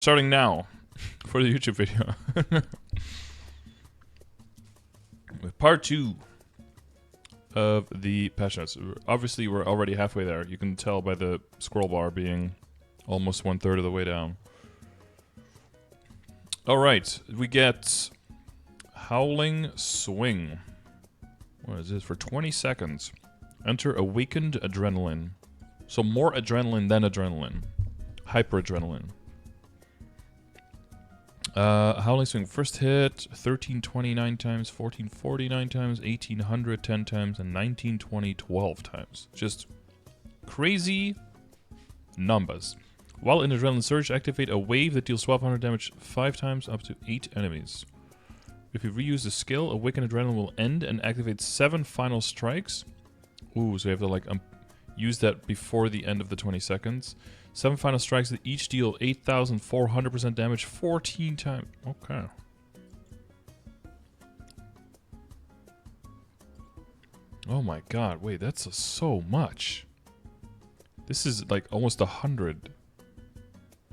Starting now for the YouTube video. With part 2 of the Patchnotes. Obviously, we're already halfway there. You can tell by the scroll bar being almost 1/3 of the way down. Alright, we get Howling Swing. What is this? For 20 seconds. Enter Awakened Adrenaline. So more adrenaline than adrenaline. Hyperadrenaline. Howling Swing. First hit, 1329 times, 1449 times, 1800 10 times, and 1920 12 times. Just crazy numbers. While in Adrenaline Surge, activate a wave that deals 1200 damage 5 times up to 8 enemies. If you reuse the skill, Awakened Adrenaline will end and activate 7 final strikes. Ooh, so you have to like use that before the end of the 20 seconds. 7 final strikes that each deal 8,400% damage 14 times. Okay. Oh my god, wait, that's so much. This is like almost 100.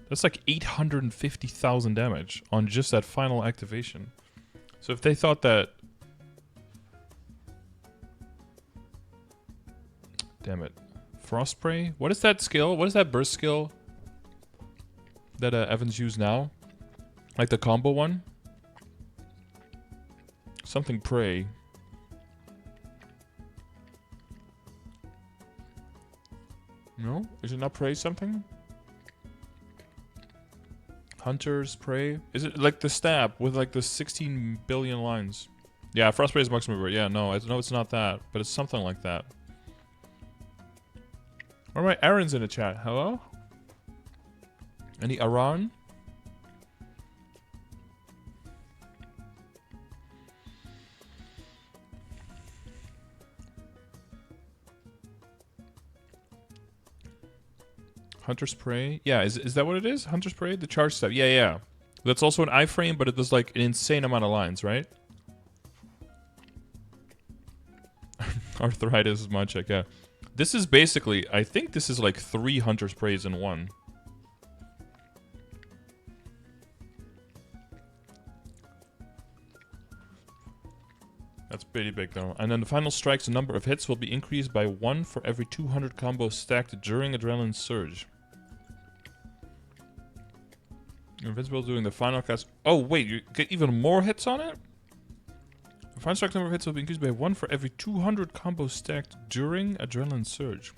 That's like 850,000 damage on just that final activation. So if they thought that... Damn it. Frost Spray? What is that skill? What is that burst skill that Evans used now? Like the combo one? Something Prey. No? Is it not Prey something? Hunter's Prey? Is it like the stab with like the 16 billion lines? Yeah, Frost Spray is Max Mover. Yeah, no, it's not that, but it's something like that. Alright, Aran's in the chat. Hello? Any Aran? Hunter's Prey? Yeah, is that what it is? Hunter's Prey? The charge step. Yeah, yeah. That's also an iframe, but it does like an insane amount of lines, right? Arthritis is my check, yeah. This is basically, I think this is like 3 Hunter's Preys in one. That's pretty big though. And then the final strikes, the number of hits will be increased by 1 for every 200 combos stacked during Adrenaline Surge. You're invincible during the final cast. Oh wait, you get even more hits on it? The final strike number of hits will be increased by 1 for every 200 combos stacked during Adrenaline Surge.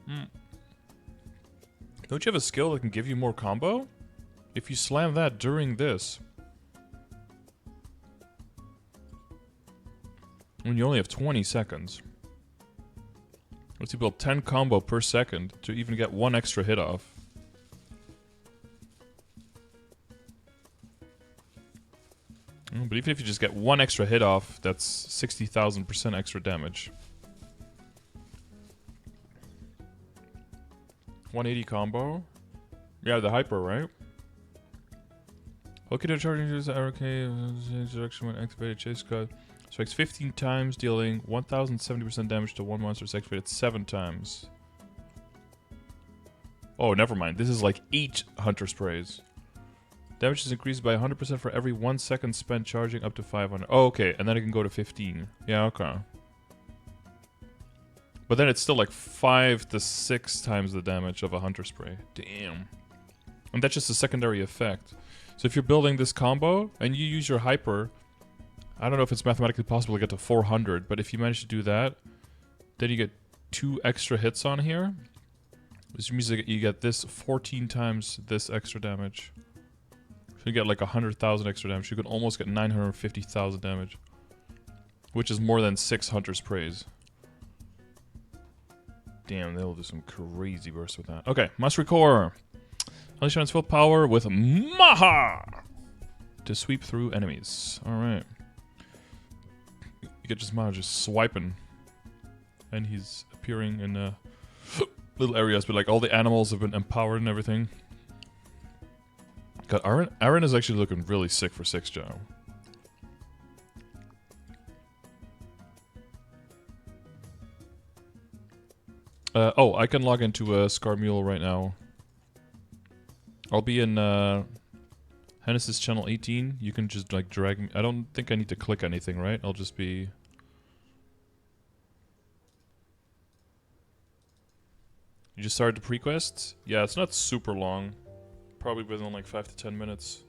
Don't you have a skill that can give you more combo? If you slam that during this. When you only have 20 seconds. Let's build 10 combo per second to even get 1 extra hit off. But even if you just get 1 extra hit off, that's 60,000% extra damage. 180 combo? Yeah, the hyper, right? Okay, to charging to the RK direction when activated chase cut. Strikes 15 times, dealing 1,070% damage to one monster. It's activated 7 times. Oh, never mind. This is like 8 Hunter Sprays. Damage is increased by 100% for every 1 second spent charging up to 500. Oh, okay. And then it can go to 15. Yeah, okay. But then it's still like 5 to 6 times the damage of a Hunter Spray. Damn. And that's just a secondary effect. So if you're building this combo and you use your hyper, I don't know if it's mathematically possible to get to 400, but if you manage to do that, then you get 2 extra hits on here. Which means that you get this 14 times this extra damage. So you get like 100,000 extra damage. You could almost get 950,000 damage. Which is more than 6 Hunter's Preys. Damn, they'll do some crazy bursts with that. Okay, Mastery Core. Unleash on its full power with Maha! To sweep through enemies. Alright. You get just Maha just swiping. And he's appearing in little areas, but like all the animals have been empowered and everything. God, Aran is actually looking really sick for 6th Joe. Oh, I can log into Scar Mule right now. I'll be in Hennessy's channel 18. You can just like drag me. I don't think I need to click anything, right? I'll just be... You just started the pre-quest? Yeah, it's not super long. Probably within like 5 to 10 minutes.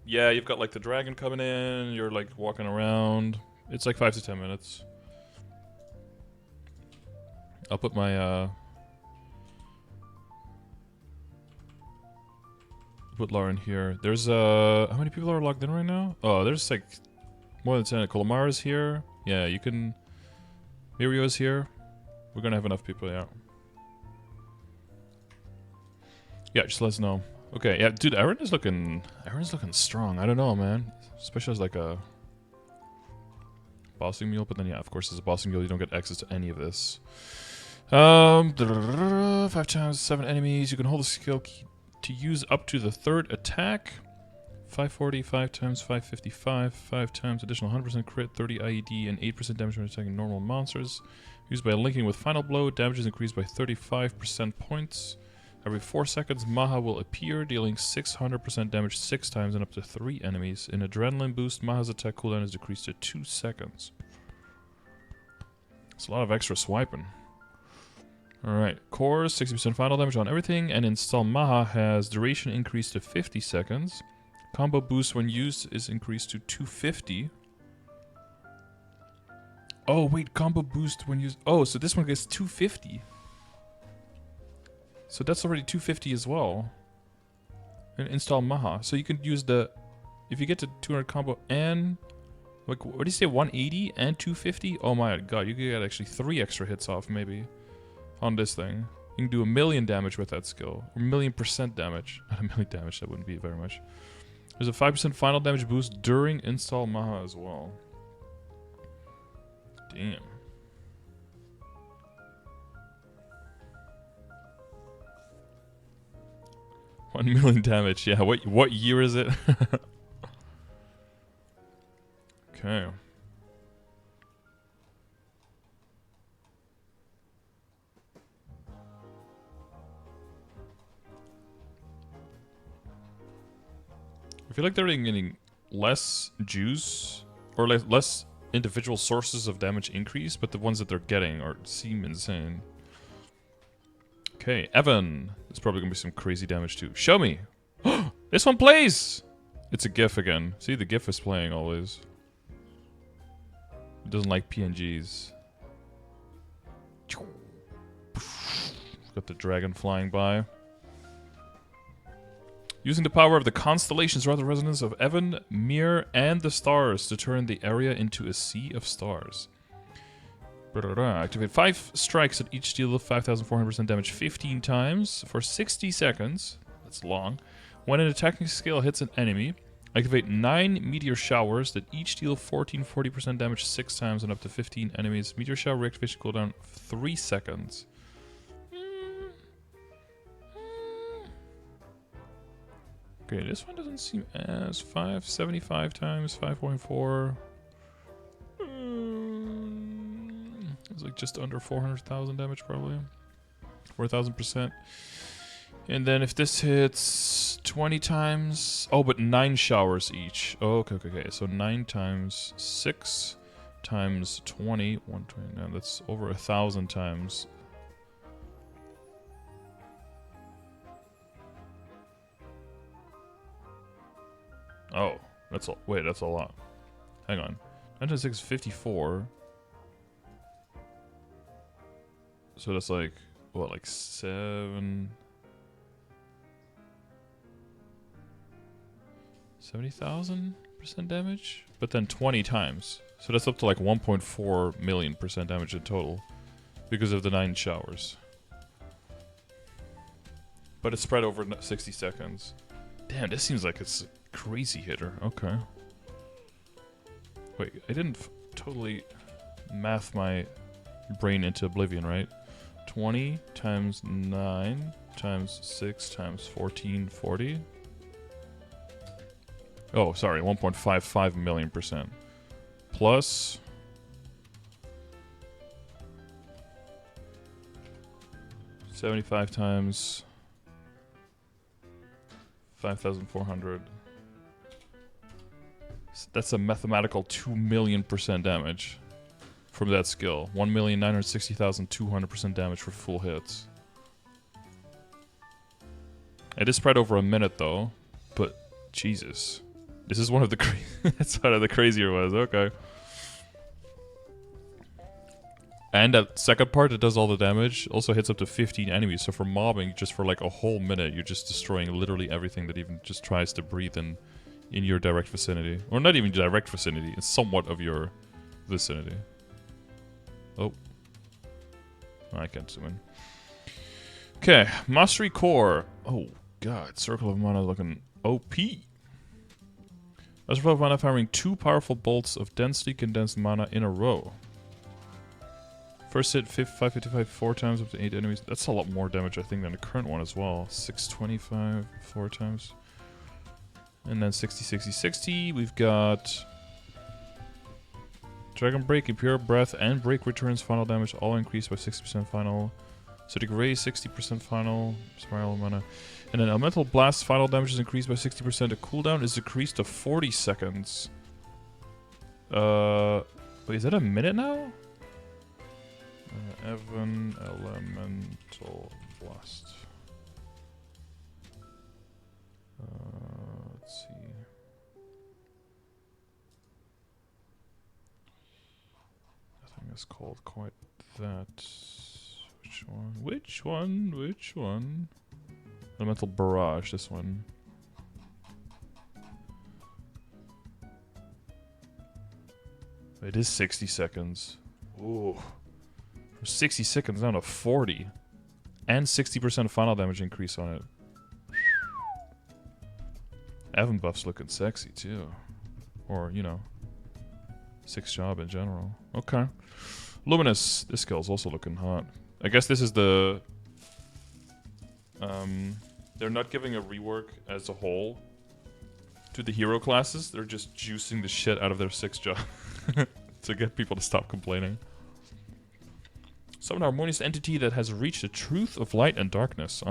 Yeah, you've got like the dragon coming in, you're like walking around. It's like 5 to 10 minutes. I'll put my put Lara in here. There's how many people are logged in right now? Oh, there's like more than 10. Kolomara's here. Yeah, you can... Mirio's here. We're gonna have enough people, yeah. Yeah, just let us know. Okay, yeah, dude, Aran is looking strong. I don't know, man. Especially as like a bossing mule, but then yeah, of course as a bossing mule you don't get access to any of this. 5 times 7 enemies. You can hold the skill key to use up to the 3rd attack. 540, 5 times 555, 5 times additional 100% crit, 30 IED, and 8% damage when attacking normal monsters. Used by linking with Final Blow, damage is increased by 35% points. Every 4 seconds, Maha will appear, dealing 600% damage 6 times and up to 3 enemies. In Adrenaline Boost, Maha's attack cooldown is decreased to 2 seconds. It's a lot of extra swiping. Alright, cores, 60% final damage on everything, and Install Maha has duration increased to 50 seconds. Combo boost when used is increased to 250. Oh wait, combo boost when used... Oh, so this one gets 250. So that's already 250 as well. And Install Maha. So you can use the... If you get to 200 combo and... Like, what do you say, 180 and 250? Oh my god, you could get actually 3 extra hits off maybe. On this thing. You can do 1,000,000 damage with that skill. Or 1,000,000% damage. Not 1,000,000 damage, that wouldn't be very much. There's a 5% final damage boost during Install Maha as well. Damn. $1,000,000 damage. Yeah, what year is it? Okay. I feel like they're getting less juice, or less individual sources of damage increase, but the ones that they're getting seem insane. Okay, Evan. There's probably gonna be some crazy damage too. Show me! This one plays! It's a GIF again. See, the GIF is playing always. It doesn't like PNGs. Got the dragon flying by. Using the power of the constellations, rather resonance of Evan, Mir, and the stars to turn the area into a sea of stars. Activate 5 strikes at each deal of 5,400% damage 15 times for 60 seconds. That's long. When an attacking skill hits an enemy, activate 9 meteor showers that each deal 40% damage 6 times and up to 15 enemies. Meteor shower reactivation cooldown 3 seconds. Okay, this one doesn't seem as 575 times 5.4. It's like just under 400,000 damage probably. 4,000%. And then if this hits 20 times... Oh, but 9 showers each. Oh, okay. So 9 times 6 times 20. 129. That's over 1,000 times. Oh, that's a... Wait, that's a lot. Hang on. 9 times 6 is 54. So that's like... What, like 7... 70,000% damage? But then 20 times. So that's up to like 1.4 million% damage in total. Because of the 9 showers. But it's spread over 60 seconds. Damn, this seems like it's a crazy hitter. Okay. Wait, I didn't totally math my brain into oblivion, right? 20 times 9 times 6 times 14, 40. Oh, sorry, 1.55 million%. Plus 75 times 5,400. That's a mathematical 2,000,000% damage from that skill. 1,960,200% damage for full hits. It is spread over a minute though, but Jesus. This is one of the that's one of the crazier ones, okay. And that second part that does all the damage also hits up to 15 enemies, so for mobbing, just for like a whole minute, you're just destroying literally everything that even just tries to breathe in your direct vicinity. Or not even direct vicinity, it's somewhat of your vicinity. Oh. I can't zoom in. Okay, Mastery Core. Oh god, Circle of Mana looking OP. As a result of mana firing 2 powerful bolts of densely condensed mana in a row. First hit 555 4 times up to 8 enemies. That's a lot more damage I think than the current one as well. 625 4 times. And then 60, 60, 60. We've got Dragon Break, Impure Breath, and Break Returns final damage all increased by 60% final. Acidic Ray 60% final. Spiral Mana. And then Elemental Blast final damage is increased by 60%. The cooldown is decreased to 40 seconds. Wait, is that a minute now? Evan Elemental Blast. Let's see. I think it's called quite that. Which one? Which one? Which one? Elemental Barrage, this one. It is 60 seconds. Ooh. From 60 seconds down to 40. And 60% final damage increase on it. Evan buff's looking sexy too. Or, you know, 6 job in general. Okay. Luminous. This skill's also looking hot. I guess this is the... they're not giving a rework as a whole to the hero classes. They're just juicing the shit out of their 6 job to get people to stop complaining. Summon a harmonious entity that has reached the truth of light and darkness.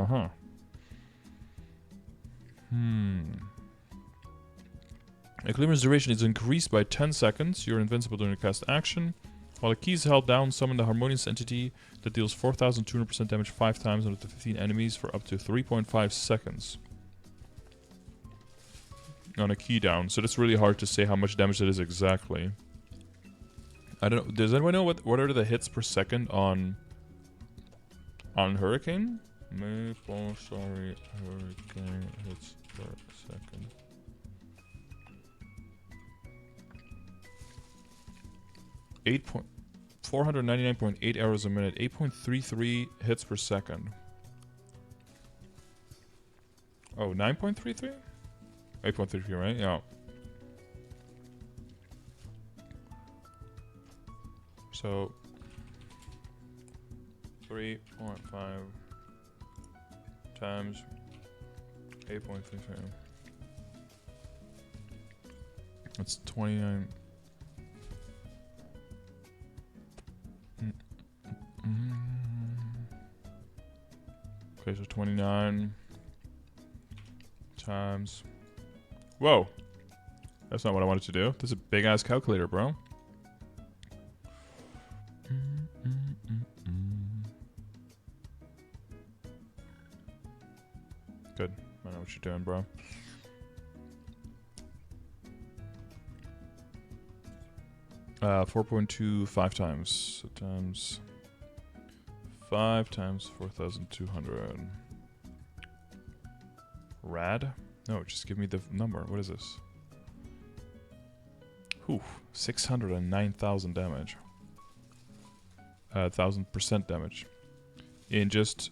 Equilibrium's duration is increased by 10 seconds. You're invincible during a cast action. While the key is held down, summon the harmonious entity that deals 4,200% damage 5 times on up to 15 enemies for up to 3.5 seconds. On a key down, so that's really hard to say how much damage that is exactly. I don't know. Does anyone know what are the hits per second on Hurricane? MapleStory Hurricane hits per second. Eight 499.8 arrows a minute, 8.33 hits per second. Oh, 9.33? 8.33, right? Yeah. So 3.5 times 8.33. That's 29. Okay, so 29 times. Whoa! That's not what I wanted to do. This is a big ass calculator, bro. Good. I know what you're doing, bro. Uh, 4.25 times. So times 5 times 4,200. Rad? No, just give me the number. What is this? Whew. 609,000 damage. 1,000% damage. In just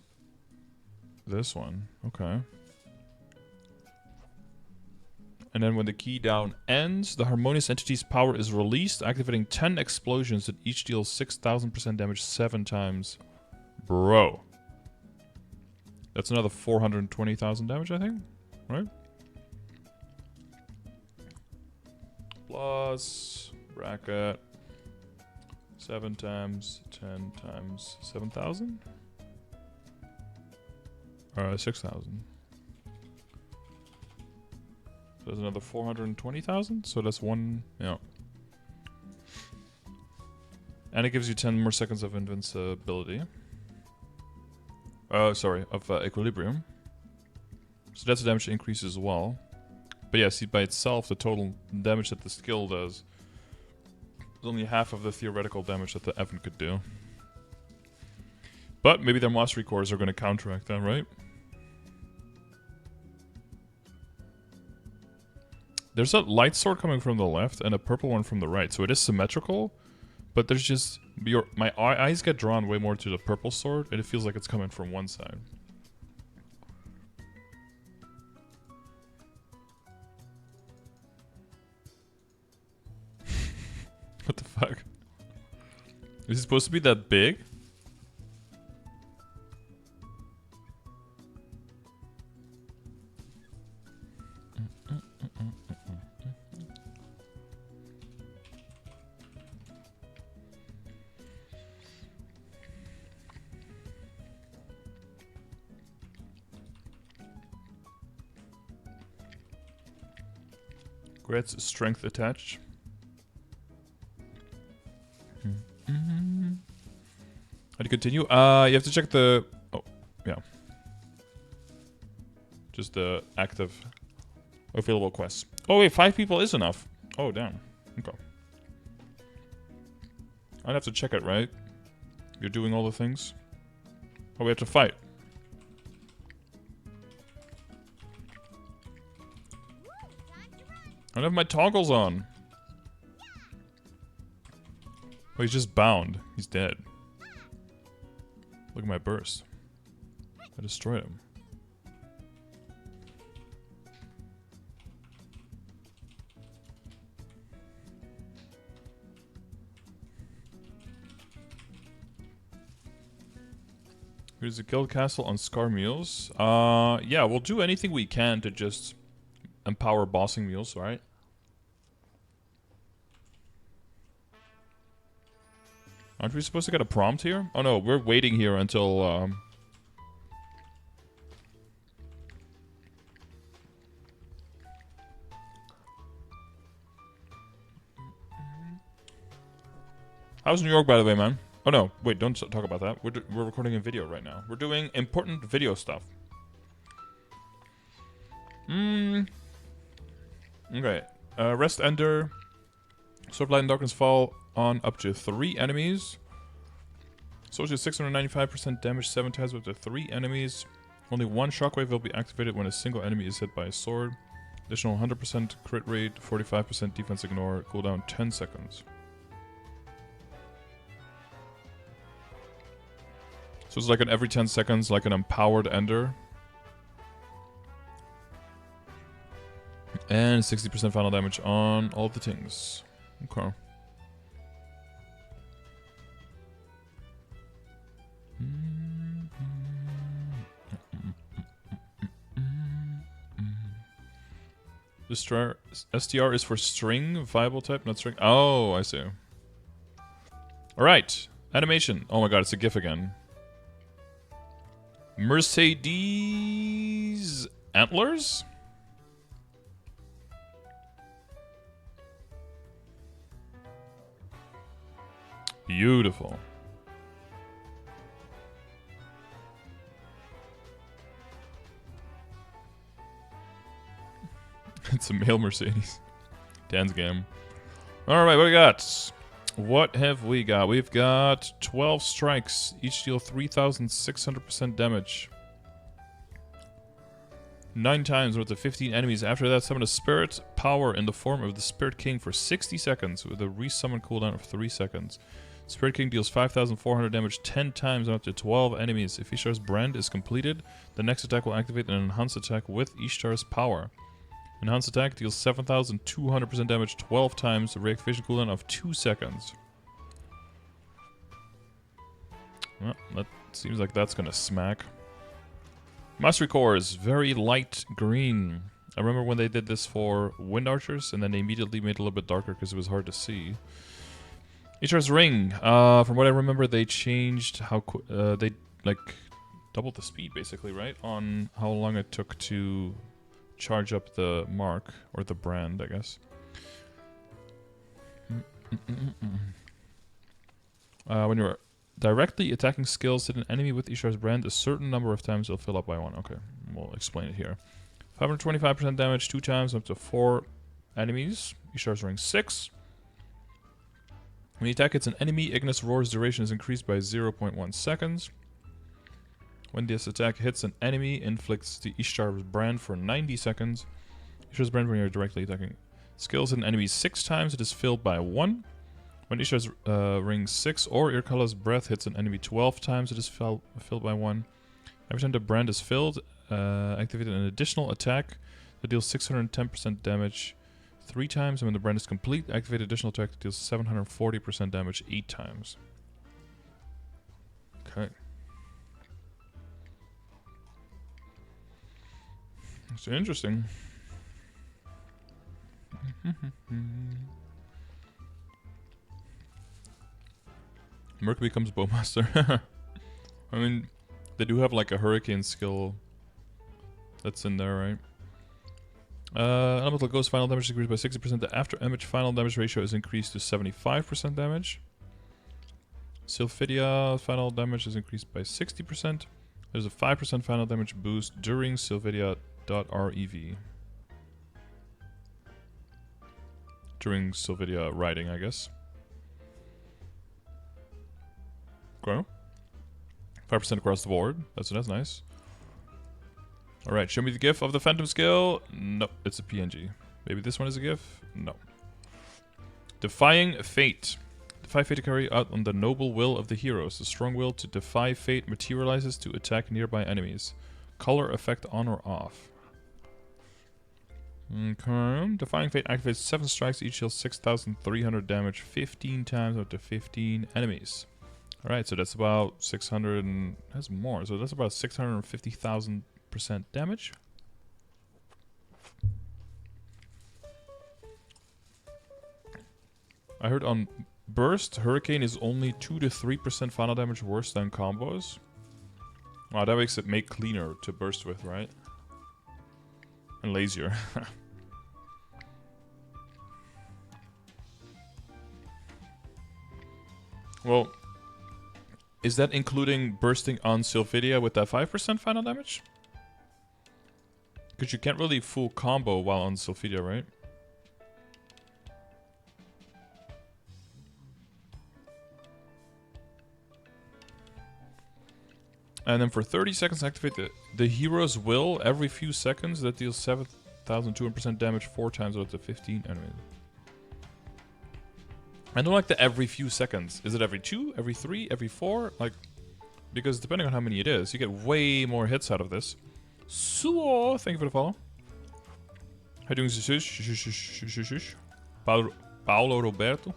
this one. Okay. And then when the key down ends, the harmonious entity's power is released, activating 10 explosions that each deals 6,000% damage 7 times. Bro. That's another 420,000 damage, I think? Right? Plus bracket 7 times 10 times 7,000? 6,000. So there's another 420,000. So that's one. Yeah. And it gives you 10 more seconds of invincibility. Sorry, of equilibrium. So that's a damage increase as well. But yeah, see, by itself, the total damage that the skill does is only half of the theoretical damage that the Evan could do. But maybe their mastery cores are going to counteract that, right? There's a light sword coming from the left and a purple one from the right, so it is symmetrical. But there's just... my eyes get drawn way more to the purple sword, and it feels like it's coming from one side. What the fuck? Is it supposed to be that big? Grants strength attached. How do you continue? You have to check the... Oh, yeah. Just the active available quests. Oh wait, 5 people is enough. Oh damn. Okay. I'd have to check it, right? You're doing all the things. Oh, we have to fight. I don't have my toggles on. Oh, he's just bound. He's dead. Look at my burst. I destroyed him. Here's the guild castle on Scar Mules. Yeah, we'll do anything we can to just empower bossing mules, right? Aren't we supposed to get a prompt here? Oh no, we're waiting here until, How's New York, by the way, man? Oh no, wait, don't talk about that. We're recording a video right now. We're doing important video stuff. Okay. Rest Ender. Sword Light and Darkness fall on up to 3 enemies. Associate 695% damage 7 times with the 3 enemies. Only 1 shockwave will be activated when a single enemy is hit by a sword. Additional 100% crit rate, 45% defense ignore, cooldown 10 seconds. So it's like an every 10 seconds, like an empowered Ender. And 60% final damage on all of the things. Okay. The STR is for string, viable type, not string. Oh, I see. Alright. Animation. Oh my god, it's a GIF again. Mercedes antlers? Beautiful. It's a male Mercedes. Dan's game. Alright, what we got? What have we got? We've got 12 strikes. Each deal 3,600% damage. 9 times worth of 15 enemies. After that, summon a spirit power in the form of the Spirit King for 60 seconds with a resummon cooldown of 3 seconds. Spirit King deals 5,400 damage 10 times on up to 12 enemies. If Ishtar's brand is completed, the next attack will activate an enhanced attack with Ishtar's power. Enhanced attack deals 7,200% damage 12 times, a reactivation cooldown of 2 seconds. Well, that seems like that's gonna smack. Mastery cores, very light green. I remember when they did this for Wind Archers, and then they immediately made it a little bit darker because it was hard to see. Ishtar's Ring. From what I remember, they changed how the doubled the speed, basically, right? On how long it took to charge up the mark, or the brand, I guess. When you're directly attacking skills, hit an enemy with Ishar's brand a certain number of times, it'll fill up by 1. Okay, we'll explain it here. 525% damage 2 times, up to 4 enemies. Ishar's rank 6. When the attack hits an enemy, Ignis Roar's duration is increased by 0.1 seconds. When this attack hits an enemy, inflicts the Ishar's brand for 90 seconds. Ishar's brand when you're directly attacking skills hit an enemy 6 times, it is filled by 1. When Ishar's ring 6 or Irkala's breath hits an enemy 12 times, it is filled by 1. Every time the brand is filled, activate an additional attack that deals 610% damage 3 times, and when the brand is complete, activate additional attack that deals 740% damage 8 times. Okay. That's interesting. Merc becomes Bowmaster. I mean, they do have like a hurricane skill that's in there, right? Elemental Ghost final damage is increased by 60%. The after image final damage ratio is increased to 75% damage. Sylphidia final damage is increased by 60%. There's a 5% final damage boost during Sylphidia.rev. During Sylphidia riding, I guess. Okay. 5% across the board. That's nice. Alright, show me the GIF of the Phantom skill. Nope, it's a PNG. Maybe this one is a GIF? No. Defying Fate. Defy fate to carry out on the noble will of the heroes. The strong will to defy fate materializes to attack nearby enemies. Color effect on or off. Okay. Defying fate activates 7 strikes, each deals 6,300 damage 15 times up to 15 enemies. Alright, so that's about 600 and... that's more, so that's about 650,000% damage. I heard on Burst, Hurricane is only 2 to 3% final damage worse than combos. Wow, that makes it cleaner to burst with, right? And lazier. Well, is that including bursting on Sylphidia with that 5% final damage? Because you can't really full combo while on Sylphidia, right? And then for 30 seconds, activate the hero's will every few seconds. That deals 7,200% damage 4 times up to 15 enemies. I don't like the every few seconds. Is it every 2, every 3, every 4? Like, because depending on how many it is, you get way more hits out of this. So, thank you for the follow. How you doing, Paolo Roberto?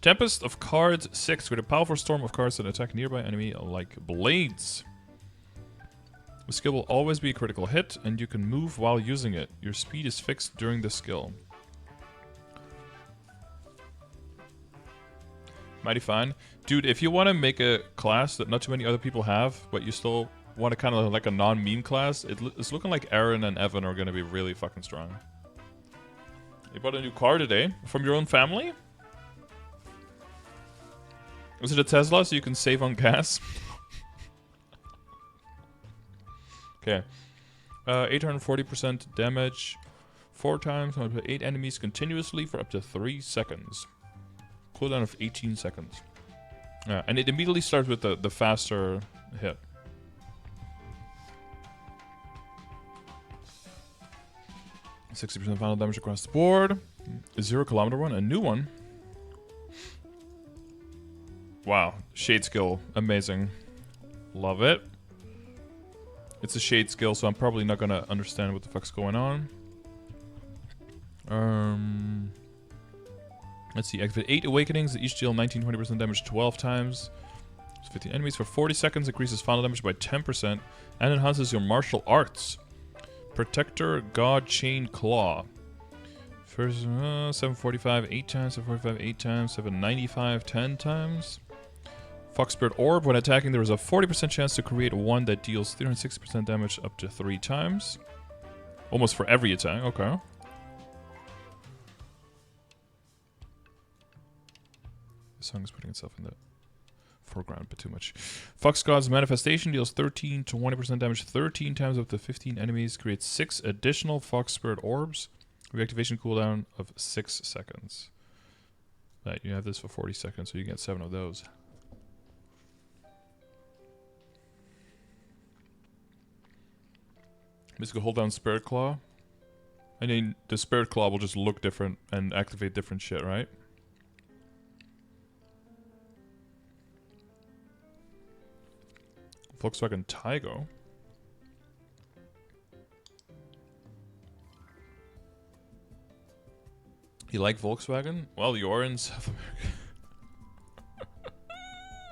Tempest of Cards 6 with a powerful storm of cards that attack nearby enemy like blades. The skill will always be a critical hit, and you can move while using it. Your speed is fixed during the skill. Mighty fine. Dude, if you want to make a class that not too many other people have, but you still want to kind of like a non-meme class, it's looking like Aran and Evan are going to be really fucking strong. You bought a new car today? From your own family? Was it a Tesla so you can save on gas? Okay. 840% damage 4 times, up to 8 enemies continuously for up to 3 seconds. Cooldown of 18 seconds. And it immediately starts with the faster hit. %60 final damage across the board. A 0 kilometer one, a new one. Wow, shade skill, amazing. Love it. It's a shade skill, so I'm probably not gonna understand what the fuck's going on. Let's see, activate 8 awakenings that each deal 19-20% damage 12 times. 15 enemies for 40 seconds, increases final damage by 10%, and enhances your martial arts. Protector God Chain Claw. First, 745 8 times, 745 8 times, 795 10 times. Fox Spirit Orb. When attacking, there is a 40% chance to create one that deals 360% damage up to 3 times. Almost for every attack. Okay. The song is putting itself in the foreground, but too much. Fox God's Manifestation deals 13 to 20% damage 13 times up to 15 enemies. Creates 6 additional Fox Spirit Orbs. Reactivation cooldown of 6 seconds. Right, you have this for 40 seconds, so you get 7 of those. Basically, hold down Spirit Claw. I mean, the Spirit Claw will just look different and activate different shit, right? Volkswagen Taigo. You like Volkswagen? Well, you're in South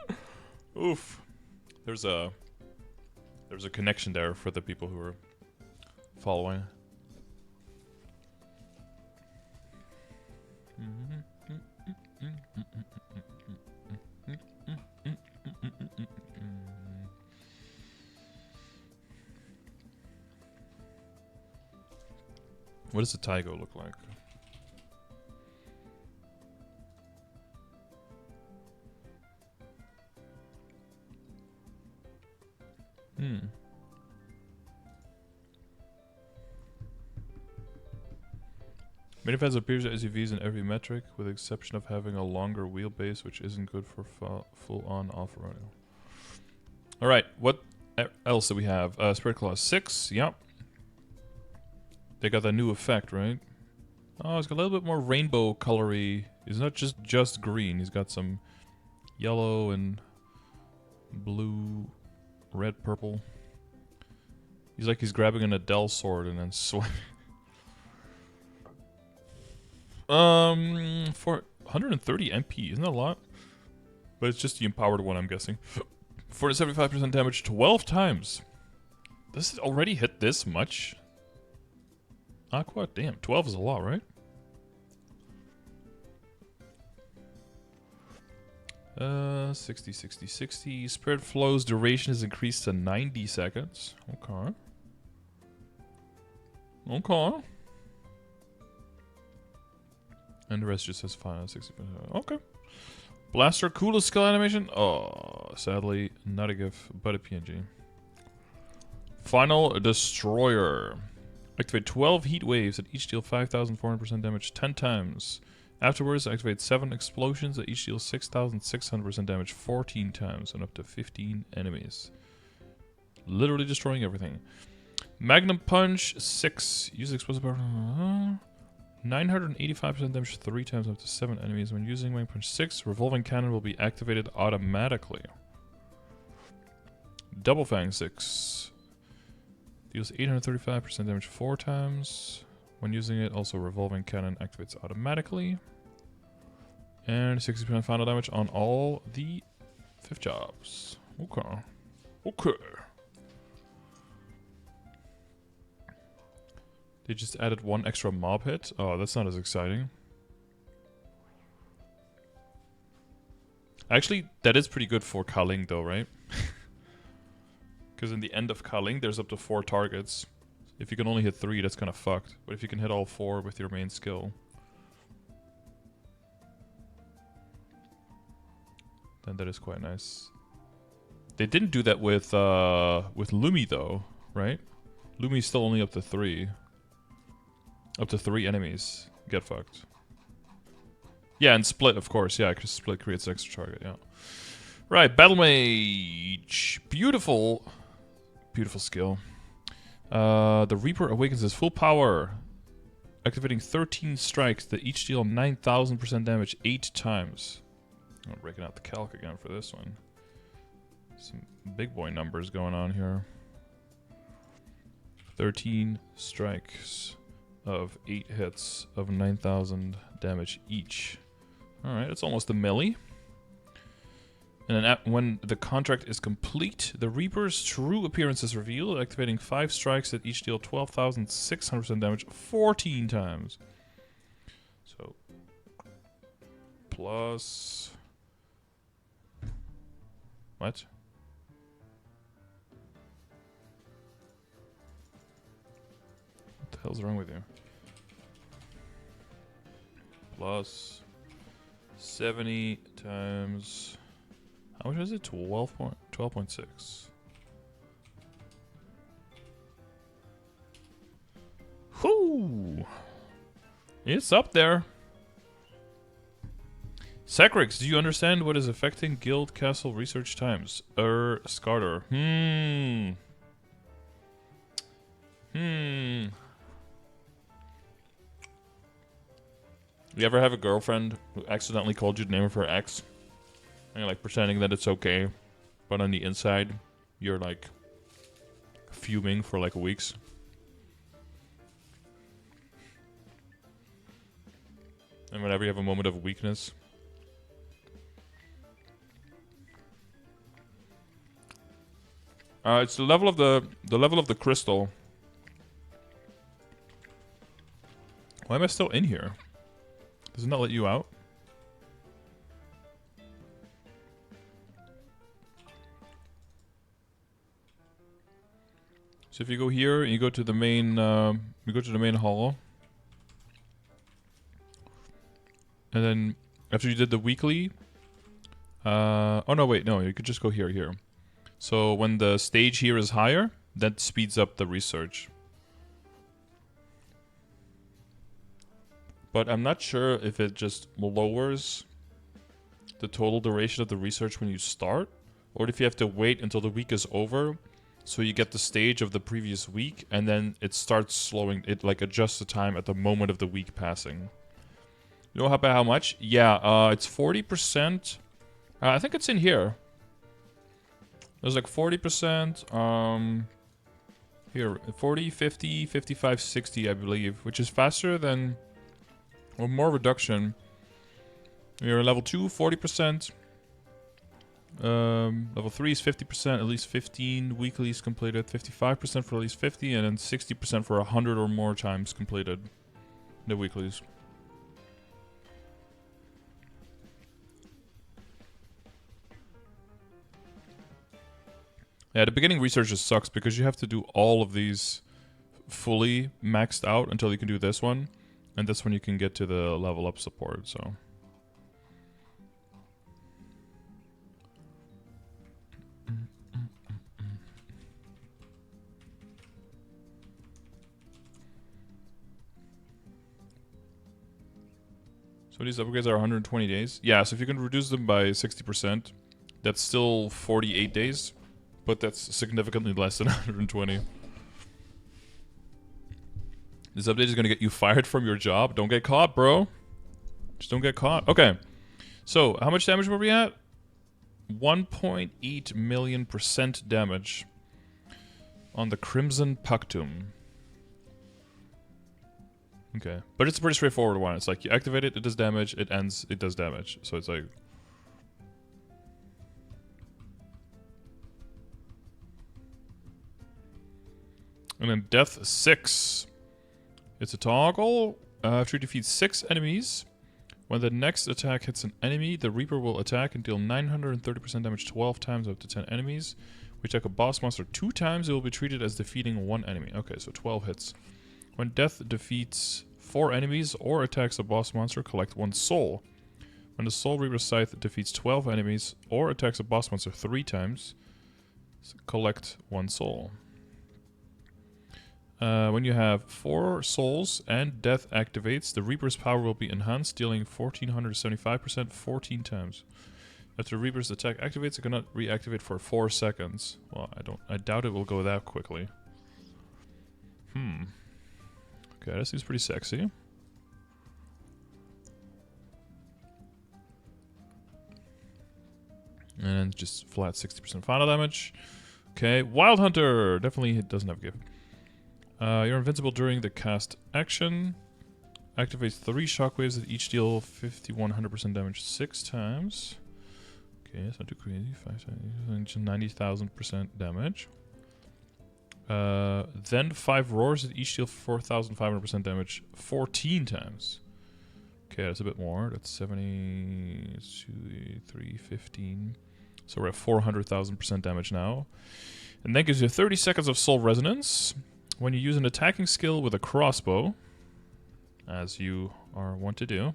America. Oof. There's a connection there for the people who are following. What does the Taigo look like? Minifans appears as SUVs in every metric, with the exception of having a longer wheelbase, which isn't good for full-on off-roading. Alright, what else do we have? Spirit Claw 6, yep. They got that new effect, right? Oh, it's got a little bit more rainbow colory. It's not just green. He's got some yellow and blue, red, purple. He's like he's grabbing an Adele sword and then swiping. For 130 MP, isn't that a lot? But it's just the empowered one, I'm guessing. For 75% damage 12 times. Does it already hit this much? Aqua? Damn, 12 is a lot, right? Uh, 60, 60, 60. Spirit Flow's duration is increased to 90 seconds. Okay. Okay. And the rest just says final 60%. Okay. Blaster coolest skill animation? Oh, sadly, not a GIF, but a PNG. Final Destroyer. Activate 12 heat waves that each deal 5,400% damage 10 times. Afterwards, activate 7 explosions that each deal 6,600% damage 14 times and up to 15 enemies. Literally destroying everything. Magnum Punch 6. Use explosive power. 985% damage 3 times up to 7 enemies. When using Magnum Punch 6, Revolving Cannon will be activated automatically. Double Fang 6. Deals 835% damage 4 times. When using it, also Revolving Cannon activates automatically. And 60% final damage on all the 5th jobs. Okay. Okay. They just added 1 extra mob hit. Oh, that's not as exciting. Actually, that is pretty good for Kaling though, right? Because in the end of Kaling, there's up to 4 targets. If you can only hit 3, that's kind of fucked. But if you can hit all 4 with your main skill, then that is quite nice. They didn't do that with Lumi though, right? Lumi's still only up to 3. Up to 3 enemies get fucked. Yeah, and Split, of course. Yeah, because Split creates extra target, yeah. Right, Battle Mage. Beautiful. Beautiful skill. The Reaper awakens his full power, activating 13 strikes that each deal 9,000% damage 8 times. I'm breaking out the calc again for this one. Some big boy numbers going on here. 13 strikes of 8 hits of 9,000 damage each. Alright, it's almost a milli. And then when the contract is complete, the Reaper's true appearance is revealed, activating 5 strikes that each deal 12,600% damage 14 times. So, plus What? What the hell's wrong with you? Plus 70 times... How much is it? 12.6. Whoo! It's up there. Sacrix, do you understand what is affecting guild castle research times? Scarter. You ever have a girlfriend who accidentally called you the name of her ex? And you're like pretending that it's okay, but on the inside, you're like fuming for like weeks. And whenever you have a moment of weakness. It's the level of the crystal. Why am I still in here? Does it not let you out? So if you go here and you go to the main hall. And then after you did the weekly, oh no, wait, no, you could just go here. So when the stage here is higher, that speeds up the research. But I'm not sure if it just lowers the total duration of the research when you start, or if you have to wait until the week is over, so you get the stage of the previous week, and then it starts slowing, it like adjusts the time at the moment of the week passing. You know how much? Yeah, it's 40%. I think it's in here. There's like 40%, here, 40, 50, 55, 60, I believe, which is faster than, or more reduction. You're level 2, 40%. Level 3 is 50%, at least 15 weeklies completed, 55% for at least 50, and then 60% for 100 or more times completed the weeklies. Yeah, the beginning research just sucks because you have to do all of these fully maxed out until you can do this one. And that's when you can get to the level up support, so. So these upgrades are 120 days. Yeah, so if you can reduce them by 60%, that's still 48 days. But that's significantly less than 120. This update is going to get you fired from your job. Don't get caught, bro. Just don't get caught. Okay. So, how much damage were we at? 1.8 million % damage on the Crimson Pactum. Okay. But it's a pretty straightforward one. It's like you activate it, it does damage, it ends, it does damage. So it's like... And then Death 6. It's a toggle. After you defeat 6 enemies, when the next attack hits an enemy, the Reaper will attack and deal 930% damage 12 times up to 10 enemies. We attack a boss monster 2 times, it will be treated as defeating 1 enemy. Okay, so 12 hits. When Death defeats 4 enemies or attacks a boss monster, collect 1 soul. When the Soul Reaper Scythe defeats 12 enemies or attacks a boss monster 3 times, collect 1 soul. When you have 4 souls and Death activates, the Reaper's power will be enhanced, dealing 1475% 14 times. After the Reaper's attack activates, it cannot reactivate for 4 seconds. Well, I doubt it will go that quickly. Okay, that seems pretty sexy. And just flat 60% final damage. Okay, Wild Hunter! Definitely it doesn't have a gift. You're invincible during the cast action. Activates 3 shockwaves that each deal 5100% damage 6 times. Okay, that's not too crazy. 5 times, 90,000% damage. Then 5 roars that each deal 4,500% damage 14 times. Okay, that's a bit more. That's 70, 2, 3, 15. So we're at 400,000% damage now. And that gives you 30 seconds of soul resonance. When you use an attacking skill with a crossbow, as you are wont to do,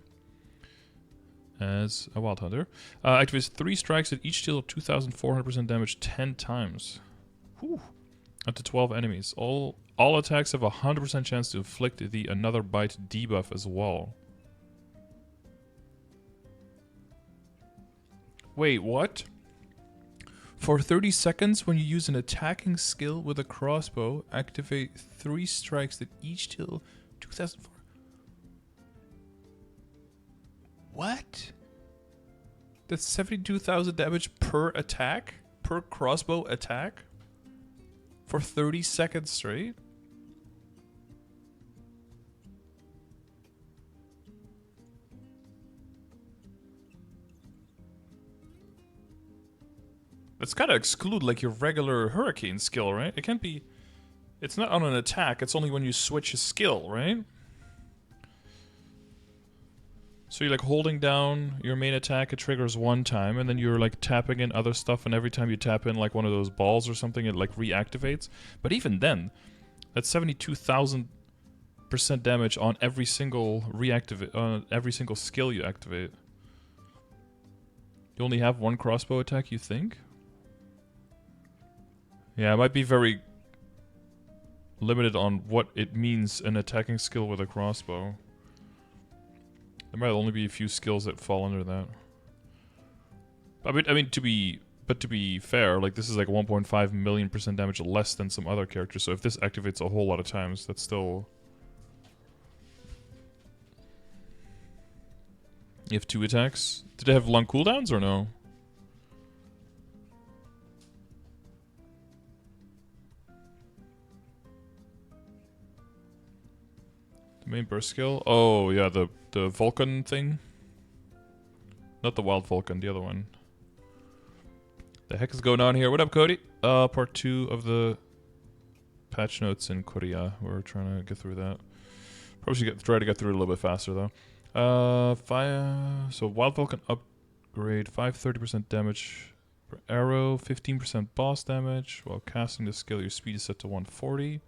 as a wild hunter, activates 3 strikes that each deal 2,400% damage 10 times. Whew. Up to 12 enemies. All attacks have a 100% chance to inflict the another bite debuff as well. Wait, what? For 30 seconds, when you use an attacking skill with a crossbow, activate 3 strikes that each deal 2,400. What? That's 72,000 damage per attack? Per crossbow attack? For 30 seconds straight? That's gotta exclude like your regular hurricane skill, right? It can't be... It's not on an attack, it's only when you switch a skill, right? So you're like holding down your main attack, it triggers 1 time, and then you're like tapping in other stuff, and every time you tap in like one of those balls or something, it like reactivates. But even then, that's 72,000% damage on every single every single skill you activate. You only have 1 crossbow attack, you think? Yeah, it might be very limited on what it means an attacking skill with a crossbow. There might only be a few skills that fall under that. I mean, to be fair, like this is like 1.5 million% damage less than some other characters. So if this activates a whole lot of times, that's still. You have 2 attacks. Did they have long cooldowns or no? The main burst skill? Oh yeah, the Vulcan thing? Not the wild Vulcan, the other one. The heck is going on here? What up, Cody? Part 2 of the patch notes in Korea. We're trying to get through that. Probably should try to get through it a little bit faster though. So wild Vulcan upgrade, 30% damage per arrow, 15% boss damage. While casting the skill, your speed is set to 140.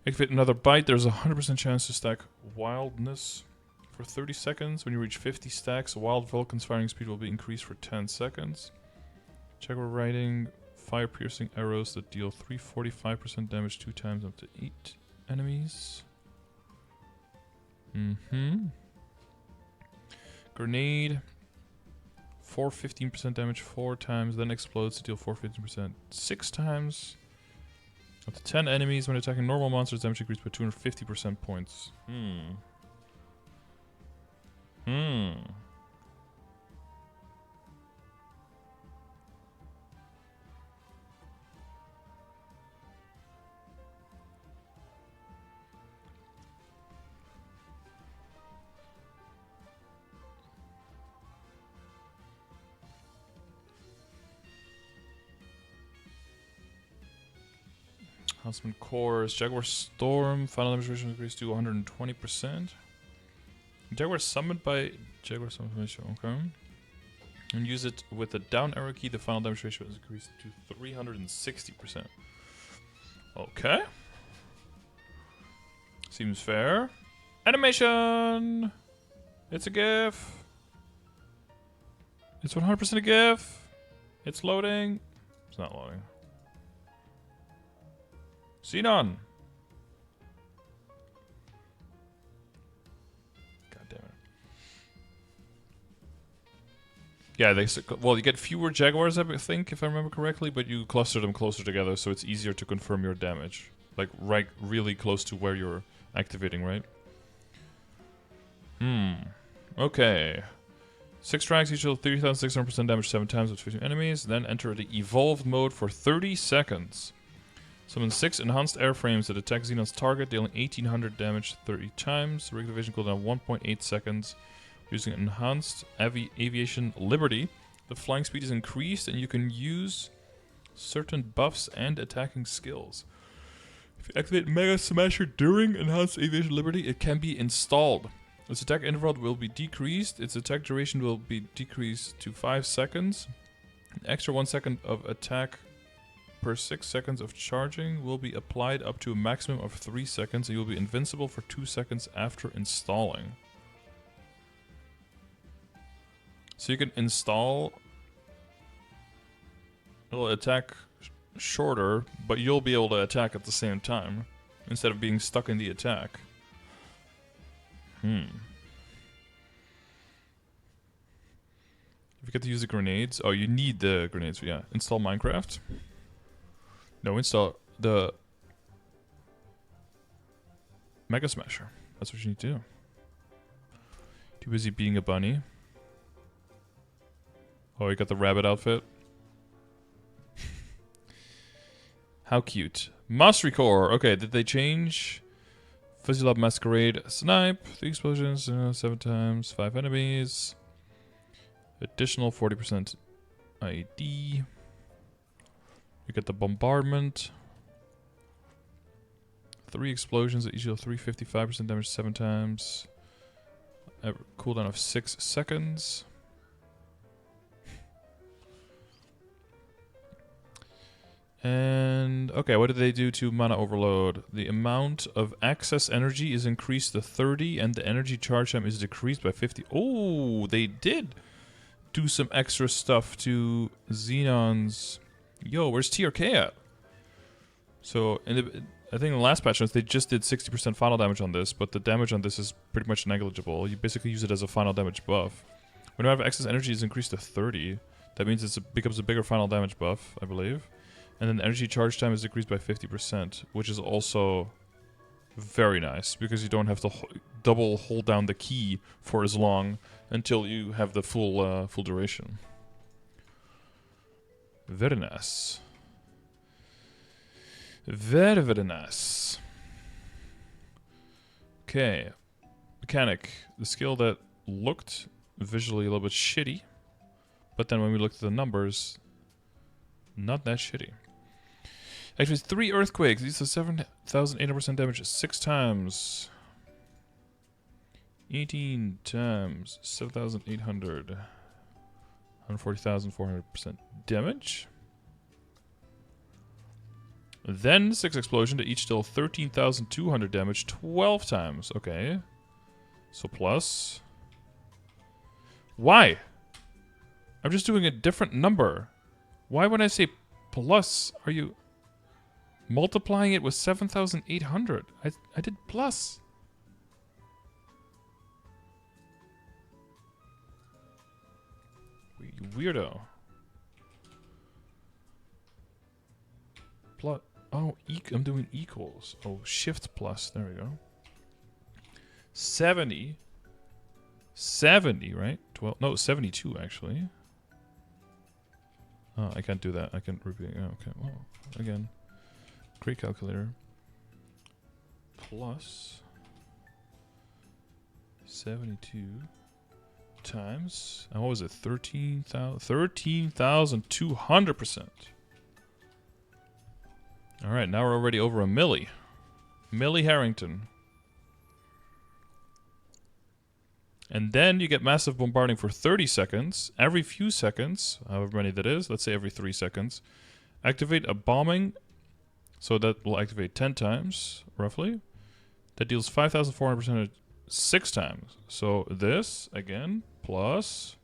Activate another bite. There's a 100% chance to stack wildness for 30 seconds. When you reach 50 stacks, wild Vulcan's firing speed will be increased for 10 seconds. Jaguar riding, fire-piercing arrows that deal 345% damage 2 times up to 8 enemies. Grenade, 15% damage 4 times, then explodes to deal 15% 6 times. Up to 10 enemies when attacking normal monsters, damage increased by 250% points. Huntsman Cores, Jaguar Storm, final damage ratio increased to 120%. Jaguar summoned by Jaguar Summon ratio, okay. And use it with the down arrow key, the final damage ratio is increased to 360%. Okay. Seems fair. Animation! It's a GIF! It's 100% a GIF! It's loading. It's not loading. Xenon! God damn it. Yeah, well, you get fewer Jaguars, I think, if I remember correctly, but you cluster them closer together, so it's easier to confirm your damage. Like, right really close to where you're activating, right? Okay. 6 strikes each deal 3,600% damage 7 times with 15 enemies, then enter the evolved mode for 30 seconds. Summon 6 enhanced airframes that attack Xenon's target, dealing 1,800 damage 30 times. Regular vision cooldown 1.8 seconds. Using enhanced aviation liberty, the flying speed is increased and you can use certain buffs and attacking skills. If you activate Mega Smasher during enhanced aviation liberty, it can be installed. Its attack interval will be decreased. Its attack duration will be decreased to 5 seconds. Extra 1 second of attack per 6 seconds of charging will be applied up to a maximum of 3 seconds, and you will be invincible for 2 seconds after installing. So you can install, it'll attack shorter, but you'll be able to attack at the same time, instead of being stuck in the attack. If you get to use the grenades, oh, you need the grenades, yeah. Install Minecraft. No, install the Mega Smasher. That's what you need to do. Too busy being a bunny. Oh, you got the rabbit outfit. How cute. Mastery Core. Okay, did they change? Fuzzy Lob Masquerade. Snipe. 3 explosions. 7 times. 5 enemies. Additional 40% ID. You get the Bombardment. 3 explosions that each deal 355% damage 7 times. Cooldown of 6 seconds. And, okay, what did they do to Mana Overload? The amount of access energy is increased to 30, and the energy charge time is decreased by 50. Oh, they did do some extra stuff to Xenon's. Yo, where's TRK at? So, I think in the last patch notes, they just did 60% final damage on this, but the damage on this is pretty much negligible. You basically use it as a final damage buff. When you have excess energy is increased to 30, that means it becomes a bigger final damage buff, I believe. And then the energy charge time is decreased by 50%, which is also very nice, because you don't have to double hold down the key for as long until you have the full duration. Very nice. Very, very nice. Okay. Mechanic. The skill that looked visually a little bit shitty, but then when we looked at the numbers, not that shitty. Actually, it's 3 earthquakes. These are 7,800% damage 6 times. 18 times 7,800. 140,400% damage. Then 6 explosion to each deal 13,200 damage 12 times. Okay. So plus. Why? I'm just doing a different number. Why when I say plus are you multiplying it with 7,800? I did plus. You weirdo. Plus. Oh, I'm doing equals. Oh, shift plus. There we go. 70. 70, right? 12. No, 72 actually. Oh, I can't do that. I can repeat. Oh, okay. Well, again. Great calculator. Plus 72 times. And what was it? 13,200%. All right, now we're already over a milli. Millie Harrington. And then you get massive bombarding for 30 seconds. Every few seconds, however many that is, let's say every 3 seconds, activate a bombing. So that will activate 10 times, roughly. That deals 5,400% 6 times. So this, again, plus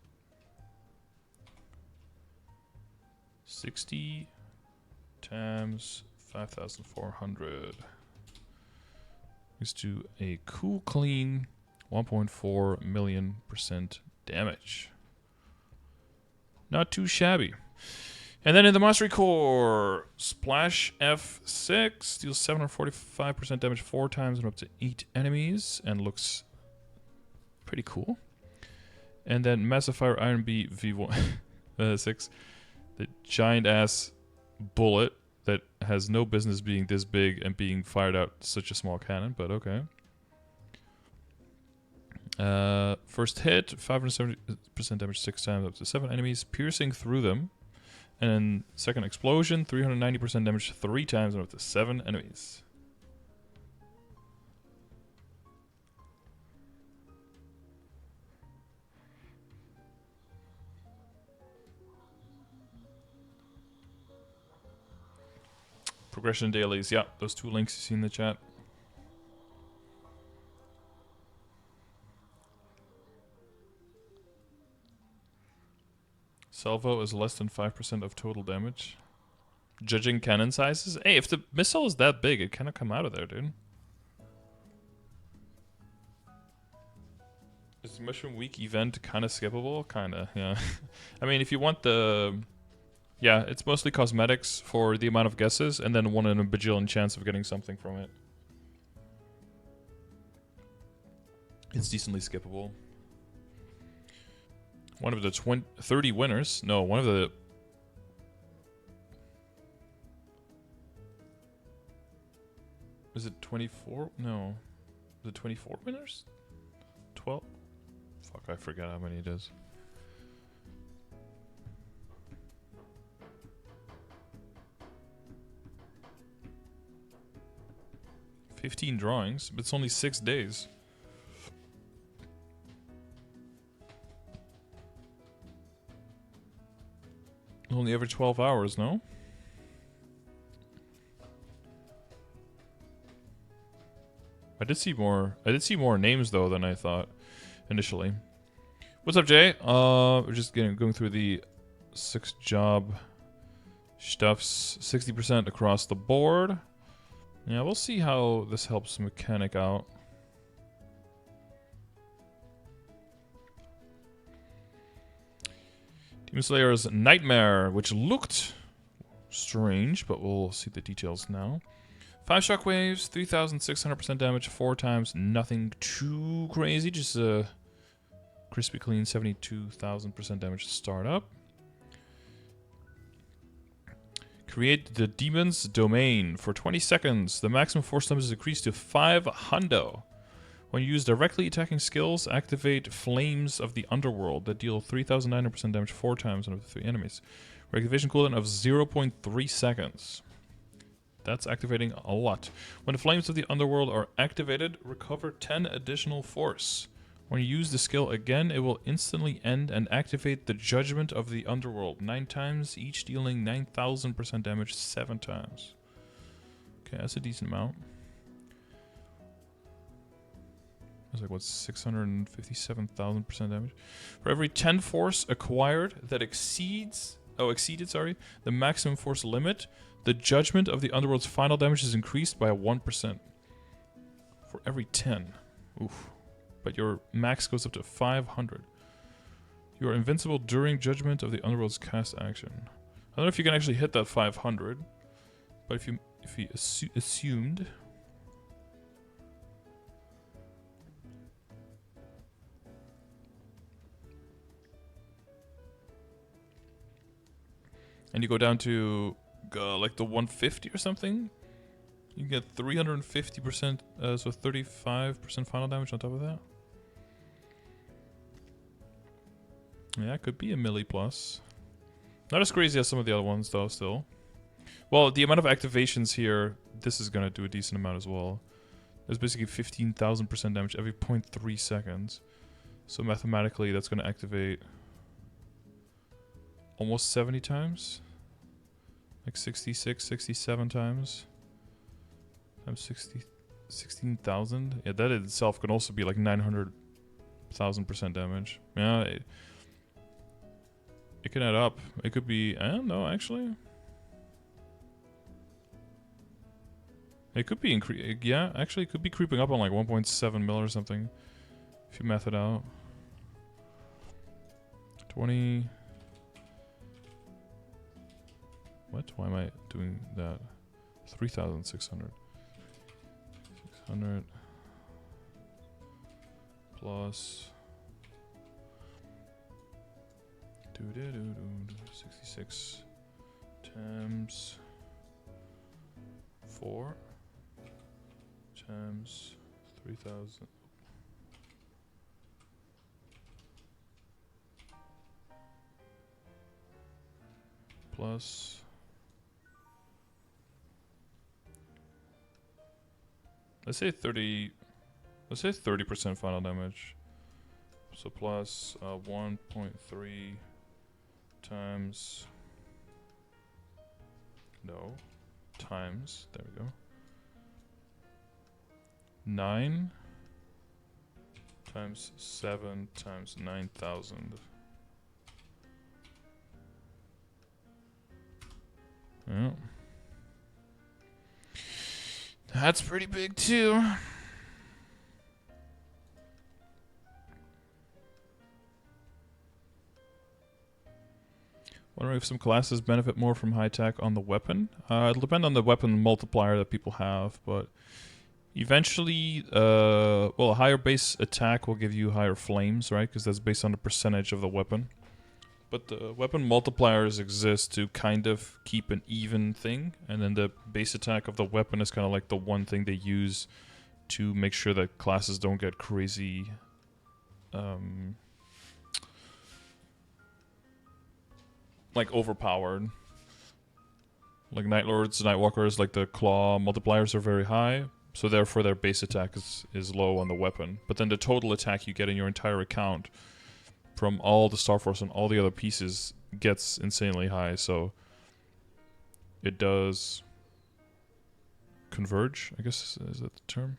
60 times 5,400 is to a cool, clean 1.4 million% damage. Not too shabby. And then in the Mastery Core, Splash F6 deals 745% damage 4 times and up to 8 enemies, and looks pretty cool. And then Massive Fire Iron B V1 6, the giant ass bullet that has no business being this big and being fired out such a small cannon, but okay. First hit, 570% damage 6 times up to 7 enemies, piercing through them. And then second explosion, 390% damage 3 times and up to 7 enemies. Progression dailies, yeah, those 2 links you see in the chat. Salvo is less than 5% of total damage. Judging cannon sizes? Hey, if the missile is that big, it cannot come out of there, dude. Is the Mushroom Week event kind of skippable? Kinda, yeah. I mean, if you want the... Yeah, it's mostly cosmetics for the amount of guesses, and then 1 in a bajillion chance of getting something from it. It's decently skippable. One of the 30 winners. No, one of the... Is it 24? No. Is it 24 winners? 12? Fuck, I forget how many it is. $15 drawings, but it's only 6 days. Only every 12 hours, no? I did see more names though than I thought initially. What's up, Jay? We're just going through the 6 job stuffs, 60% across the board. Yeah, we'll see how this helps mechanic out. Demon Slayer's Nightmare, which looked strange, but we'll see the details now. 5 shockwaves, 3,600% damage, 4 times. Nothing too crazy, just a crispy clean 72,000% damage to start up. Create the Demon's Domain. For 20 seconds, the maximum force damage is increased to 5 hundo. When you use directly attacking skills, activate Flames of the Underworld that deal 3,900% damage 4 times on up to 3 enemies. Activation cooldown of 0.3 seconds. That's activating a lot. When the Flames of the Underworld are activated, recover 10 additional force. When you use the skill again, it will instantly end and activate the Judgment of the Underworld 9 times, each dealing 9,000% damage 7 times. Okay, that's a decent amount. That's like, what, 657,000% damage? For every 10 force acquired that exceeded, the maximum force limit, the Judgment of the Underworld's final damage is increased by 1%. For every 10. Oof. But your max goes up to 500. You are invincible during Judgment of the Underworld's cast action. I don't know if you can actually hit that 500, but if you assumed... And you go down to like the 150 or something, you can get 350%, so 35% final damage on top of that. Yeah, it could be a milli plus. Not as crazy as some of the other ones, though, still. Well, the amount of activations here, this is going to do a decent amount as well. There's basically 15,000% damage every 0.3 seconds. So mathematically, that's going to activate almost 70 times. Like 66, 67 times. Times 16,000. Yeah, that in itself can also be like 900,000% damage. Yeah, it can add up. It could be, I don't know, actually. It could be, yeah, actually it could be creeping up on like 1.7 mil or something. If you math it out. 20... What? Why am I doing that? 3,600. 600 plus 66 times 4 times 3,000. Plus, let's say 30. Let's say 30% final damage. So plus 1.3 times. No. times, there we go, 9 times 7 times 9,000. Yeah. That's pretty big too. Wondering if some classes benefit more from high tech on the weapon. It'll depend on the weapon multiplier that people have, but eventually, well, a higher base attack will give you higher flames, right? Because that's based on the percentage of the weapon. But the weapon multipliers exist to kind of keep an even thing, and then the base attack of the weapon is kind of like the one thing they use to make sure that classes don't get crazy. Like overpowered. Like Night Lords, Nightwalkers, like the claw multipliers are very high, so therefore their base attack is low on the weapon. But then the total attack you get in your entire account from all the Star Force and all the other pieces gets insanely high, so it does converge, I guess, is that the term?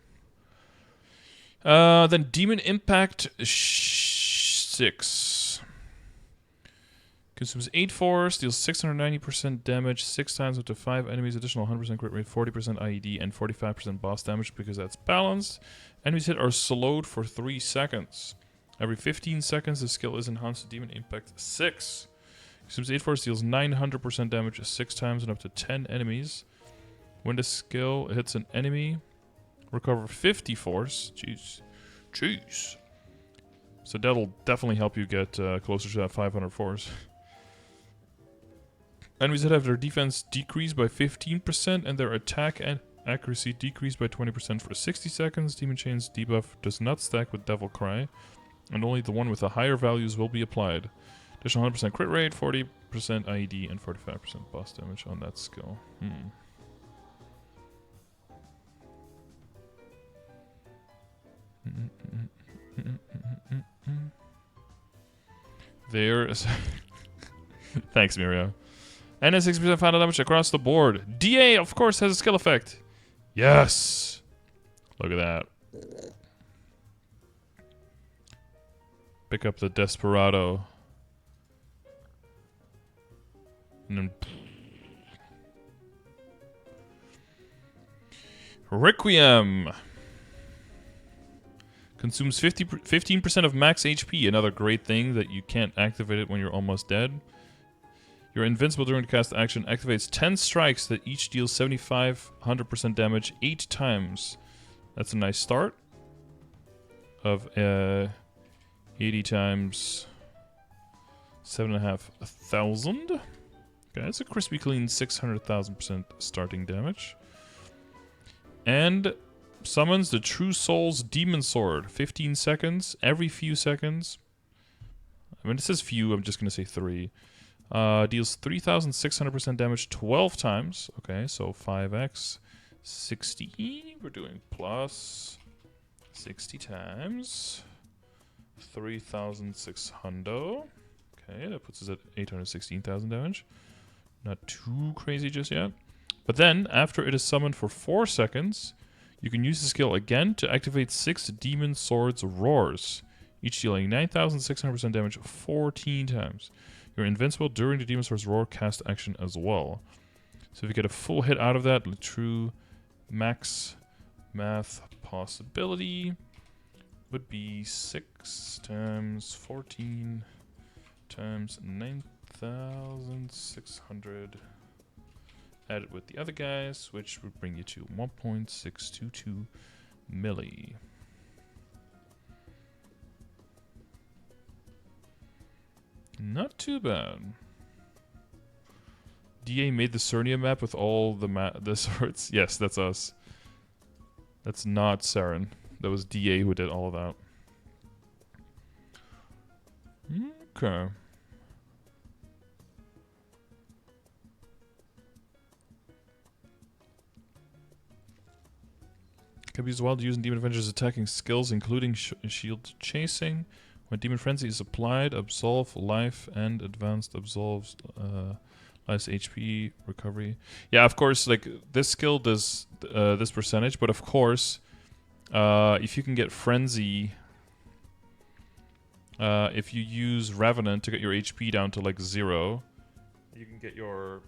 Then Demon Impact 6. Consumes 8 force, deals 690% damage, 6 times up to 5 enemies, additional 100% crit rate, 40% IED, and 45% boss damage because that's balanced. Enemies hit are slowed for 3 seconds. Every 15 seconds, the skill is enhanced to Demon Impact 6. Consumes 8 force, deals 900% damage 6 times and up to 10 enemies. When the skill hits an enemy, recover 50 force. Jeez. Jeez. So that'll definitely help you get closer to that 500 force. Enemies that have their defense decreased by 15% and their attack and accuracy decreased by 20% for 60 seconds. Demon Chain's debuff does not stack with Devil Cry, and only the one with the higher values will be applied. Additional 100% crit rate, 40% IED, and 45% boss damage on that skill. There's... Thanks, Mirio. And a 6% final damage across the board. DA, of course, has a skill effect. Yes! Look at that. Pick up the Desperado. And then... Requiem. Consumes 15% of max HP. Another great thing that you can't activate it when you're almost dead. You're invincible during the cast action. Activates 10 strikes that each deals 100% damage 8 times. That's a nice start. Of 80 times 7,500. Okay, that's a crispy clean 600,000% starting damage. And summons the True Soul's Demon Sword. 15 seconds. Every few seconds. I mean, it says few. I'm just going to say 3. Deals 3,600% damage 12 times. Okay, so 5x. 60. We're doing plus 60 times 3,600. Okay, that puts us at 816,000 damage. Not too crazy just yet. But then, after it is summoned for 4 seconds, you can use the skill again to activate 6 Demon Swords Roars, each dealing 9,600% damage 14 times. You're invincible during the Demon Swords Roar cast action as well. So if you get a full hit out of that, the true max math possibility would be 6 times 14 times 9,600 added with the other guys, which would bring you to 1.622 milli. Not too bad. DA made the Cernia map with all the swords. Yes, that's us. That's not Saren. That was DA who did all of that. Okay. Can be used while using Demon Avenger's attacking skills, including shield chasing. When Demon Frenzy is applied, Absolve Life and Advanced Absolves Less HP recovery. Yeah, of course, like this skill does this percentage, but of course, if you can get Frenzy, if you use Revenant to get your HP down to like 0, you can get your...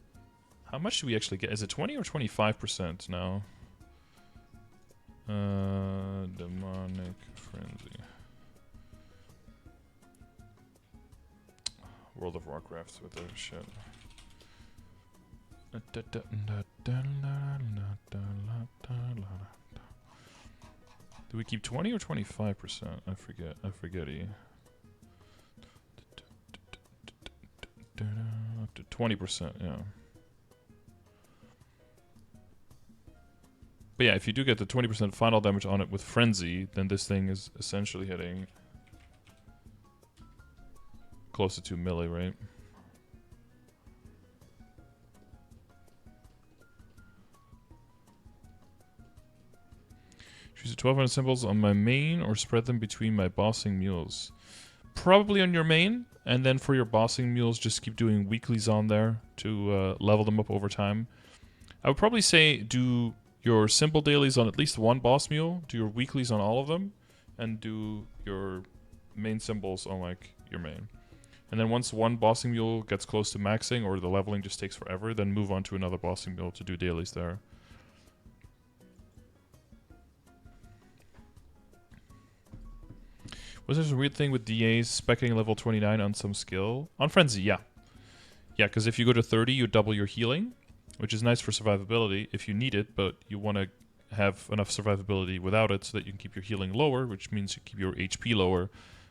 How much do we actually get? Is it 20 or 25% now? Demonic Frenzy. World of Warcraft with their shit. Do we keep 20 or 25%? I forget. I forget-y. Up to 20%, yeah. But yeah, if you do get the 20% final damage on it with Frenzy, then this thing is essentially hitting close to 2 melee, right? Choose 1200 symbols on my main or spread them between my bossing mules. Probably on your main, and then for your bossing mules, just keep doing weeklies on there to level them up over time. I would probably say do your symbol dailies on at least one boss mule, do your weeklies on all of them, and do your main symbols on like your main. And then once one bossing mule gets close to maxing or the leveling just takes forever, then move on to another bossing mule to do dailies there. Was there some weird thing with DAs speccing level 29 on some skill? On Frenzy, yeah. Yeah, because if you go to 30, you double your healing, which is nice for survivability if you need it, but you want to have enough survivability without it so that you can keep your healing lower, which means you keep your HP lower,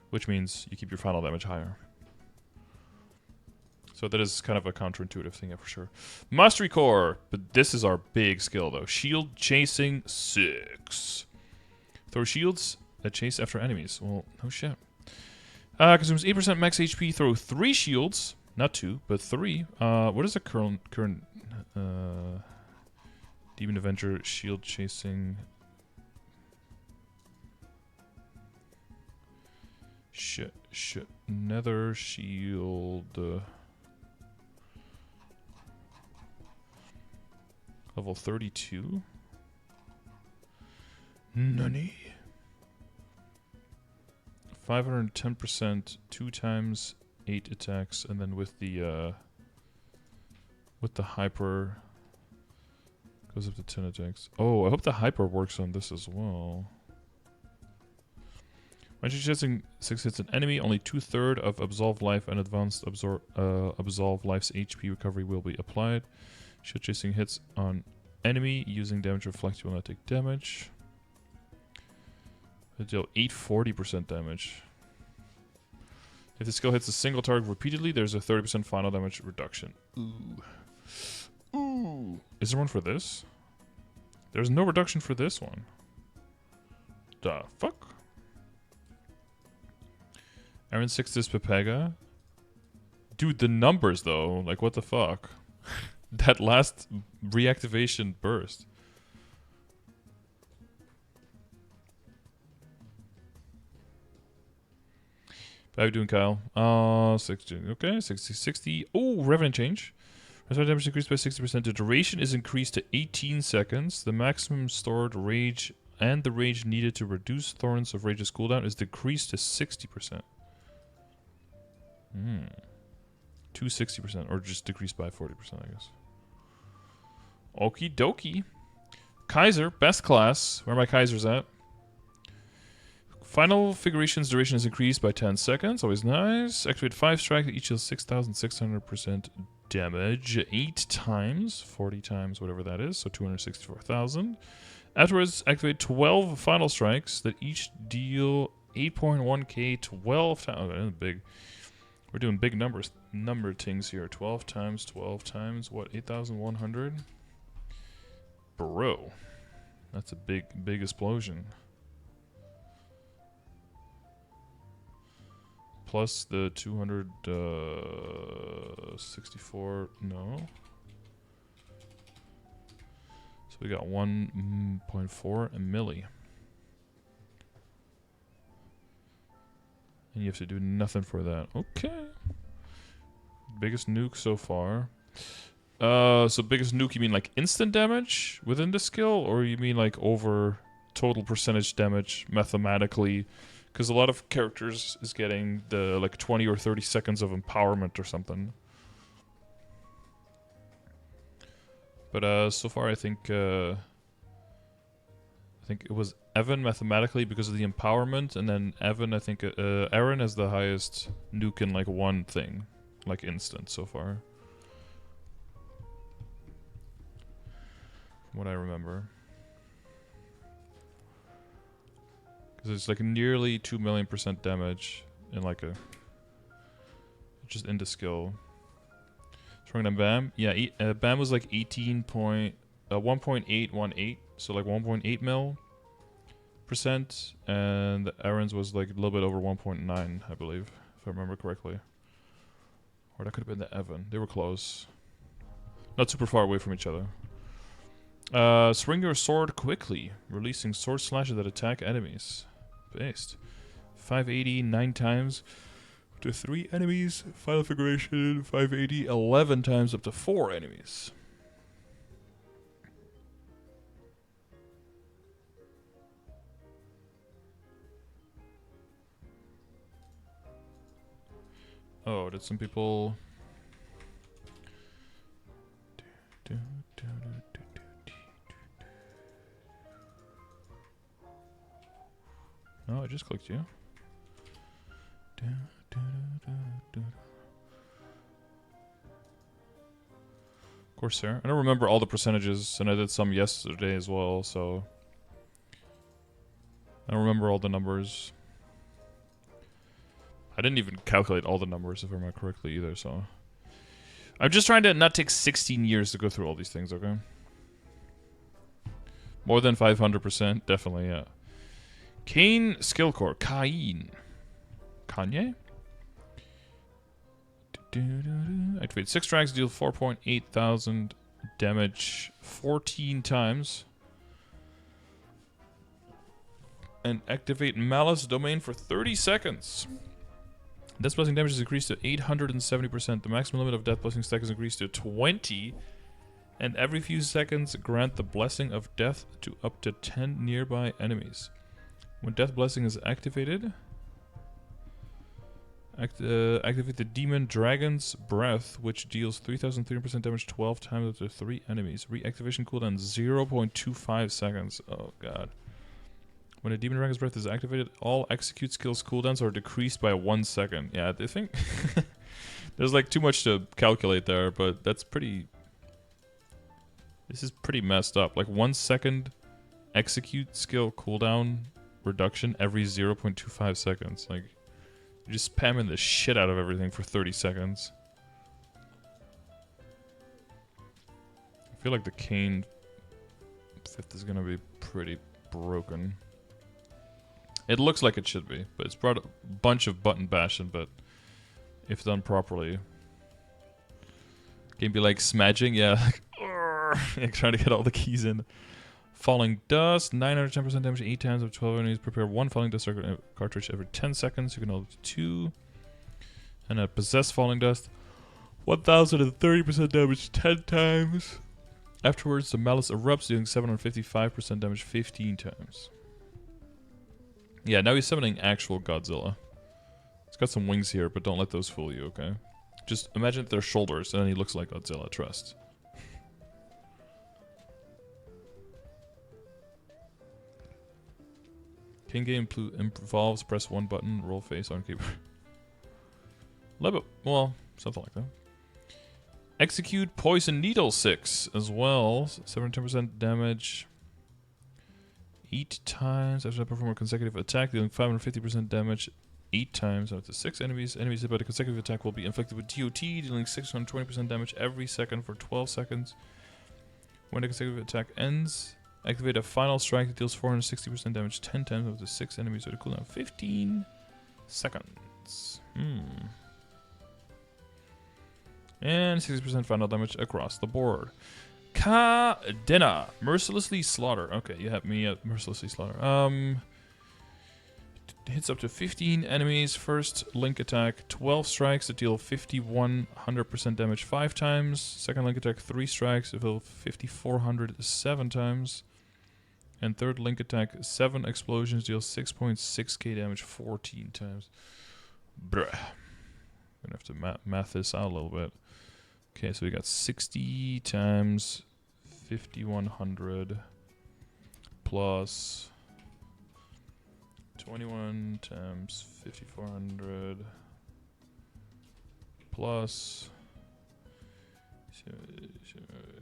which means you keep your final damage higher. So that is kind of a counterintuitive thing, yeah, for sure. Mastery Core, but this is our big skill though. Shield Chasing 6. Throw shields that chase after enemies. Well, no shit. Consumes 8% max HP. Throw 3 shields. Not 2, but 3. What is the current Demon Avenger shield chasing? Shit. Nether shield. Level 32. Nani? 510%, 2 times 8 attacks, and then with the hyper goes up to 10 attacks. Oh, I hope the hyper works on this as well. When you're chasing 6 hits an enemy, only 2/3 of Absolve Life and Advanced Absolve Life's HP recovery will be applied. Shield chasing hits on enemy using damage reflect, you will not take damage. They deal 840% damage. If the skill hits a single target repeatedly, there's a 30% final damage reduction. Ooh. Is there one for this? There's no reduction for this one. The fuck? Aran 6 this Pepega. Dude, the numbers though, like what the fuck? That last reactivation burst. How you doing, Kyle? 60. Okay, 60. Oh, Revenant change. Restored damage increased by 60%. The duration is increased to 18 seconds. The maximum stored rage and the rage needed to reduce Thorns of Rage's cooldown is decreased to 60%. 260%, or just decreased by 40%, I guess. Okie dokie. Kaiser, best class. Where are my Kaisers at? Final Figuration's duration is increased by 10 seconds. Always nice. Activate 5 strike. Each deals 6,600% damage. 8 times. 40 times, whatever that is. So 264,000. Afterwards, activate 12 final strikes that each deal 8.1k 12 times. Oh, that's big. We're doing big number things here. 12 times, 12 times. What? 8,100? Bro. That's a big explosion. Plus the 264, no. So we got 1.4 milli. And you have to do nothing for that. Okay. Biggest nuke so far. So biggest nuke, you mean like instant damage within the skill? Or you mean like over total percentage damage mathematically? Because a lot of characters is getting the like 20 or 30 seconds of empowerment or something. But so far I think it was Evan mathematically because of the empowerment, and then Evan, I think Aran has the highest nuke in like one thing, like instant so far. From what I remember. Because it's like nearly 2 million% damage in like a... just in the skill. Stronger than Bam? Yeah, Bam was like 1.818, so like 1.8 mil%, and Aran's was like a little bit over 1.9, I believe, if I remember correctly. Or that could have been the Evan. They were close. Not super far away from each other. Swing your sword quickly, releasing sword slashes that attack enemies. Based. 580 9 times up to 3 enemies. Final configuration 580 11 times up to 4 enemies. Oh, did some people... No, I just clicked you. Corsair. I don't remember all the percentages, and I did some yesterday as well, so... I don't remember all the numbers. I didn't even calculate all the numbers, if I remember correctly, either, so... I'm just trying to not take 16 years to go through all these things, okay? More than 500%, definitely, yeah. Kain skill core. Kain. Kanye? Activate 6 tracks, deal 4.8 thousand damage 14 times. And activate Malice Domain for 30 seconds. Death Blessing damage is increased to 870%. The maximum limit of Death Blessing stack is increased to 20. And every few seconds, grant the Blessing of Death to up to 10 nearby enemies. When Death Blessing is activated, activate the Demon Dragon's Breath, which deals 3,300% damage 12 times up to 3 enemies. Reactivation cooldown 0.25 seconds. Oh god. When a Demon Dragon's Breath is activated, all execute skills cooldowns are decreased by 1 second. Yeah, I think there's like too much to calculate there, but that's pretty... This is pretty messed up. Like 1 second execute skill cooldown reduction every 0.25 seconds. Like, you're just spamming the shit out of everything for 30 seconds. I feel like the Kain 5th is gonna be pretty broken. It looks like it should be, but it's brought a bunch of button bashing, but if done properly. Game be like smudging, yeah, like, trying to get all the keys in. Falling Dust, 910% damage 8 times of 12 enemies. Prepare 1 Falling Dust cartridge every 10 seconds. You can hold 2. And a Possess Falling Dust, 1030% damage 10 times. Afterwards, the Malice erupts, doing 755% damage 15 times. Yeah, now he's summoning actual Godzilla. It's got some wings here, but don't let those fool you, okay? Just imagine their shoulders, and then he looks like Godzilla, trust. King game involves press 1 button, roll face on keyboard. Well, something like that. Execute Poison Needle 6 as well. 710% damage. 8 times after I perform a consecutive attack, dealing 550% damage 8 times up to 6 enemies. Enemies hit by the consecutive attack will be inflicted with DOT, dealing 620% damage every second for 12 seconds. When the consecutive attack ends, activate a final strike that deals 460% damage 10 times up to 6 enemies with a cooldown 15 seconds. And 60% final damage across the board. Cadena. Mercilessly Slaughter. Okay, you have me at Mercilessly Slaughter. hits up to 15 enemies. First link attack, 12 strikes that deal 5100% damage 5 times. Second link attack, 3 strikes that deal 5400 7 times. And third link attack, 7 explosions deal 6.6k damage 14 times. Bruh. Gonna have to math this out a little bit. Okay, so we got 60 times 5100 plus 21 times 5400 plus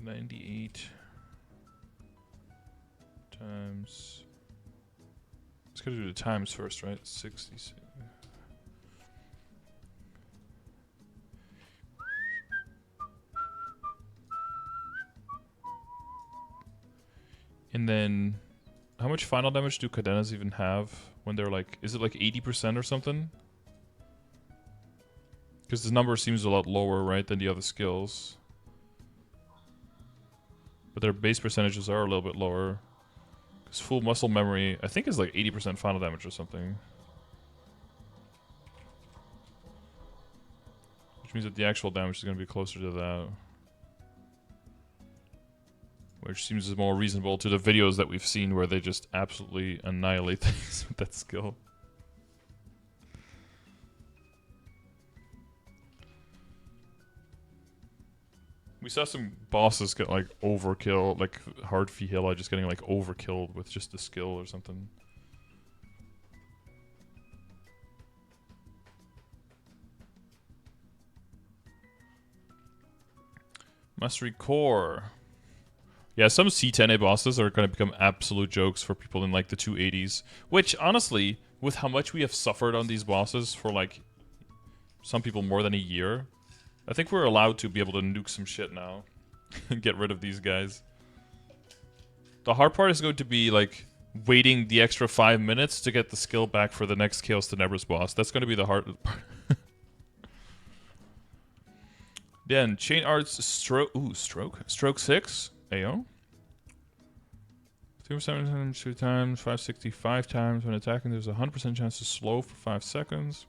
98 times. Let's gotta do the times first, right? 66. And then, how much final damage do Cadenas even have when they're like, is it like 80% or something? Because this number seems a lot lower, right, than the other skills. But their base percentages are a little bit lower. Because full muscle memory, I think, is like 80% final damage or something. Which means that the actual damage is going to be closer to that. Which seems more reasonable to the videos that we've seen where they just absolutely annihilate things with that skill. We saw some bosses get like overkill, like Hard Fihila just getting like overkilled with just the skill or something. Mastery Core. Yeah, some C10A bosses are going to become absolute jokes for people in like the 280s. Which, honestly, with how much we have suffered on these bosses for like some people more than a year, I think we're allowed to be able to nuke some shit now and get rid of these guys. The hard part is going to be like waiting the extra 5 minutes to get the skill back for the next Chaos Tenebris boss. That's going to be the hard part. Then, Chain Arts Stroke 6. Ayo. 3% times 2 times, 565 times. When attacking, there's a 100% chance to slow for 5 seconds.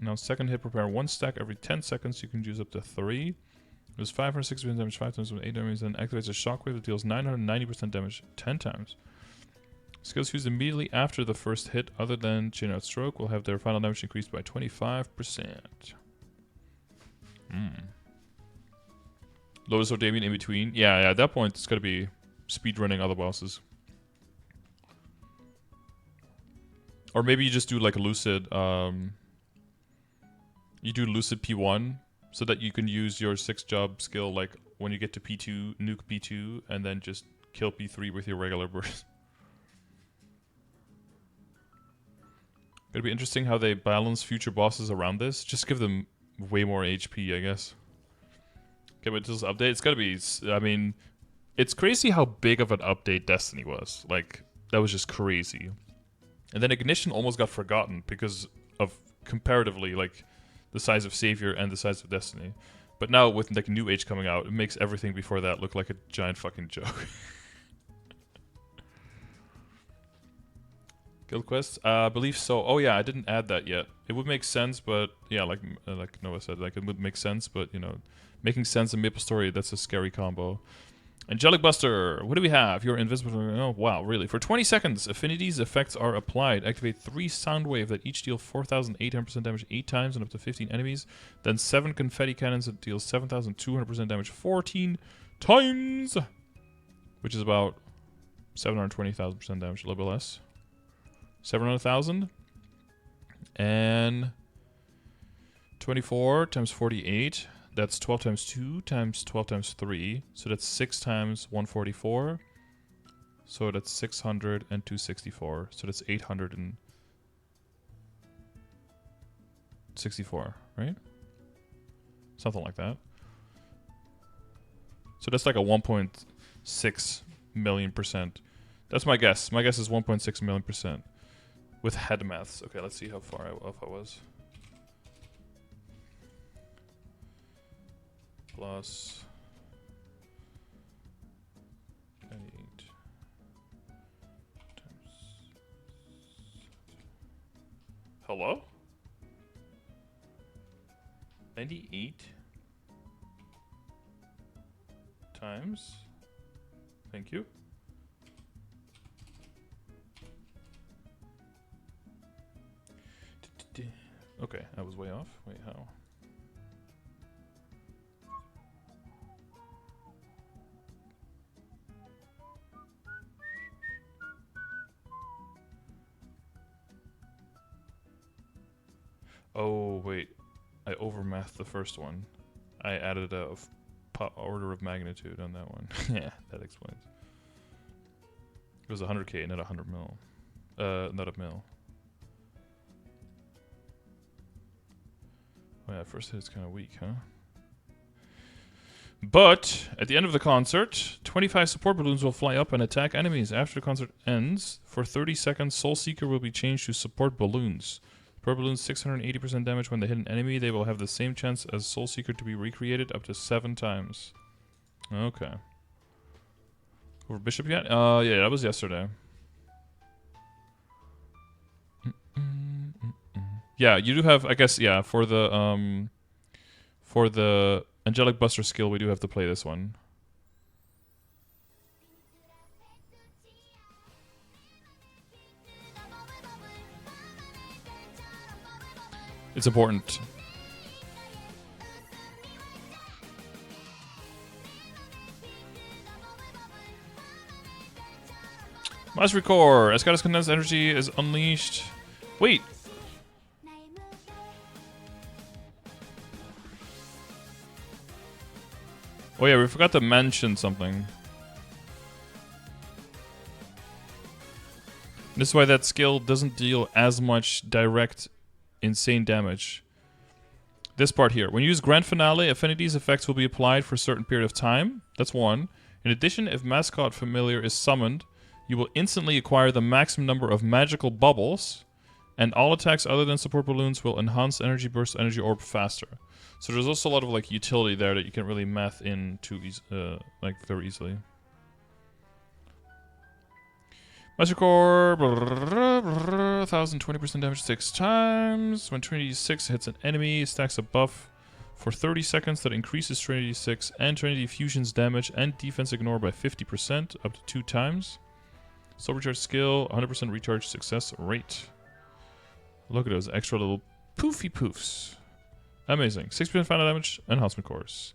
Now, second hit, prepare 1 stack every 10 seconds. You can use up to 3. There's 560% damage 5 times with 8 damage, then activates a shockwave that deals 990% damage 10 times. Skills used immediately after the first hit, other than Chain Out Stroke, will have their final damage increased by 25%. Lotus or Damien in between. Yeah, at that point, it's going to be speedrunning other bosses. Or maybe you just do like a Lucid. You do Lucid P1 so that you can use your 6-job skill like when you get to P2, nuke P2, and then just kill P3 with your regular burst. It'll be interesting how they balance future bosses around this. Just give them way more HP, I guess. Okay, but this update, it's gotta be, I mean, it's crazy how big of an update Destiny was. Like, that was just crazy. And then Ignition almost got forgotten because of, comparatively, like, the size of Savior and the size of Destiny. But now, with, like, New Age coming out, it makes everything before that look like a giant fucking joke. Guild Quest? I believe so. Oh yeah, I didn't add that yet. It would make sense, but, yeah, like Noah said, like, it would make sense, but, you know, making sense in MapleStory, that's a scary combo. Angelic Buster, what do we have? You're invisible. Oh, wow, really? For 20 seconds, Affinity's effects are applied. Activate 3 Soundwave that each deal 4,800% damage 8 times and up to 15 enemies. Then 7 Confetti Cannons that deal 7,200% damage 14 times. Which is about 720,000% damage, a little bit less. 700,000. And 24 times 48. That's 12 times 2 times 12 times 3. So that's 6 times 144. So that's 600 and 264. So that's 864, right? Something like that. So that's like a 1.6 million %. That's my guess. My guess is 1.6 million % with head maths. Okay, let's see how far off I was. Plus 28 times Hello? 98 times. Thank you. Okay, I was way off. Wait, how? Oh, wait. I overmathed the first one. I added a order of magnitude on that one. Yeah, that explains. It was 100k, not 100 mil. Not a mil. Oh yeah, first hit's kind of weak, huh? But, at the end of the concert, 25 support balloons will fly up and attack enemies. After the concert ends, for 30 seconds, Soul Seeker will be changed to support balloons. Support balloons 680% damage when they hit an enemy. They will have the same chance as Soul Seeker to be recreated up to 7 times. Okay. Over Bishop yet? Yeah, that was yesterday. Yeah, you do have, I guess, yeah, for the Angelic Buster skill, we do have to play this one. It's important. Mastery Core! Escada's condensed energy is unleashed. Wait! Oh yeah, we forgot to mention something. This is why that skill doesn't deal as much direct, insane damage. This part here. When you use Grand Finale, Affinity's effects will be applied for a certain period of time. That's one. In addition, if Mascot Familiar is summoned, you will instantly acquire the maximum number of magical bubbles, and all attacks other than support balloons will enhance energy burst, energy orb faster. So there's also a lot of like utility there that you can really math in like very easily. Master Core, 1020% damage 6 times. When Trinity 6 hits an enemy, stacks a buff for 30 seconds that increases Trinity 6 and Trinity Fusion's damage and defense ignore by 50%, up to 2 times. Soul Recharge skill, 100% recharge success rate. Look at those extra little poofy poofs. Amazing. 6% final damage, enhancement cores.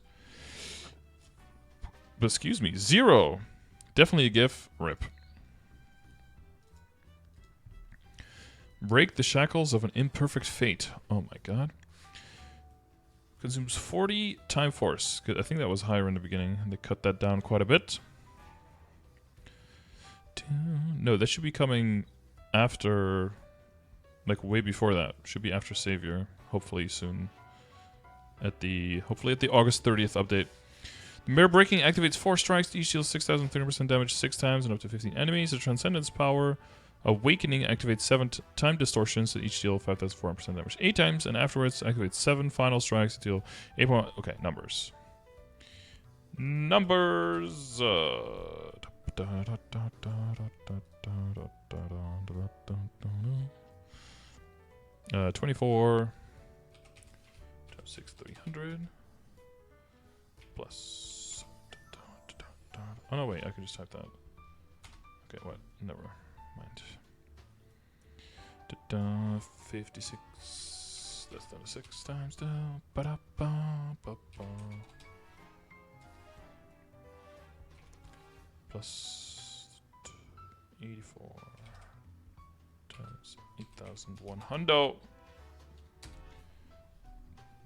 But excuse me, 0. Definitely a GIF. RIP. Break the shackles of an imperfect fate. Oh my god. Consumes 40 time force. I think that was higher in the beginning. They cut that down quite a bit. No, that should be coming after, like way before that. Should be after Savior. Hopefully soon. Hopefully at the August 30th update. The Mirror Breaking activates 4 strikes. Each deals 6,300% damage 6 times and up to 15 enemies. The Transcendence Power Awakening activates 7 time distortions that each deal 5,400% damage 8 times. And afterwards activates 7 final strikes that deal 8. Okay, numbers. Numbers. 24 times 6,300 plus. Oh no, wait, I could just type that. Okay, what? Never mind. 56. That's 36 times down. Plus 84 times 8,100.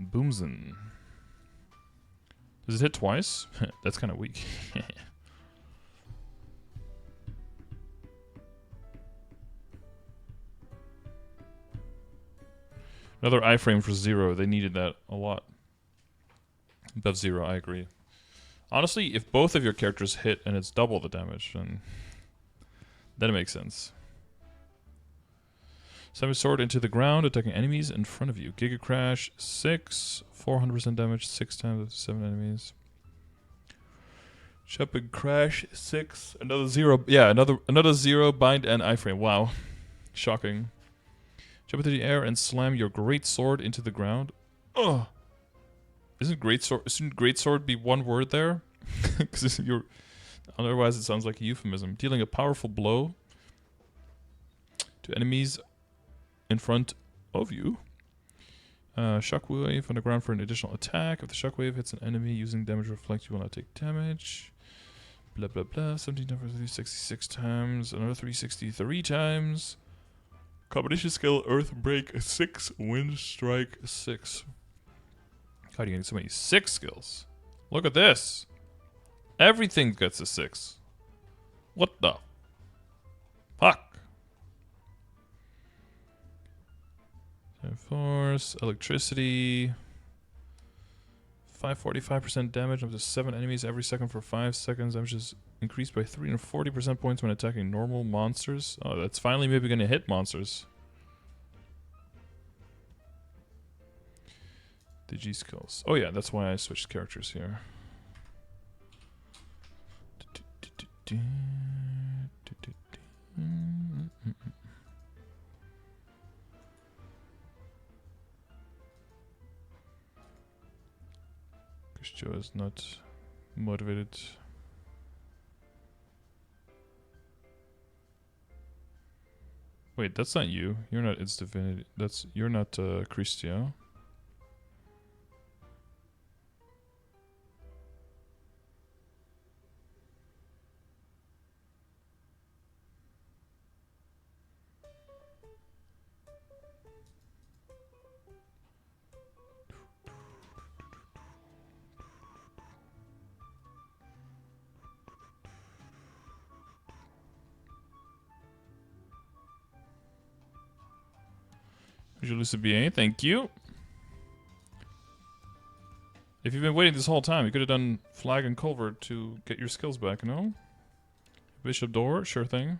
Boomsin. Does it hit twice? That's kind of weak. Another iframe for 0. They needed that a lot. Above 0, I agree. Honestly, if both of your characters hit and it's double the damage, then it makes sense. Send sword into the ground, attacking enemies in front of you. Giga Crash 6, 400% damage 6 times up to 7 enemies. Shopping Crash 6, another 0. Yeah, another 0 bind and iframe. Wow, shocking. Jump into the air and slam your great sword into the ground. Ugh. Shouldn't great sword be one word there? Because you're... Otherwise it sounds like a euphemism. Dealing a powerful blow to enemies in front of you. Shockwave on the ground for an additional attack. If the shockwave hits an enemy using damage reflect, you will not take damage. Blah blah blah. 17 times 366 times. Another 363 times. Combination skill Earth Break 6. Wind Strike 6. God, you get so many 6 skills. Look at this. Everything gets a 6. What the fuck? Force, electricity, 545% damage up to 7 enemies every second for 5 seconds. Damage is increased by 340% points when attacking normal monsters. Oh, that's finally maybe gonna hit monsters. The G skills. Oh yeah, that's why I switched characters here. Joe is not motivated. Wait, that's not you. You're not its divinity. You're not Christia. Angelic BA, thank you. If you've been waiting this whole time, you could have done Flag and Culvert to get your skills back, no? Bishop Door, sure thing.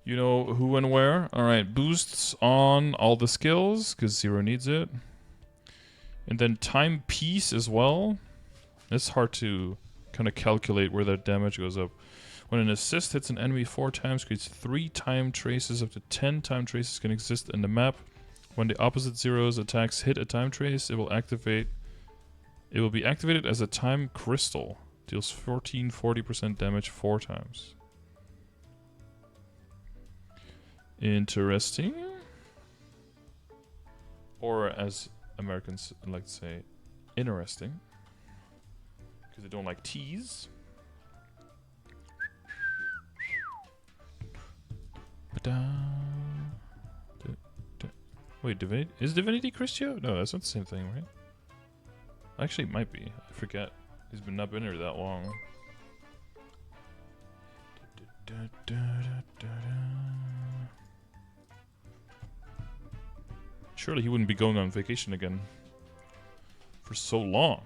You know who and where. Alright, boosts on all the skills, because Zero needs it. And then Time Piece as well. It's hard to kind of calculate where that damage goes up. When an assist hits an enemy 4 times, creates 3 time traces. Up to 10 time traces can exist in the map. When the opposite Zero's attacks hit a time trace, it will be activated as a time crystal. Deals 40% damage 4 times. Interesting. Or as Americans like to say, interesting. Because they don't like T's. Wait, is Divinity Christio? No, that's not the same thing, right? Actually, it might be. I forget. He's not been here that long. Surely he wouldn't be going on vacation again for so long.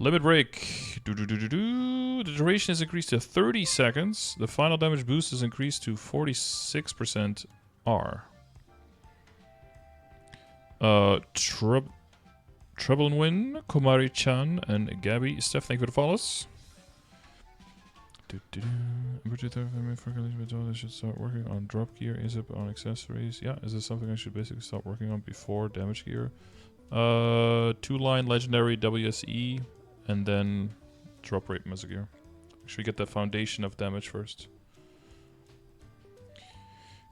Limit break. The duration is increased to 30 seconds. The final damage boost is increased to 46% R. Treble and Win, Komari-chan, and Gabby. Steph, thank you for the follows. I should start working on drop gear. Is it on accessories? Yeah, is this something I should basically start working on before damage gear? 2-line legendary WSE. And then drop rate Mesogear. Make sure you get the foundation of damage first.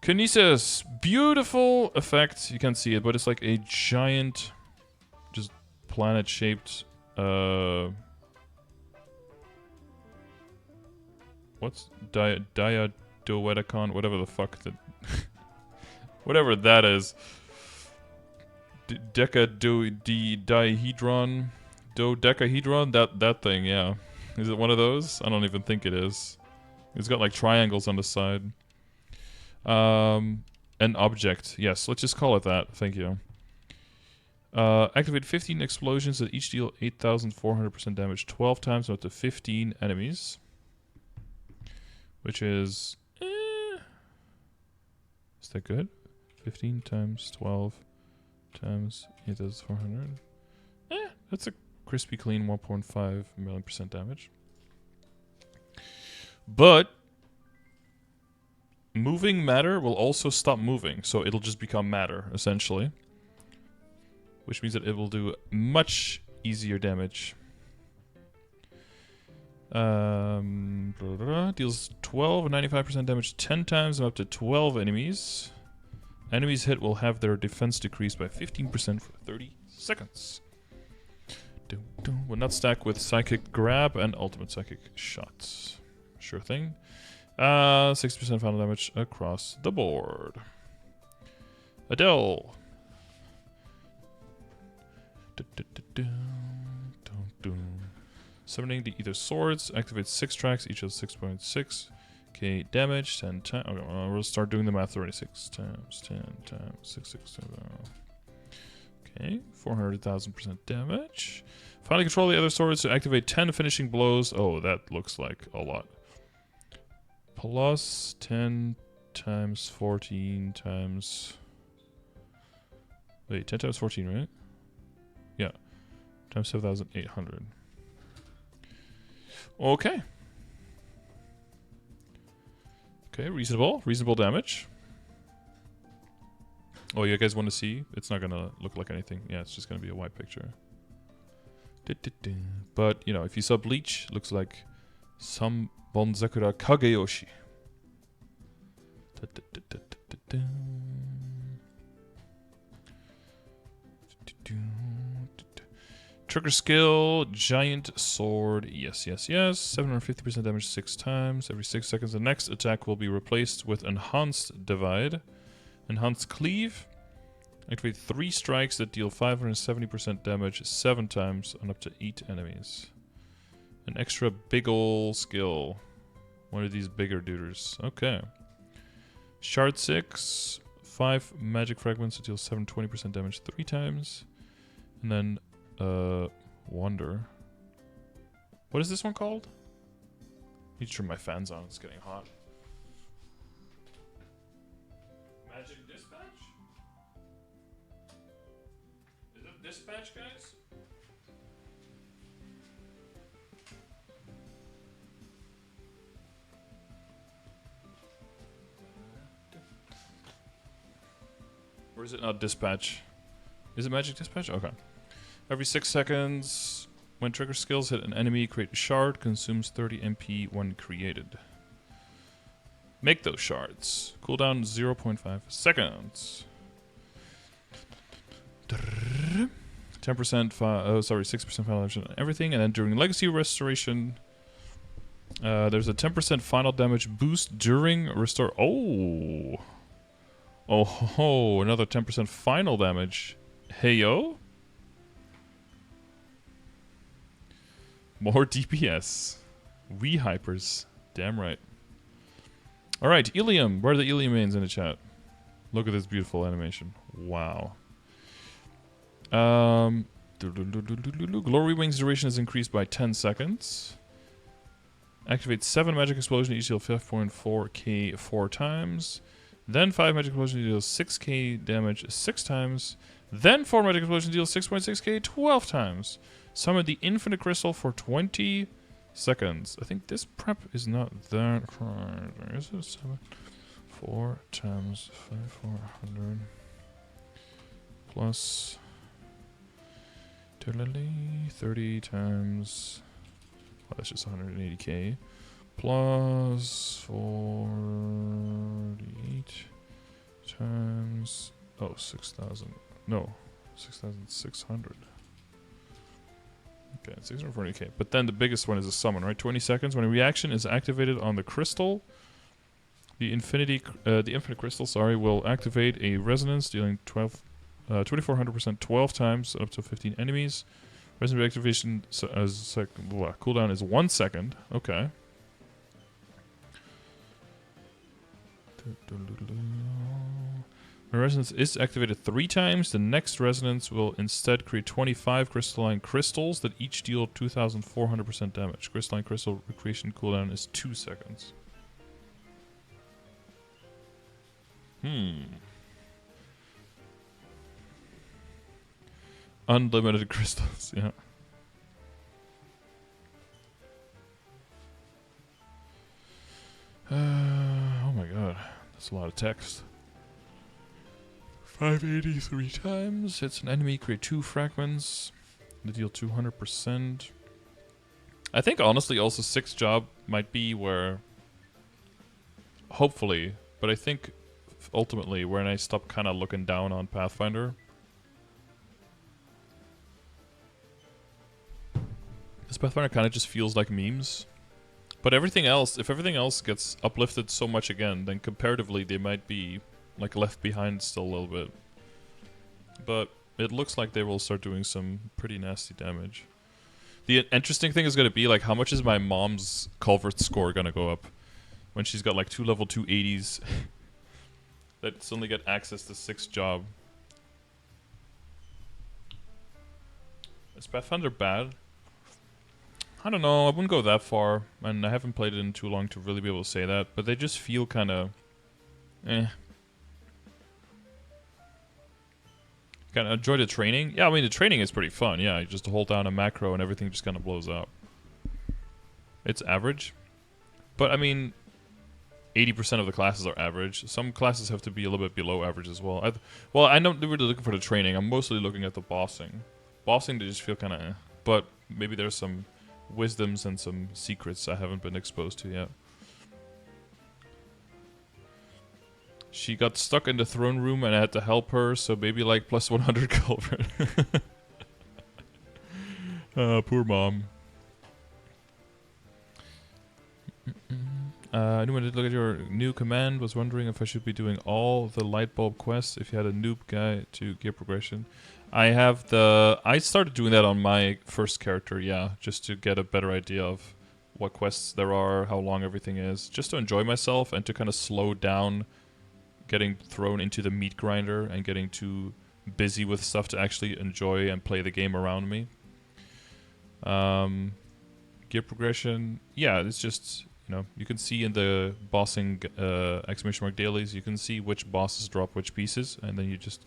Kinesis. Beautiful effect. You can't see it, but it's like a giant, just planet-shaped, what's Diadoedicon? Whatever the fuck that... whatever that is. Dihedron. Dodecahedron? That thing, yeah. Is it one of those? I don't even think it is. It's got like triangles on the side. An object. Yes, let's just call it that. Thank you. Activate 15 explosions that each deal 8,400% damage 12 times up to 15 enemies. Which is... is that good? 15 times 12 times 8,400. That's a crispy clean 1.5 million% damage. But moving matter will also stop moving, so it'll just become matter, essentially. Which means that it will do much easier damage. Deals 12 and 95% damage 10 times and up to 12 enemies. Enemies hit will have their defense decreased by 15% for 30 seconds. Will not stack with Psychic Grab and Ultimate Psychic Shots. Sure thing. 60% final damage across the board. Adele. Summoning the Ether Swords. Activates 6 tracks, each of 6.6k damage. 10 times. Okay, well, we'll start doing the math already. 6 times 10 times 6, 6, 7. Okay, 400,000% damage. Finally control the other swords to activate 10 finishing blows. Oh, that looks like a lot. Plus 10 times 14 times... Wait, 10 times 14, right? Yeah. Times 7,800. Okay. Okay, reasonable. Reasonable damage. Oh, you guys want to see? It's not going to look like anything. Yeah, it's just going to be a white picture. But, you know, if you sub Bleach, looks like some Bonzakura Kageyoshi. Trigger skill, giant sword, yes, yes, yes. 750% damage 6 times. Every 6 seconds, the next attack will be replaced with enhanced divide. Enhanced cleave. Activate 3 strikes that deal 570% damage 7 times on up to 8 enemies. An extra big ol' skill. One of these bigger duders. Okay. Shard 6. 5 magic fragments that deal 720% damage 3 times. And then, Wonder. What is this one called? I need to turn my fans on, it's getting hot. Magic Dispatch? Is it Dispatch, guys? Or is it not Dispatch? Is it Magic Dispatch? Okay. Every 6 seconds, when trigger skills hit an enemy, create a shard, consumes 30 MP when created. Make those shards. Cooldown 0.5 seconds. 10%, 6% final damage on everything, and then during Legacy Restoration, there's a 10% final damage boost during restore. Oh! Oh ho, another 10% final damage. Hey yo? More DPS. We hypers. Damn right. Alright, Illium. Where are the Illium mains in the chat? Look at this beautiful animation. Wow. Glory Wings duration is increased by 10 seconds. Activate 7 magic explosion, each deal 5.4k 4 times. Then 5 magic explosion deals 6k damage 6 times. Then 4 magic explosion deals 6.6k 12 times. Summon the infinite crystal for 20 seconds. I think this prep is not that hard. Is it 7? 4 times 5400 plus 30 times. Oh, that's just 180k. Plus 48 times. Oh, 6,000. No, 6,600. Okay, 640k. But then the biggest one is a summon, right? 20 seconds. When a reaction is activated on the crystal, the infinite crystal, will activate a resonance dealing 2400% 12 times up to 15 enemies. Resonance activation cooldown is 1 second. Okay. When resonance is activated 3 times, the next resonance will instead create 25 crystalline crystals that each deal 2400% damage. Crystalline crystal recreation cooldown is 2 seconds. Unlimited crystals, yeah. Oh my god. It's a lot of text. 583 times. Hits an enemy, create 2 fragments. They deal 200%. I think honestly also 6 job might be where... Hopefully. But I think ultimately when I stop kind of looking down on Pathfinder... This Pathfinder kind of just feels like memes. But everything else, if everything else gets uplifted so much again, then comparatively they might be like left behind still a little bit. But it looks like they will start doing some pretty nasty damage. The interesting thing is going to be like how much is my mom's culvert score going to go up when she's got like 2 level 280s that suddenly get access to 6 job. Is Pathfinder bad? I don't know, I wouldn't go that far, and I haven't played it in too long to really be able to say that, but they just feel kind of... eh. Kind of enjoy the training? Yeah, I mean, the training is pretty fun, yeah, you just hold down a macro and everything just kind of blows up. It's average. But, I mean, 80% of the classes are average. Some classes have to be a little bit below average as well. Well, I'm not really looking for the training, I'm mostly looking at the bossing. Bossing, they just feel kind of eh. But maybe there's some... wisdoms and some secrets I haven't been exposed to yet. She got stuck in the throne room and I had to help her, so maybe like plus 100 culvert. Poor mom. I knew when I did look at your new command, was wondering if I should be doing all the light bulb quests if you had a noob guy to gear progression. I started doing that on my first character, yeah, just to get a better idea of what quests there are, how long everything is, just to enjoy myself and to kind of slow down getting thrown into the meat grinder and getting too busy with stuff to actually enjoy and play the game around me. Gear progression, yeah, it's just, you know, you can see in the bossing exclamation mark dailies, you can see which bosses drop which pieces, and then you just,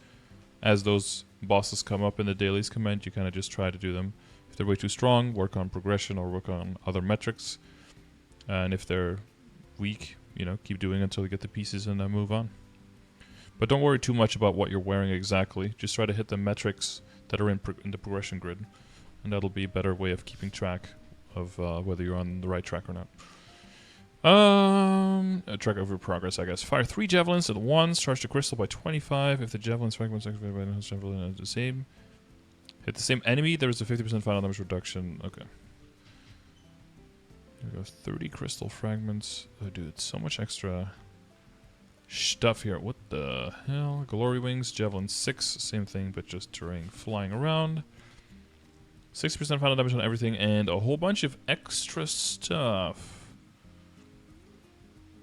as those bosses come up in the dailies command, you kind of just try to do them. If they're way too strong, work on progression or work on other metrics. And if they're weak, you know, keep doing it until you get the pieces and then move on. But don't worry too much about what you're wearing exactly. Just try to hit the metrics that are in the progression grid. And that'll be a better way of keeping track of whether you're on the right track or not. Track of your progress, I guess. Fire 3 javelins at once. Charge the crystal by 25. If the javelin's fragments activated by the javelin are the same. Hit the same enemy, there is a 50% final damage reduction. Okay. There we go. 30 crystal fragments. Oh, dude, so much extra stuff here. What the hell? Glory wings, javelin 6. Same thing, but just terrain flying around. 60% final damage on everything, and a whole bunch of extra stuff.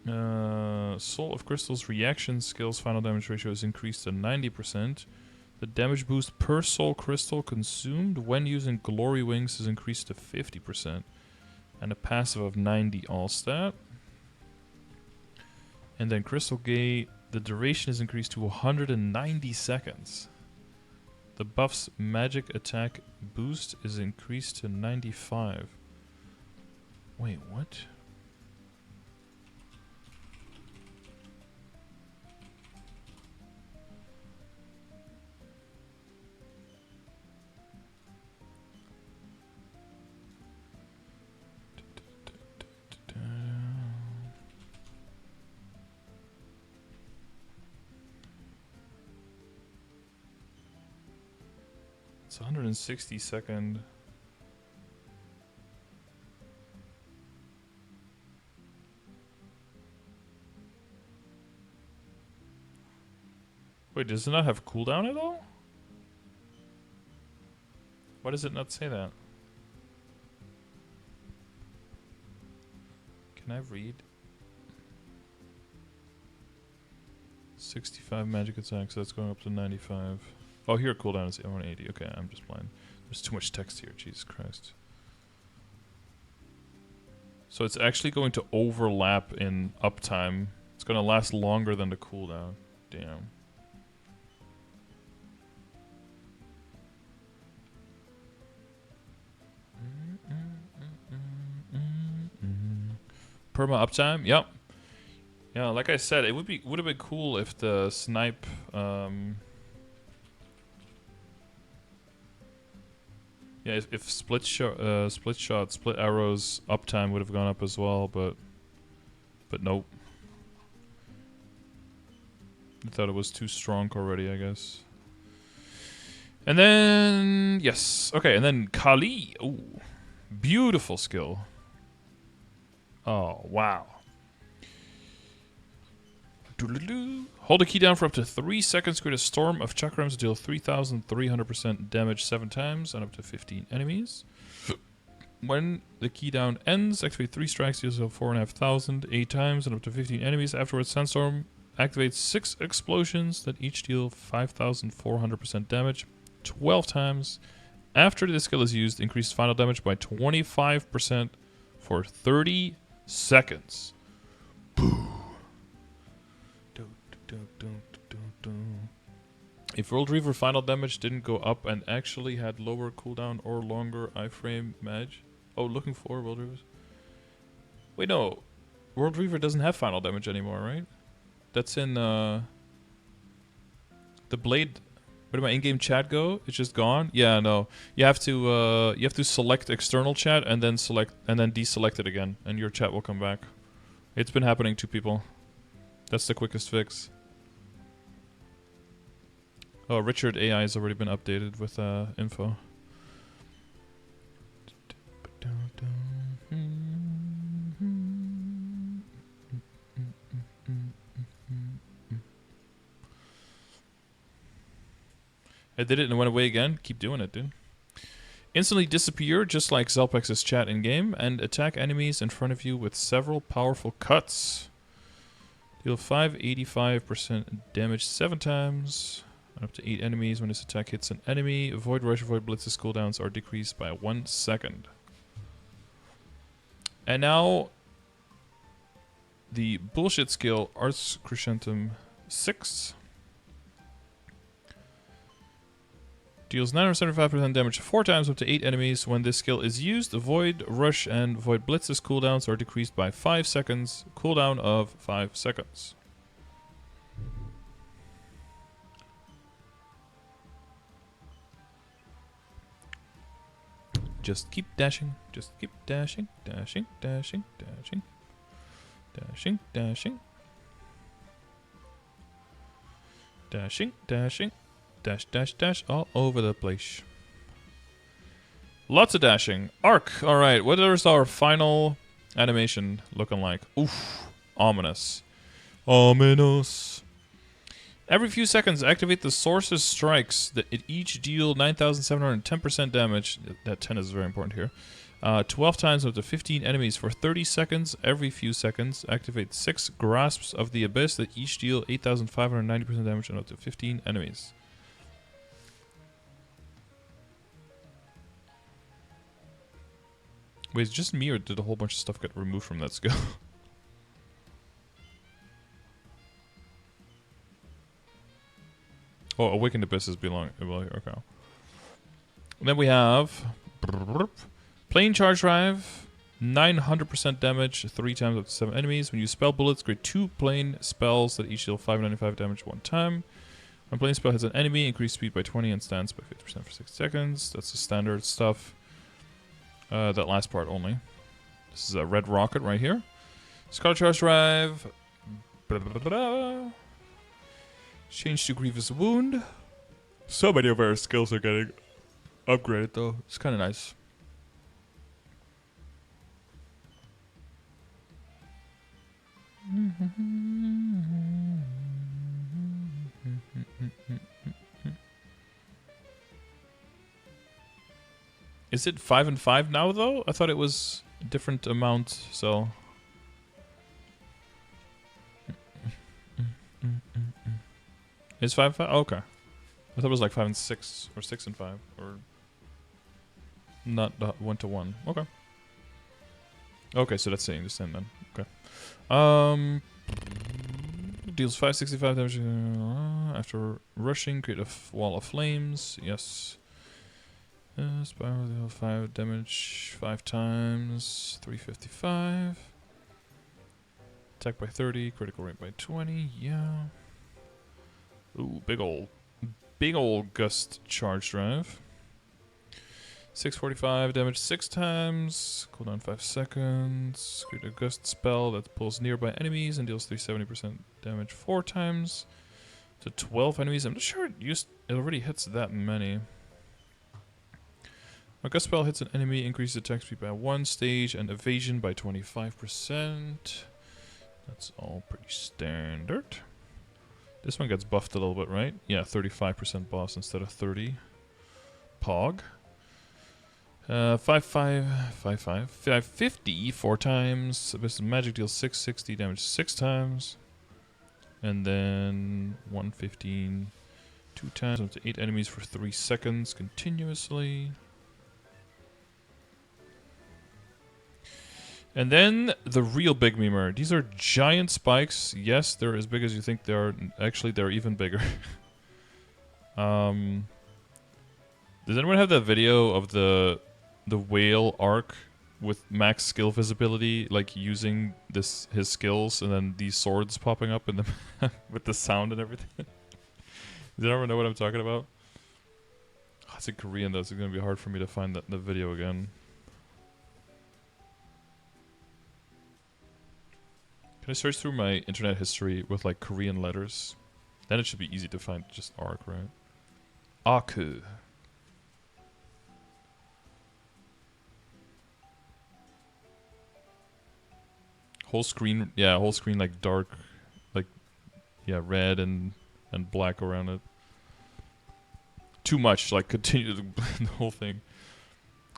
Soul of Crystal's reaction skills final damage ratio is increased to 90%. The damage boost per soul crystal consumed when using Glory Wings is increased to 50%. And a passive of 90 all stat. And then Crystal Gate, the duration is increased to 190 seconds. The buff's magic attack boost is increased to 95. Wait, what? It's 160 second. Wait, does it not have cooldown at all? Why does it not say that? Can I read? 65 magic attack, so that's going up to 95. Oh, here cooldown is 180. Okay, I'm just blind. There's too much text here, Jesus Christ. So it's actually going to overlap in uptime. It's going to last longer than the cooldown. Damn. Perma uptime? Yep. Yeah, like I said, it would have been cool if the snipe. Yeah, if split shot, split arrows uptime would have gone up as well, but nope. I thought it was too strong already, I guess. And then yes, okay, and then Kali. Ooh, beautiful skill. Oh wow. Hold a key down for up to 3 seconds, create a storm of chakrams, deal 3,300% damage 7 times on up to 15 enemies. When the key down ends, activate 3 strikes, deals 4,500 8 times on up to 15 enemies. Afterwards, Sandstorm activates 6 explosions that each deal 5,400% damage 12 times. After this skill is used, increase final damage by 25% for 30 seconds. If World Reaver final damage didn't go up and actually had lower cooldown or longer iframe match. Oh, looking for World Reavers. Wait, no. World Reaver doesn't have final damage anymore, right? That's in the blade. Where did my in-game chat go? It's just gone? Yeah, no. You have to select external chat and then deselect it again, and your chat will come back. It's been happening to people. That's the quickest fix. Oh, Richard AI has already been updated with info. I did it and it went away again. Keep doing it, dude. Instantly disappear, just like Zelpex's chat in-game, and attack enemies in front of you with several powerful cuts. Deal 585% damage 7 times. Up to 8 enemies. When this attack hits an enemy, Void Rush, Void Blitz's cooldowns are decreased by 1 second. And now, the bullshit skill, Ars Crescentum 6. Deals 975% damage 4 times up to 8 enemies. When this skill is used, Void Rush and Void Blitz's cooldowns are decreased by 5 seconds. Cooldown of 5 seconds. Just keep dashing. Just keep dashing. Dashing, dashing, dashing. Dashing, dashing. Dashing, dashing. Dash, dash, dash all over the place. Lots of dashing. Arc. Alright, what is our final animation looking like? Oof. Ominous. Ominous. Every few seconds, activate the Source's strikes that it each deal 9,710% damage. That 10 is very important here. 12 times up to 15 enemies for 30 seconds. Every few seconds, activate 6 grasps of the abyss that each deal 8,590% damage and up to 15 enemies. Wait, is it just me or did a whole bunch of stuff get removed from that skill? Oh, Awakened Abysses belong. Okay. And then we have Plane Charge Drive, 900% damage, 3 times up to 7 enemies. When you spell bullets, create 2 plane spells that each deal 595 damage 1 time. When plane spell hits an enemy, increase speed by 20 and stands by 50% for 6 seconds. That's the standard stuff. That last part only. This is a red rocket right here. Scarlet Charge Drive. Change to Grievous Wound. So many of our skills are getting upgraded though. It's kind of nice. Is it 5 and 5 now though? I thought it was a different amount, so... Is 5 and 5? Oh, okay. I thought it was like 5 and 6, or 6 and 5, or... Not 1 to 1. Okay. Okay, so that's staying the same then. Okay. Deals 565 damage after rushing. Create a wall of flames. Yes. Spiral deal 5 damage 5 times. 355. Attack by 30, critical rate by 20, yeah. Ooh, big ol' gust charge drive. 645 damage 6 times, cooldown 5 seconds. Create a gust spell that pulls nearby enemies and deals 370% damage 4 times to 12 enemies. I'm not sure it already hits that many. A gust spell hits an enemy, increases attack speed by 1 stage and evasion by 25%. That's all pretty standard. This one gets buffed a little bit, right? Yeah, 35% boss instead of 30. Pog. 550 4 times. Abyss Magic deals 660 damage 6 times. And then 115 2 times up to 8 enemies for 3 seconds continuously. And then the real big memer. These are giant spikes. Yes, they're as big as you think they are. Actually, they're even bigger. Does anyone have that video of the whale arc with max skill visibility, like using his skills, and then these swords popping up in the with the sound and everything? Does anyone know what I'm talking about? Oh, it's in Korean though, so it's gonna be hard for me to find the video again. Can I search through my internet history with like Korean letters? Then it should be easy to find just arc, right? Aku. Whole screen, yeah, whole screen like dark, like, yeah, red and black around it. Too much, like continue the whole thing.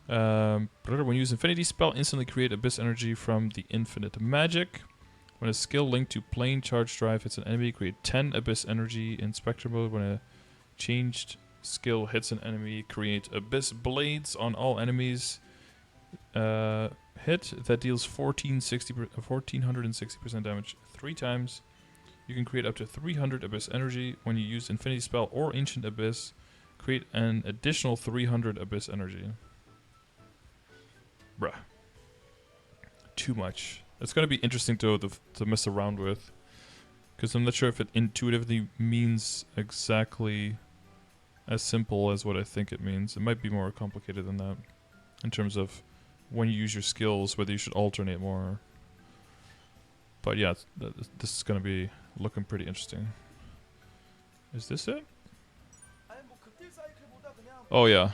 When you use Infinity Spell, instantly create Abyss Energy from the Infinite Magic. When a skill linked to Plane Charge Drive hits an enemy, create 10 Abyss Energy in Spectre mode. When a changed skill hits an enemy, create Abyss Blades on all enemies. Hit that deals 1460% damage 3 times. You can create up to 300 Abyss Energy. When you use Infinity Spell or Ancient Abyss, create an additional 300 Abyss Energy. Bruh. Too much. It's going to be interesting to mess around with. Because I'm not sure if it intuitively means exactly as simple as what I think it means. It might be more complicated than that. In terms of when you use your skills, whether you should alternate more. But yeah, this is going to be looking pretty interesting. Is this it? Oh yeah.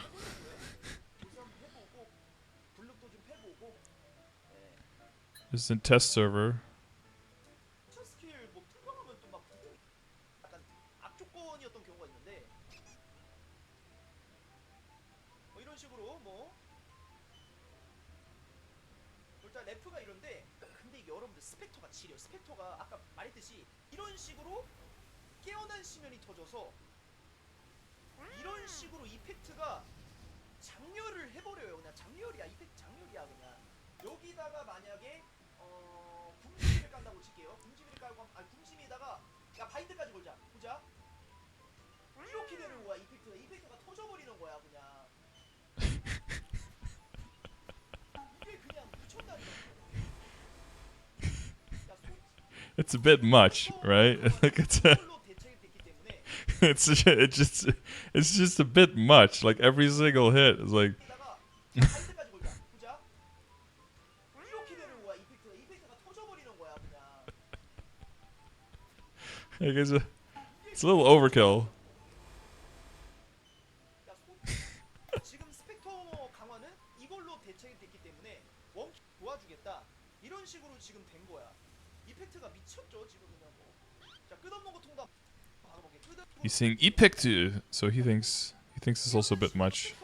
This is in test server. 래프가 이런데 근데 이게 여러분들 스펙터가 지려. 스펙터가 아까 말했듯이 이런 식으로 깨어난 시면이 터져서 이런 식으로 이펙트가 장렬을 해버려요. 그냥 장렬이야. 이펙트 장렬이야 그냥. 여기다가 만약에 궁지미를 깐다고 칠게요. 궁지미를 깔고 궁지미에다가 야 바인드까지 걸자. 보자. 이렇게 되는 거야 이펙트가. 이펙트가 터져버리는 거야 그냥. It's a bit much, right? Like it's just a bit much. Like every single hit is like. I guess it's a little overkill. He's saying Epictu, so he thinks it's also a bit much.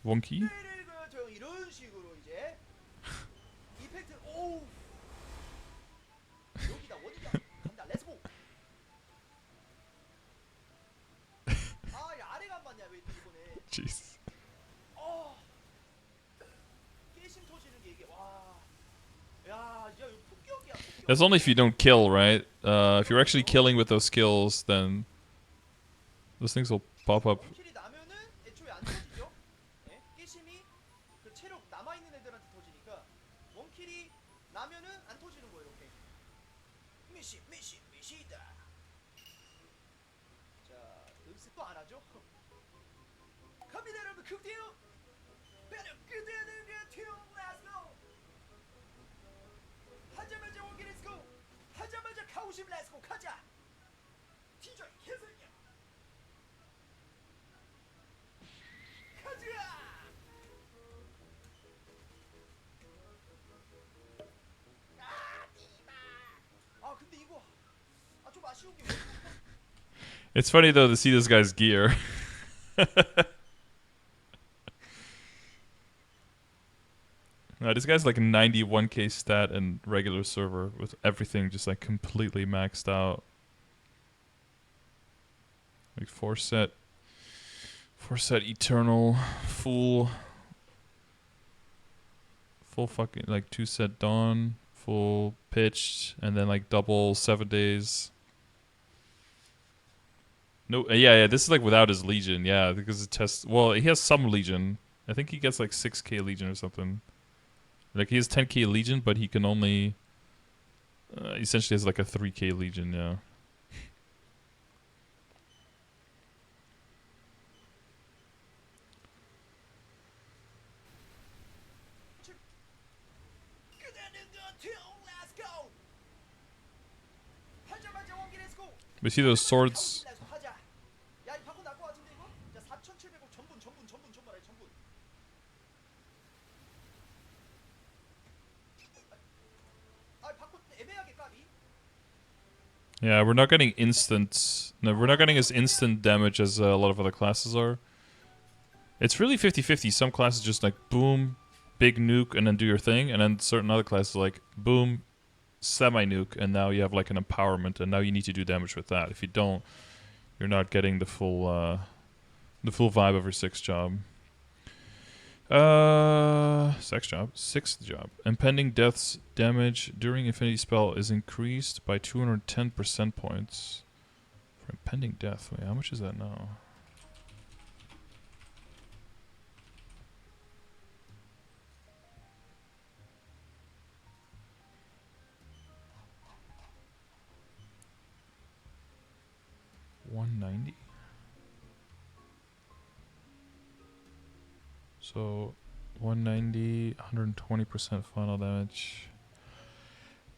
Wonky? Jeez. That's only if you don't kill, right? If you're actually killing with those skills, then those things will pop up. 미시다. 자, 연습도 안 하죠? 갑니다 여러분, 극대요. 배려 그대는 같아요. Let's go. 하자마자 원기 Let's go. 하자마자 가오심 Let's go. 가자. 뒤져 개새끼야. 가자. 아 근데 이거 좀 아쉬운 게. It's funny though to see this guy's gear. This guy's like a 91k stat in regular server with everything just like completely maxed out. Like 4-set eternal, full fucking like 2-set dawn, full pitched, and then like double 7 days. No, yeah, this is like without his legion, yeah, because it tests. Well, he has some legion. I think he gets like 6k legion or something. Like he has 10k legion, but he can only essentially has like a 3k legion, yeah. But see those swords. Yeah, we're not getting instant. No, we're not getting as instant damage as a lot of other classes are. It's really 50-50. Some classes just like boom, big nuke, and then do your thing, and then certain other classes like boom, semi-nuke, and now you have like an empowerment, and now you need to do damage with that. If you don't, you're not getting the full vibe of your 6th job. Sixth job. Impending death's damage during infinity spell is increased by 210 percent points. For impending death, wait, how much is that now? $190. So 190, 120% final damage.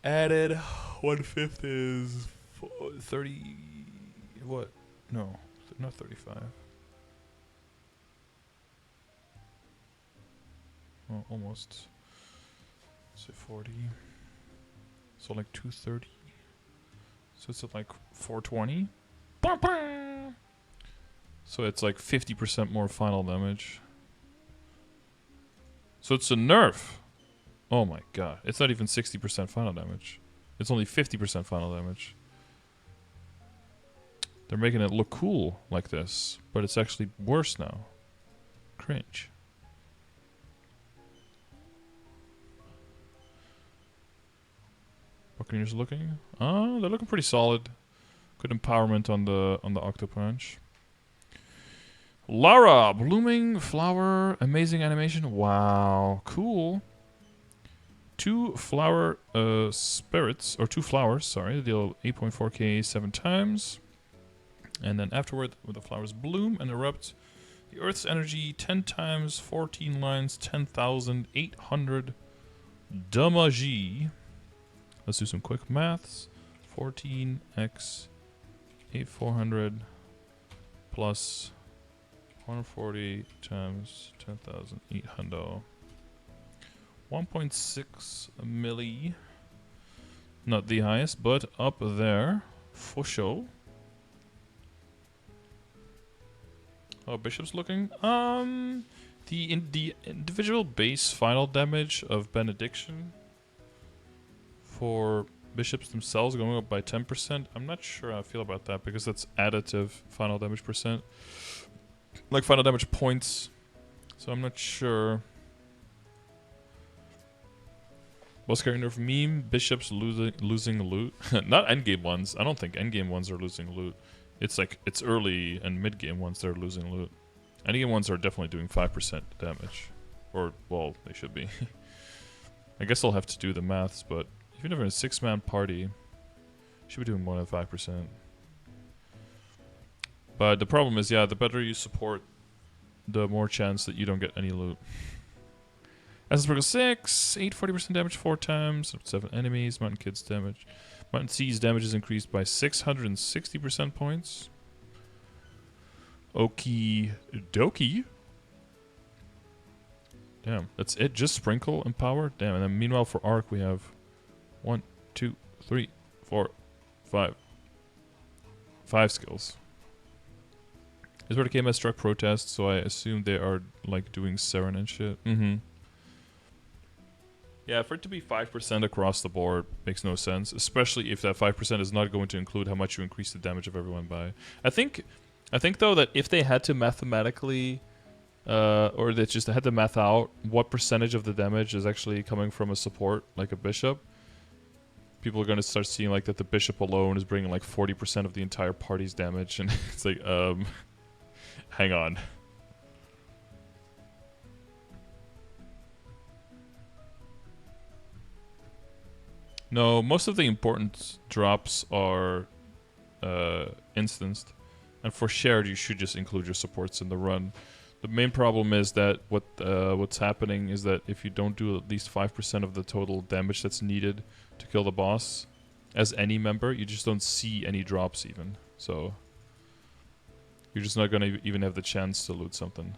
Added 1/5 is 30. What? No, not 35. Well, almost. Say 40. So like 230. So it's at like 420. So it's like 50% more final damage. So it's a nerf. Oh my god. It's not even 60% final damage. It's only 50% final damage. They're making it look cool like this, but it's actually worse now. Cringe. Buccaneers looking? Oh, they're looking pretty solid. Good empowerment on the Octopunch. Lara, blooming flower, amazing animation. Wow, cool. 2 flower spirits, or 2 flowers, sorry, deal 8.4k 7 times. And then afterward, when the flowers bloom and erupt, the Earth's energy 10 times, 14 lines, 10,800 damage. Let's do some quick maths. 14x 8400 plus 140 times 10,800. 1.6 milli. Not the highest, but up there. For sure. How Bishop's looking? The individual base final damage of Benediction for Bishops themselves going up by 10%. I'm not sure how I feel about that because that's additive final damage percent. Like final damage points. So I'm not sure. Boss character nerf meme, Bishops losing loot. Not endgame ones. I don't think endgame ones are losing loot. It's like, it's early and mid-game ones that are losing loot. Endgame ones are definitely doing 5% damage. Or, well, they should be. I guess I'll have to do the maths, but even if in a 6-man party, Should be doing more than 5%. But the problem is, yeah, the better you support, the more chance that you don't get any loot. Essence Sprinkle 6, 40% damage 4 times, 7 enemies, Mountain Kid's damage. Mountain Sea's damage is increased by 660% points. Okie dokie. Damn, that's it, just Sprinkle and Power? Damn, and then meanwhile for Arc we have 1, 2, 3, 4, 5. 5 skills. This is where the KMS struck protest, so I assume they are like doing Saren and shit. Yeah, for it to be 5% across the board makes no sense, especially if that 5% is not going to include how much you increase the damage of everyone by. I think though that if they had to mathematically, or they just had to math out what percentage of the damage is actually coming from a support, like a bishop, people are going to start seeing like that the bishop alone is bringing like 40% of the entire party's damage, and it's like, hang on. No, most of the important drops are instanced, and for shared you should just include your supports in the run. The main problem is that what's happening is that if you don't do at least 5% of the total damage that's needed to kill the boss, as any member, you just don't see any drops even. So you're just not gonna even have the chance to loot something.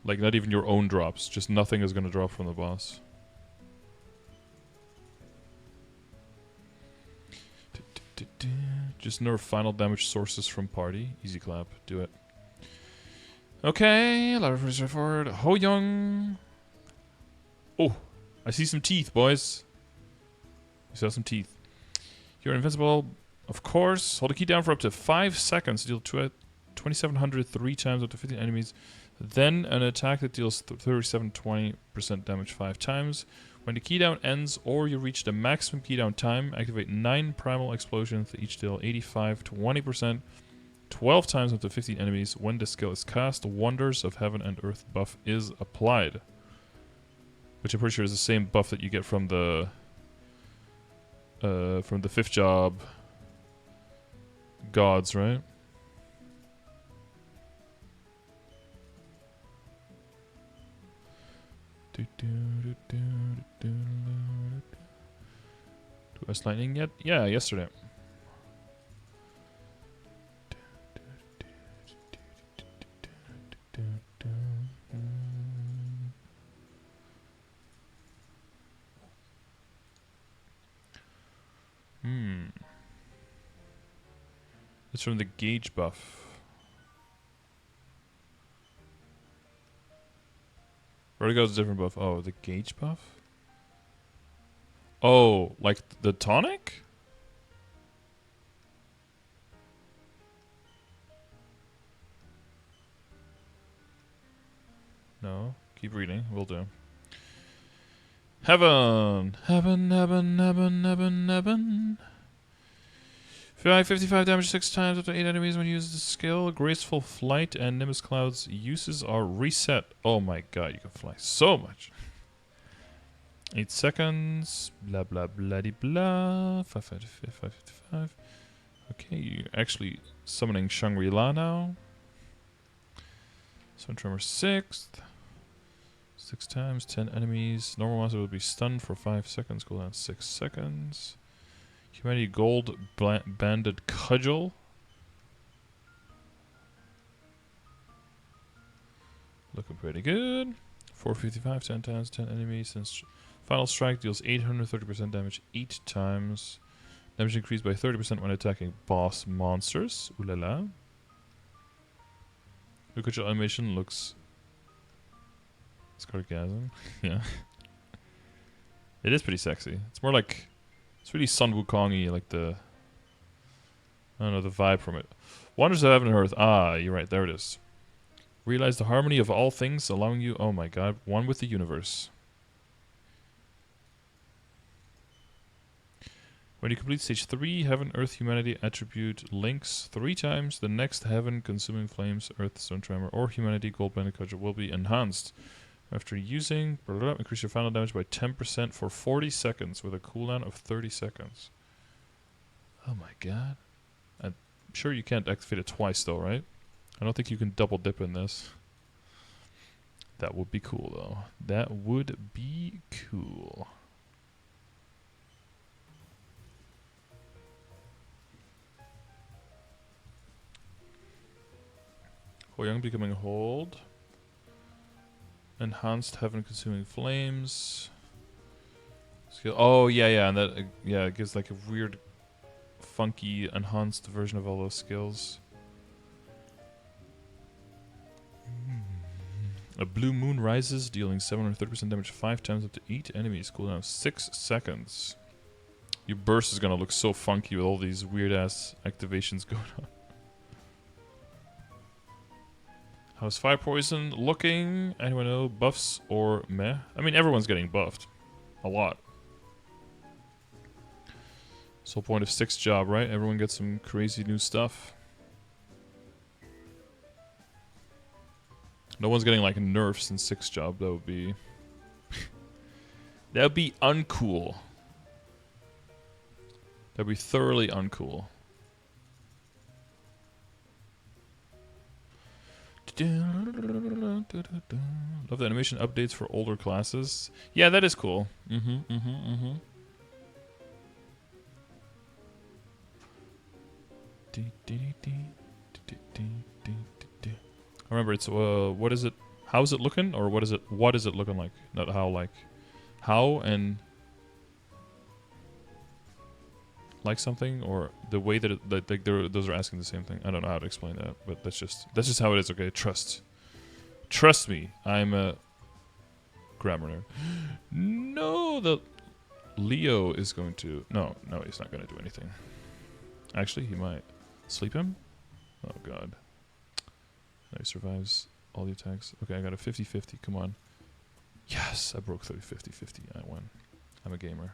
Like not even your own drops, just nothing is gonna drop from the boss. Just nerf final damage sources from party. Easy clap. Do it. Okay, a lot of pretty straightforward. Hoyoung. Oh, I see some teeth, boys. I saw some teeth. You're invincible, of course. Hold the key down for up to 5 seconds. Deal 2,700 3 times up to 15 enemies. Then an attack that deals 37-20% damage 5 times. When the key down ends or you reach the maximum key down time, activate 9 primal explosions that each deal 85-20%, 12 times up to 15 enemies. When the skill is cast, Wonders of Heaven and Earth buff is applied. Which I'm pretty sure is the same buff that you get from the 5th job gods, right? Do West Lightning yet? Yeah, yesterday. It's from the gauge buff. Vertigo's a different buff. Oh, the gauge buff? Oh, like the tonic? No. Keep reading. Will do. Heaven! Heaven, heaven, heaven, heaven, heaven. 55 damage 6 times up to 8 enemies when you use the skill. Graceful Flight and Nimbus Cloud's uses are reset. Oh my god, you can fly so much. 8 seconds. Blah blah bloody blah. 555. Okay, you're actually summoning Shangri-La now. Sun Tremor 6th. 6 times, 10 enemies. Normal monster will be stunned for 5 seconds. Cooldown 6 seconds. Humanity Gold Banded Cudgel. Looking pretty good. 455, 10 times, 10 enemies. Since Final Strike deals 830% damage 8 times. Damage increased by 30% when attacking boss monsters. Ooh la la. The cudgel animation looks... Scargasm. Yeah. It is pretty sexy. It's more like... It's really Sun Wukong-y, like the... I don't know, the vibe from it. Wonders of Heaven and Earth. Ah, you're right, there it is. Realize the harmony of all things, allowing you, oh my god, one with the universe. When you complete stage 3, Heaven, Earth, Humanity attribute links 3 times. The next Heaven, Consuming Flames, Earth, Stone Tremor, or Humanity Gold Banded Cudgel will be enhanced. After using, increase your final damage by 10% for 40 seconds with a cooldown of 30 seconds. Oh my god. I'm sure you can't activate it twice though, right? I don't think you can double dip in this. That would be cool though. That would be cool. Hoyoung becoming hold. Enhanced heaven consuming flames. Skill. Oh yeah, yeah, and that yeah, it gives like a weird, funky, enhanced version of all those skills. A blue moon rises, dealing 730% damage 5 times up to 8 enemies. Cooldown 6 seconds. Your burst is gonna look so funky with all these weird ass activations going on. How's fire poison looking? Anyone know? Buffs or meh? I mean, everyone's getting buffed. A lot. Soul point of 6 job, right? Everyone gets some crazy new stuff. No one's getting like nerfs in 6 job. That would be... that would be uncool. That would be thoroughly uncool. Love the animation updates for older classes. Yeah, that is cool. Remember, it's what is it? How is it looking, or what is it? What is it looking like? Not how, like how and like something, or the way that it, like those are asking the same thing. I don't know how to explain that, but that's just how it is. Okay, trust me. I'm a grammar nerd. No, the Leo is going to no, he's not going to do anything. Actually, he might sleep him. Oh god. No, he survives all the attacks. Okay, I got a 50-50. Come on. Yes, I broke 50-50. I won. I'm a gamer.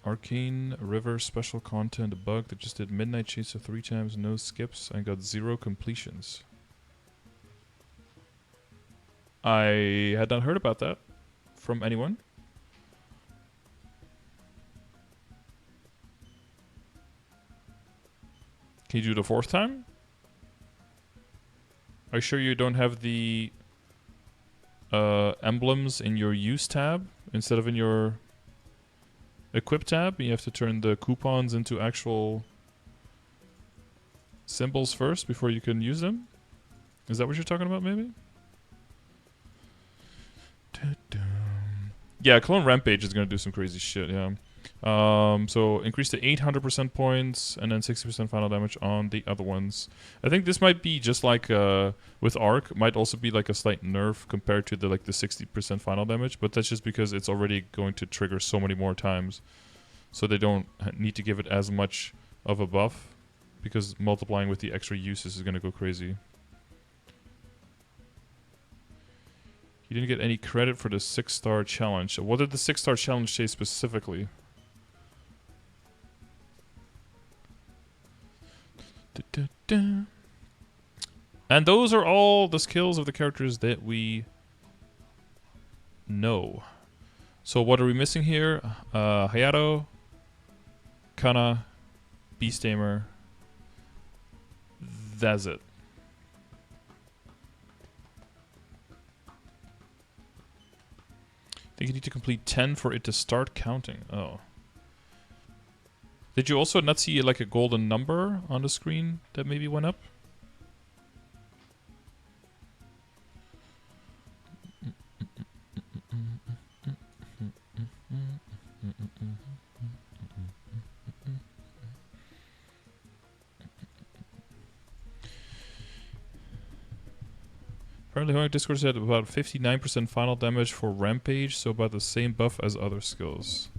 Arcane River special content bug that just did Midnight Chaser 3 times, no skips, and got 0 completions. I had not heard about that from anyone. Can you do it a 4th time? Are you sure you don't have the emblems in your use tab instead of in your equip tab? You have to turn the coupons into actual symbols first before you can use them? Is that what you're talking about, maybe? Yeah, Clone Rampage is going to do some crazy shit, yeah. So increase to 800% points and then 60% final damage on the other ones. I think this might be just like with Arc, might also be like a slight nerf compared to the 60% final damage, but that's just because it's already going to trigger so many more times. So they don't need to give it as much of a buff because multiplying with the extra uses is going to go crazy. You didn't get any credit for the 6-star challenge. What did the 6-star challenge say specifically? And those are all the skills of the characters that we know. So what are we missing here? Hayato, Kana, Beastamer. That's it. I think you need to complete 10 for it to start counting. Oh. Did you also not see like a golden number on the screen that maybe went up? Apparently, Hoyoung Discord said about 59% final damage for Rampage, so about the same buff as other skills.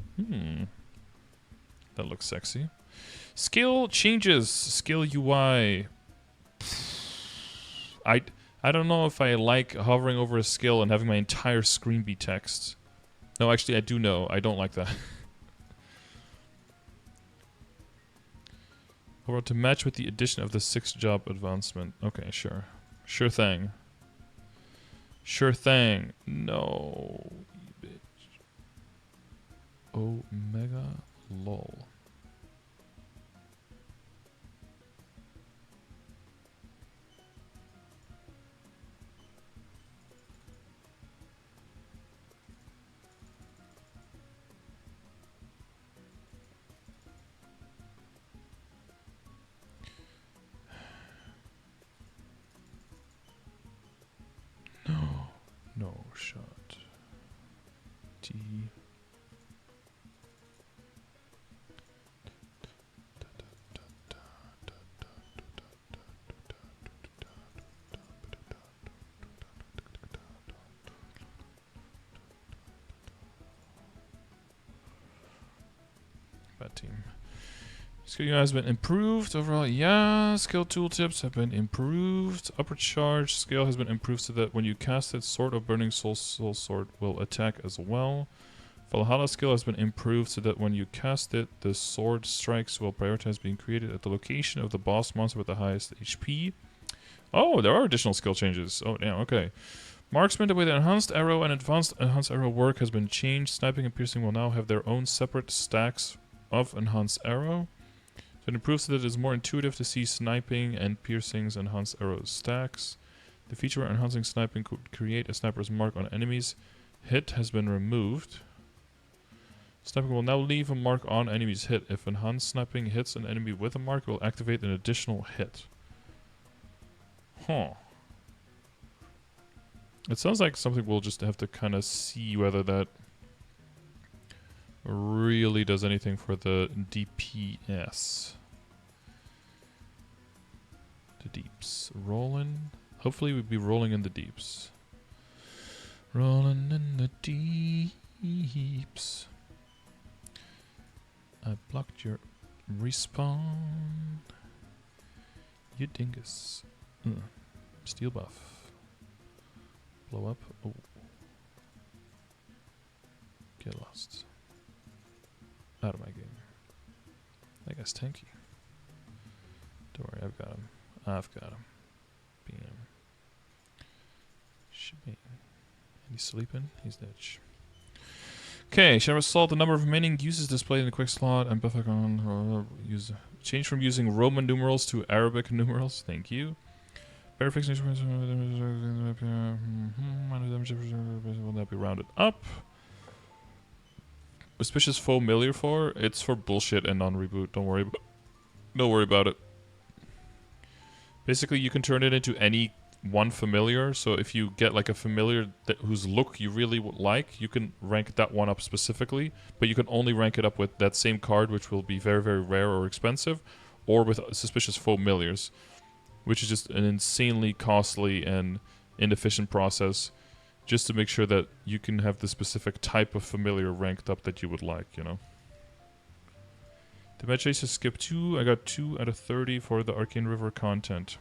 That looks sexy. Skill changes. Skill UI. I don't know if I like hovering over a skill and having my entire screen be text. No, actually, I do know. I don't like that. Or to match with the addition of the 6th job advancement. Okay, sure. Sure thing. Sure thing. No, you bitch. Omega Lol. No shot. T. Bad team. Skill UI has been improved overall. Yeah, skill tooltips have been improved. Upward charge skill has been improved so that when you cast it, Sword of Burning Soul Sword will attack as well. Valhalla skill has been improved so that when you cast it, the sword strikes will prioritize being created at the location of the boss monster with the highest HP. Oh, there are additional skill changes. Oh, damn, okay. Marksman with enhanced arrow and advanced enhanced arrow work has been changed. Sniping and piercing will now have their own separate stacks of enhanced arrow. So it improves so that it is more intuitive to see sniping and piercing's enhanced arrow stacks. The feature where enhancing sniping could create a sniper's mark on enemies hit has been removed. Sniping will now leave a mark on enemy's hit. If enhanced sniping hits an enemy with a mark, it will activate an additional hit. Huh. It sounds like something we'll just have to kind of see whether that really does anything for the DPS. The deeps. Rolling. Hopefully we'll be rolling in the deeps. Rolling in the deeps. I blocked your respawn. You dingus. Steel buff. Blow up. Oh. Get lost. Out of my game. That guy's tanky. Don't worry, I've got him. I've got him. Bam. Shebang. And he's sleeping? He's dead. Okay, Shadow Assault. The number of remaining uses displayed in the quick slot and buff icon. Use change from using Roman numerals to Arabic numerals. Thank you. Better fixing will not be rounded up. Auspicious familiar for? It's for bullshit and non-reboot. Don't worry about it. Basically, you can turn it into any one familiar. So if you get like a familiar whose look you really would like, you can rank that one up specifically. But you can only rank it up with that same card, which will be very, very rare or expensive, or with suspicious familiars, which is just an insanely costly and inefficient process, just to make sure that you can have the specific type of familiar ranked up that you would like, you know. The match race has skipped 2. I got 2 out of 30 for the Arcane River content.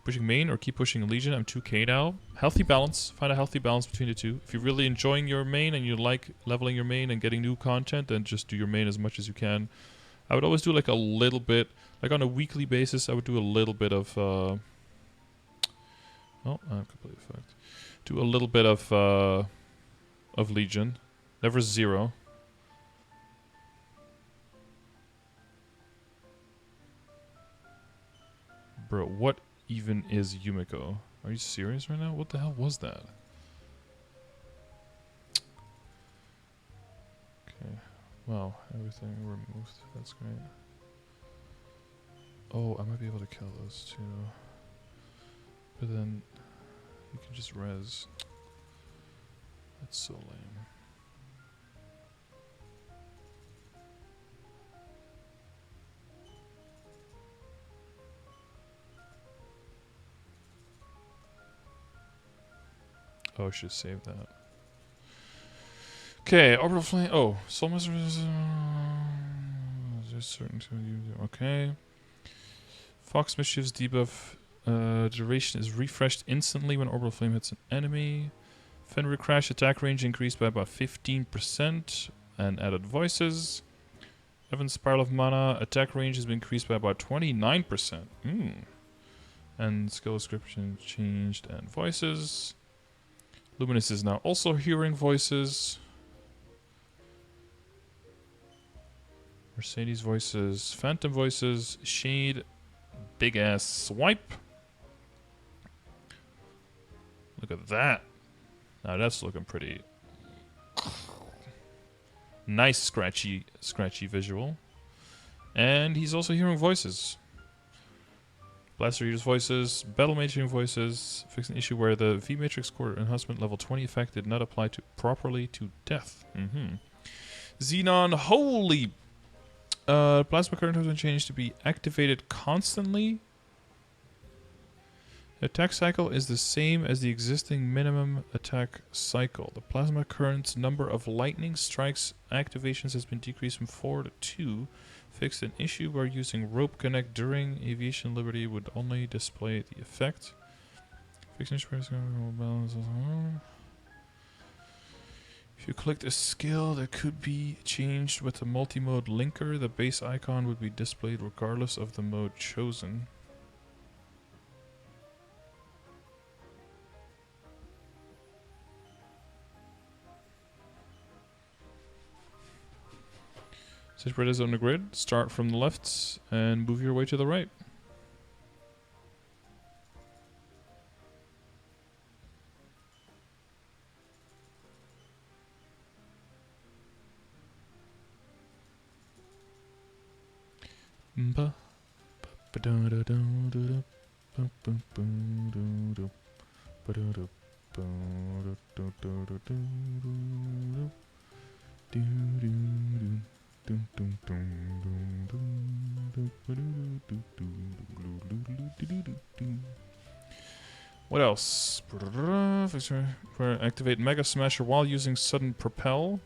Pushing main or keep pushing Legion? I'm 2k now. Healthy balance. Find a healthy balance between the two. If you're really enjoying your main and you like leveling your main and getting new content, then just do your main as much as you can. I would always do like a little bit, like on a weekly basis, I would do a little bit of, oh, I'm completely fucked. Do a little bit of Legion. Never 0. Bro, what even is Yumiko? Are you serious right now? What the hell was that? Okay. Wow, everything removed. That's great. Oh, I might be able to kill those too. But then you can just res. That's so lame. Oh, I should save that. Okay, orbital flame. Oh, soul master is there's certain to you. Okay. Fox mischief's debuff duration is refreshed instantly when orbital flame hits an enemy. Fenrir crash attack range increased by about 15% and added voices. Evan's spiral of mana attack range has been increased by about 29%. And skill description changed and voices. Luminous is now also hearing voices. Mercedes voices, Phantom voices, Shade, big ass swipe. Look at that. Now that's looking pretty nice, scratchy visual. And he's also hearing voices. Blaster uses voices, Battle Mage hearing voices, fix an issue where the V Matrix core enhancement level 20 effect did not apply to properly to death. Xenon, holy plasma current has been changed to be activated constantly. The attack cycle is the same as the existing minimum attack cycle. The plasma current's number of lightning strikes activations has been decreased from 4 to 2. Fixed an issue where using rope connect during aviation liberty would only display the effect. Fixed an issue where balance. If you clicked a skill that could be changed with the multi-mode linker, the base icon would be displayed regardless of the mode chosen. Spread is on the grid. Start from the left and move your way to the right. What else? Activate Mega Smasher while using Sudden Propel.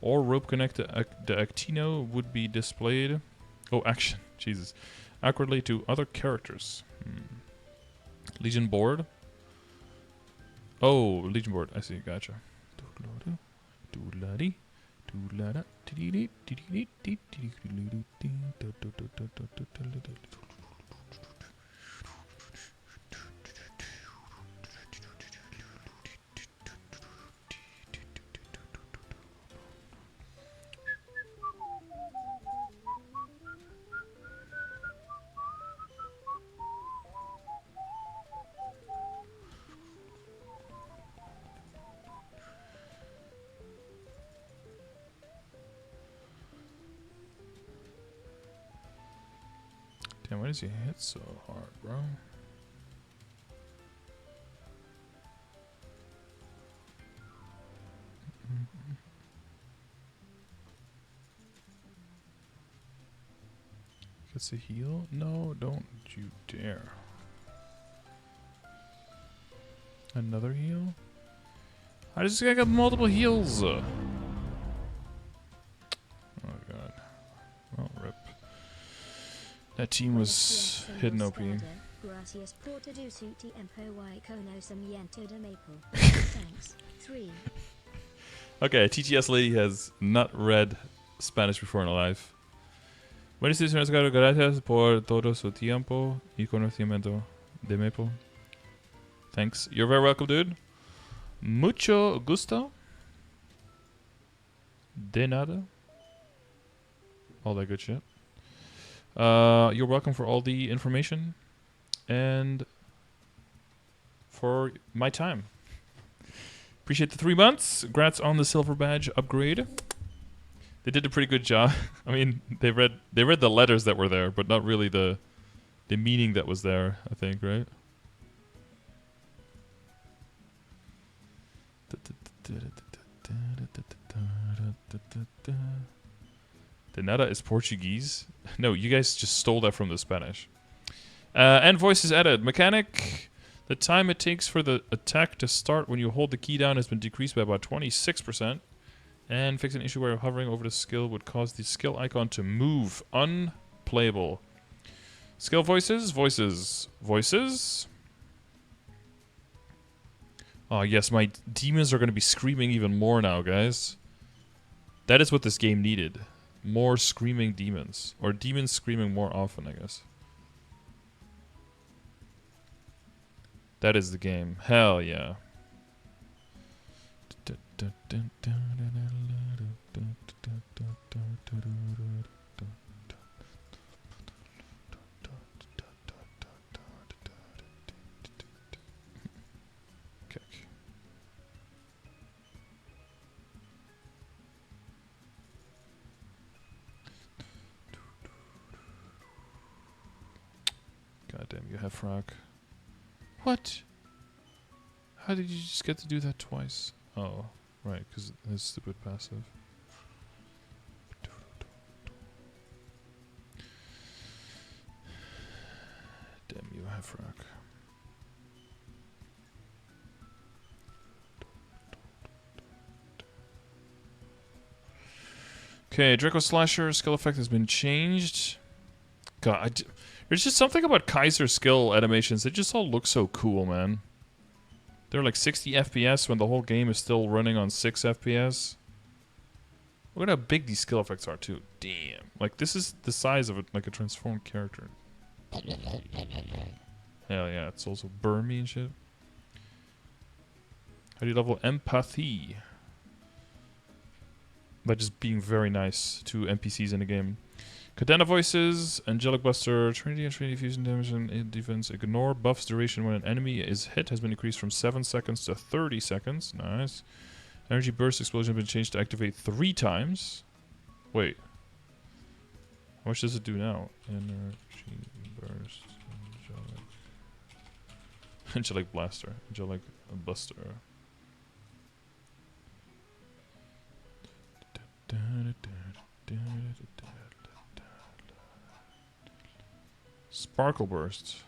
Or Rope Connect the Actino would be displayed. Oh, action. Jesus. Awkwardly to other characters. Legion Board. Oh, Legion Board. I see. Gotcha. Damn, why does he hit so hard, bro? Gets a heal? No, don't you dare. Another heal? How does this guy got multiple heals? Oh god. Well, rip. That team was hidden OP. Okay, TTS lady has not read Spanish before in her life. Buenas tardes, gracias por todo su tiempo y conocimiento de Maple. Thanks. You're very welcome, dude. Mucho gusto. De nada. All that good shit. You're welcome for all the information and for my time. Appreciate the 3 months. Congrats on the silver badge upgrade. They did a pretty good job. I mean, they read the letters that were there, but not really the meaning that was there, I think, right? De nada is Portuguese. No, you guys just stole that from the Spanish. And voices added. Mechanic. The time it takes for the attack to start when you hold the key down has been decreased by about 26%. And fix an issue where hovering over the skill would cause the skill icon to move. Unplayable. Skill voices. Voices. Voices. Oh, yes, my demons are going to be screaming even more now, guys. That is what this game needed. More screaming demons. Or demons screaming more often, I guess. That is the game. Hell yeah. Goddamn you, Hefrock. What? How did you just get to do that twice? Oh, right, because his stupid passive. Damn you, Hefrock. Okay, Draco Slasher skill effect has been changed. God, there's just something about Kaiser skill animations. They just all look so cool, man. They're like 60 FPS when the whole game is still running on 6 FPS. Look at how big these skill effects are, too. Damn. Like, this is the size of like a transformed character. Hell yeah, it's also Burmy and shit. How do you level empathy? By just being very nice to NPCs in the game. Cadena voices, Angelic Buster, Trinity and Trinity fusion damage and defense. Ignore buffs duration when an enemy is hit has been increased from 7 seconds to 30 seconds. Nice. Energy burst explosion has been changed to activate 3 times. Wait. How much does it do now? Energy burst. Angelic. Angelic blaster. Angelic buster. Sparkle burst.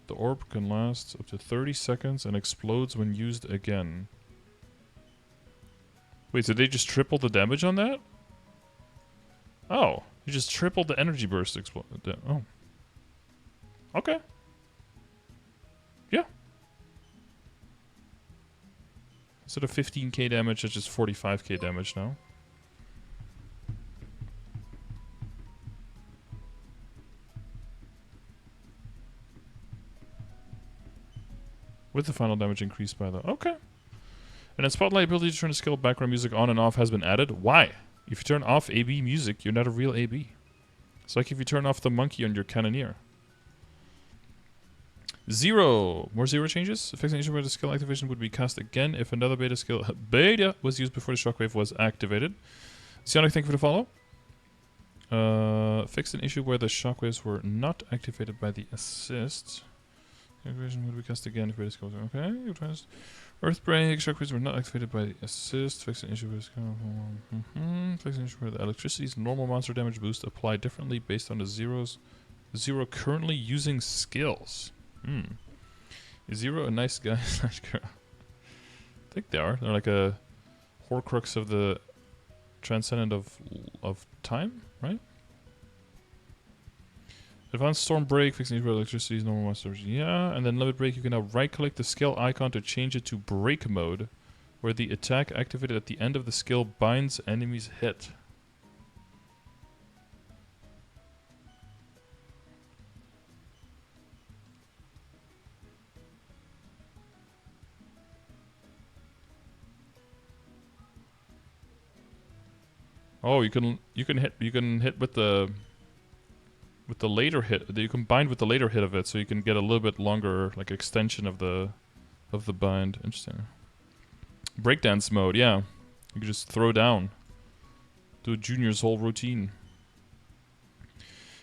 The orb can last up to 30 seconds and explodes when used again. Wait, so they just tripled the damage on that? Oh, you just tripled the energy burst oh. Okay. Yeah. Instead of 15k damage, it's just 45k damage now. With the final damage increased by the... Okay. And then Spotlight ability to turn the skill background music on and off has been added. Why? If you turn off AB music, you're not a real AB. It's like if you turn off the monkey on your cannoneer. 0. More 0 changes. Fixing issue where the skill activation would be cast again if another beta skill was used before the shockwave was activated. Xenon, thank you for the follow. Fixed an issue where the shockwaves were not activated by the assist. Activation would be cast again if beta skills. Okay. Earthbreak. Shockwaves were not activated by the assist. Fixed an issue where fixed an issue where the electricity's normal monster damage boost apply differently based on the 0 currently using skills. Is 0 a nice guy slash girl? I think they are. They're like a Horcrux of the Transcendent of time, right? Advanced Storm Break, fixing electricity's normal monsters. Yeah, and then Limit Break, you can now right-click the skill icon to change it to Break Mode, where the attack activated at the end of the skill binds enemies hit. Oh, you can hit with the later hit. You can bind with the later hit of it, so you can get a little bit longer like extension of the bind. Interesting. Breakdance mode, yeah. You can just throw down. Do a Junior's whole routine.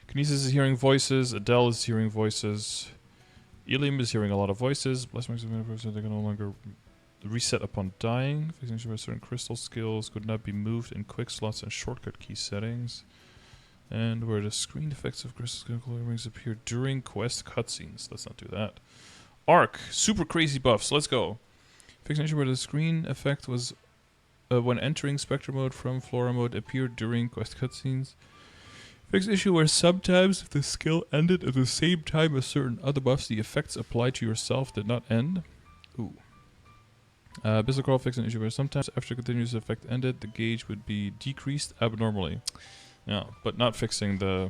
Kinesis is hearing voices. Adele is hearing voices. Illium is hearing a lot of voices. Bless marks of the universe, they can no longer reset upon dying. Fixing sure certain crystal skills could not be moved in quick slots and shortcut key settings. And where the screen effects of crystal skill rings appear during quest cutscenes. Let's not do that. Arc, super crazy buffs. Let's go. Fixing where the screen effect was when entering Spectre mode from Flora mode appeared during quest cutscenes. Fixed issue where sometimes if the skill ended at the same time as certain other buffs, the effects applied to yourself did not end. Ooh. Bissell Crawl fixed an issue where sometimes after continuous effect ended, the gauge would be decreased abnormally. Yeah, but not fixing the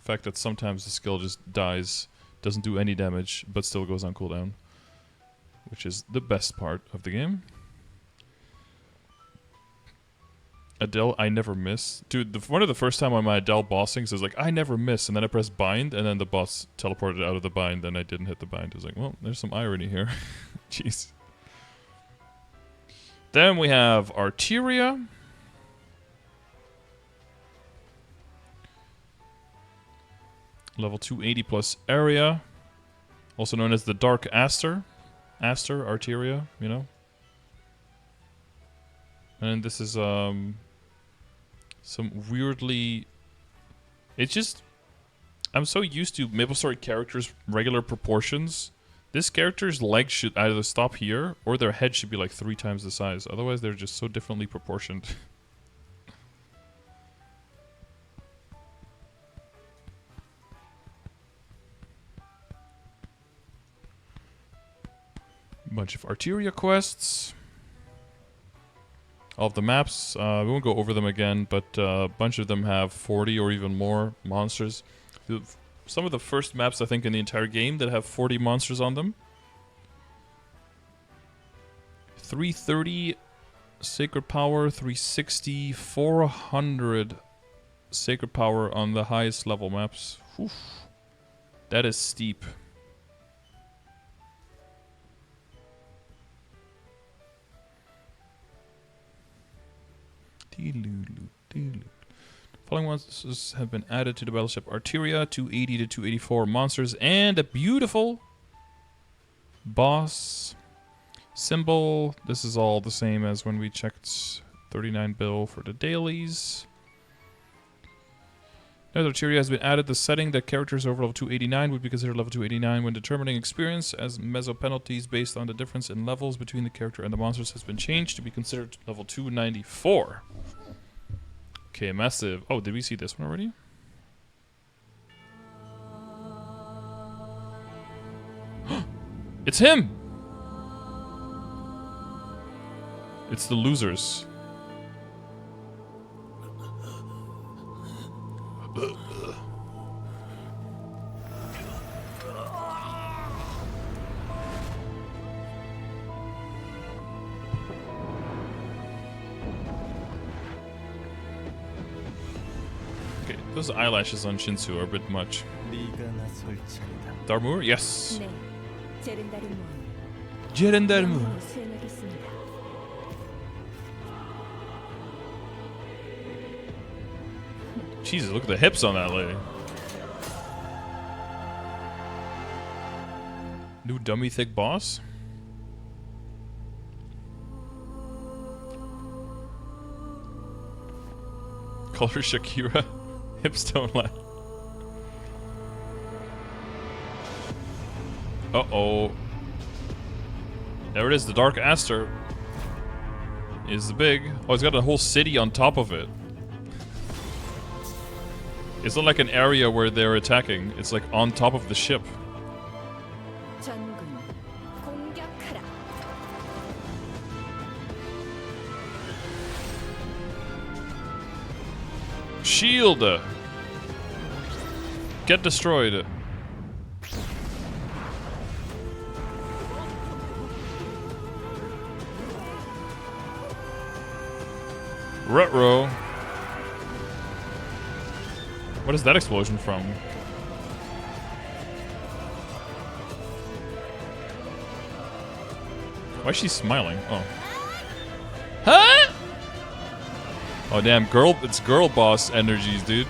The fact that sometimes the skill just dies, doesn't do any damage, but still goes on cooldown. Which is the best part of the game. Adele, I never miss. Dude, one of the first time on my Adele bossing says like, I never miss, and then I pressed bind, and then the boss teleported out of the bind, and I didn't hit the bind. I was like, well, there's some irony here. Jeez. Then we have Arterea. Level 280 plus area. Also known as the Dark Aster. Aster, Arterea, you know. And this is some weirdly... It's just... I'm so used to MapleStory characters' regular proportions. This character's legs should either stop here, or their head should be like 3 times the size. Otherwise, they're just so differently proportioned. Bunch of Arterea quests. All of the maps, we won't go over them again, but a bunch of them have 40 or even more monsters. Some of the first maps, I think, in the entire game that have 40 monsters on them. 330 Sacred Power, 360, 400 Sacred Power on the highest level maps. Oof. That is steep. Following ones have been added to the battleship Arterea, 280 to 284 monsters, and a beautiful boss symbol. This is all the same as when we checked 39 bill for the dailies. Now that Arterea has been added, the setting that characters over level 289 would be considered level 289 when determining experience, as meso penalties based on the difference in levels between the character and the monsters has been changed to be considered level 294. Okay, massive. Oh, did we see this one already? It's him! It's the losers. Okay, those eyelashes on Shinsu are a bit much. Darmur? Yes. Jeren Darmur. Jesus, look at the hips on that lady. New dummy thick boss? Call her Shakira. Hips don't lie. Uh-oh. There it is, the Dark Aster. Is big. Oh, it's got a whole city on top of it. It's not like an area where they're attacking. It's like on top of the ship. Shield! Get destroyed. Retro. What is that explosion from? Why is she smiling? Oh. Huh? Oh damn, girl, it's girl boss energies, dude.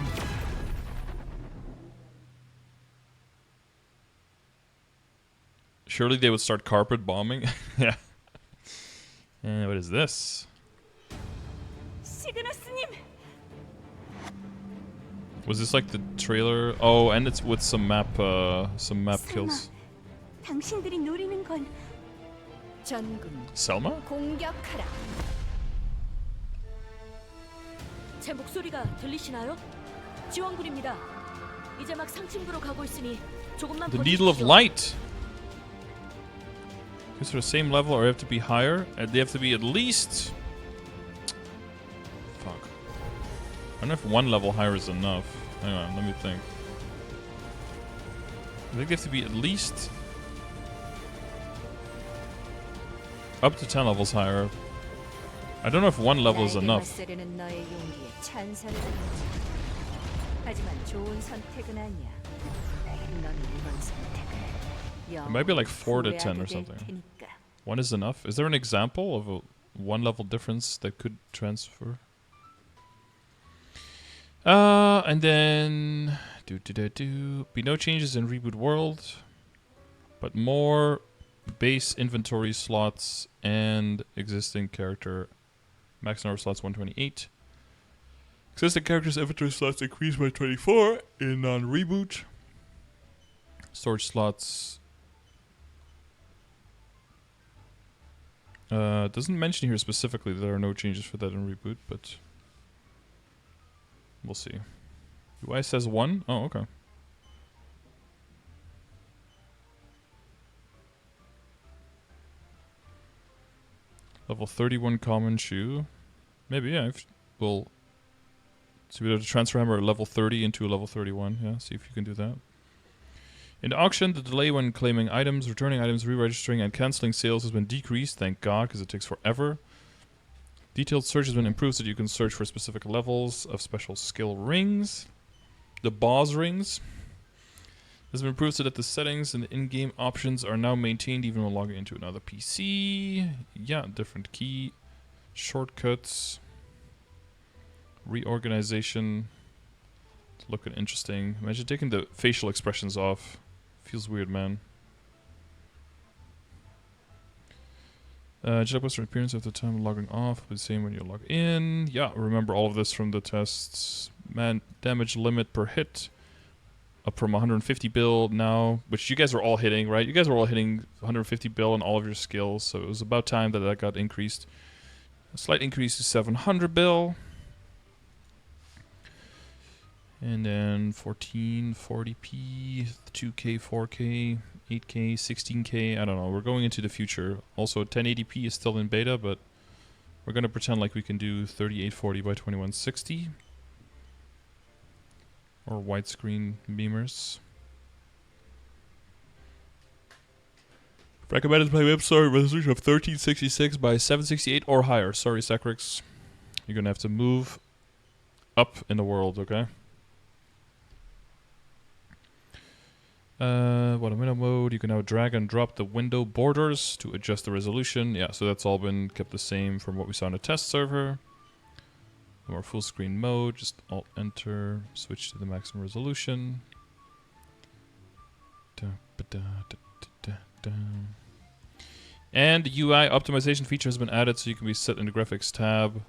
Surely they would start carpet bombing. Yeah. And what is this? Was this like the trailer? Oh, and it's with some map kills. Selma? 제 목소리가 들리시나요? 지원군입니다. 이제 막 상층부로 가고 있으니 조금만 The Needle of Light. Is it the same level or have to be higher? They have to be at least... Fuck. I don't know if one level higher is enough. Hang on, let me think. I think they have to be at least up to 10 levels higher. I don't know if one level is enough. 맞서려는 너의 용기에 찬사를 드리지. 하지만 좋은 선택은 아니야. 너는 이번 선택을 It might be like 4 to 10 or something. 테니까. One is enough. Is there an example of a one level difference that could transfer? And then be no changes in Reboot World, but more base inventory slots and existing character max number of slots 128. Existing characters inventory slots increased by 24 in non-reboot. Storage slots doesn't mention here specifically that there are no changes for that in reboot, but we'll see. UI says 1? Oh, okay. Level 31 common shoe. Maybe, yeah. We'll so we have to transfer hammer at level 30 into a level 31. Yeah, see if you can do that. In the auction, the delay when claiming items, returning items, re-registering, and cancelling sales has been decreased, thank God, because it takes forever. Detailed search has been improved so that you can search for specific levels of special skill rings. The boss rings has been improved so that the settings and the in-game options are now maintained even when logging into another PC. Yeah, different key, shortcuts, reorganization. It's looking interesting. Imagine taking the facial expressions off. Feels weird, man. Angelic Western appearance at the time of logging off will be the same when you log in. Yeah, remember all of this from the tests. Man, damage limit per hit up from 150 bill now, which you guys are all hitting, right? You guys are all hitting 150 bill on all of your skills, so it was about time that that got increased. A slight increase to 700 bill. And then 1440p, 2K, 4K, 8K, 16K, I don't know. We're going into the future. Also, 1080p is still in beta, but we're going to pretend like we can do 3840 by 2160. Or widescreen beamers. Recommended by MapleStory resolution of 1366 by 768 or higher. Sorry, Sacrix. You're going to have to move up in the world, okay? Window mode, you can now drag and drop the window borders to adjust the resolution. Yeah, so that's all been kept the same from what we saw in the test server. More full screen mode, just Alt Enter, switch to the maximum resolution. And the UI optimization feature has been added so you can be set in the graphics tab.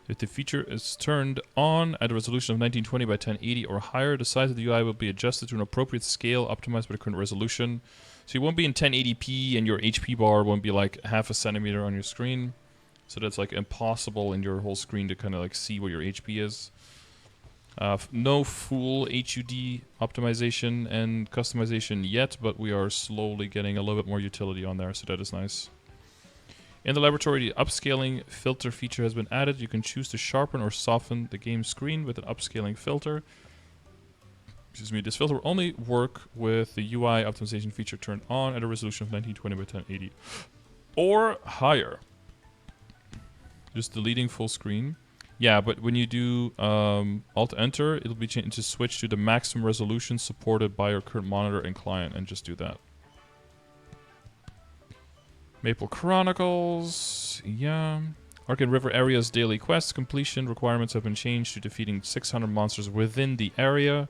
If the feature is turned on at a resolution of 1920 by 1080 or higher, the size of the UI will be adjusted to an appropriate scale optimized by the current resolution. So you won't be in 1080p and your HP bar won't be like half a centimeter on your screen. So that's like impossible in your whole screen to kind of like see what your HP is. No full HUD optimization and customization yet, but we are slowly getting a little bit more utility on there, so that is nice. In the laboratory, the upscaling filter feature has been added. You can choose to sharpen or soften the game screen with an upscaling filter. Excuse me, this filter will only work with the UI optimization feature turned on at a resolution of 1920 by 1080 or higher. Just deleting full screen. Yeah, but when you do Alt-Enter, it'll be changed to switch to the maximum resolution supported by your current monitor and client, and just do that. Maple Chronicles, yeah. Arcane River Area's daily quest completion requirements have been changed to defeating 600 monsters within the area.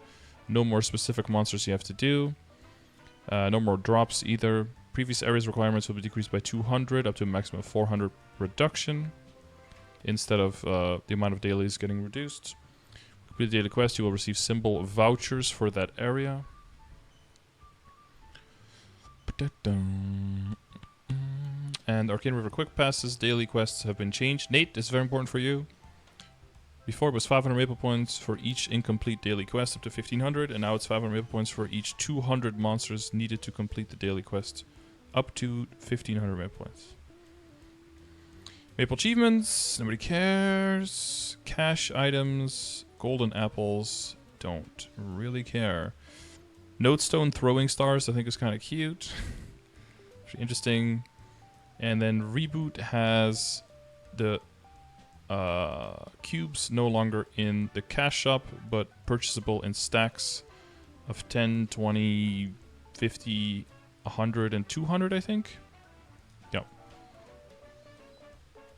No more specific monsters you have to do. No more drops either. Previous areas requirements will be decreased by 200 up to a maximum of 400 reduction. Instead of the amount of dailies getting reduced. Complete the daily quest, you will receive symbol vouchers for that area. And Arcane River Quick Passes daily quests have been changed. Nate, this is very important for you. Before it was 500 maple points for each incomplete daily quest up to 1500, and now it's 500 maple points for each 200 monsters needed to complete the daily quest up to 1500 maple points. Maple achievements, nobody cares. Cash items, golden apples, don't really care. Nodestone throwing stars, I think, is kind of cute. Interesting. And then Reboot has the cubes no longer in the cash shop, but purchasable in stacks of 10, 20, 50, 100, and 200, I think. Yep.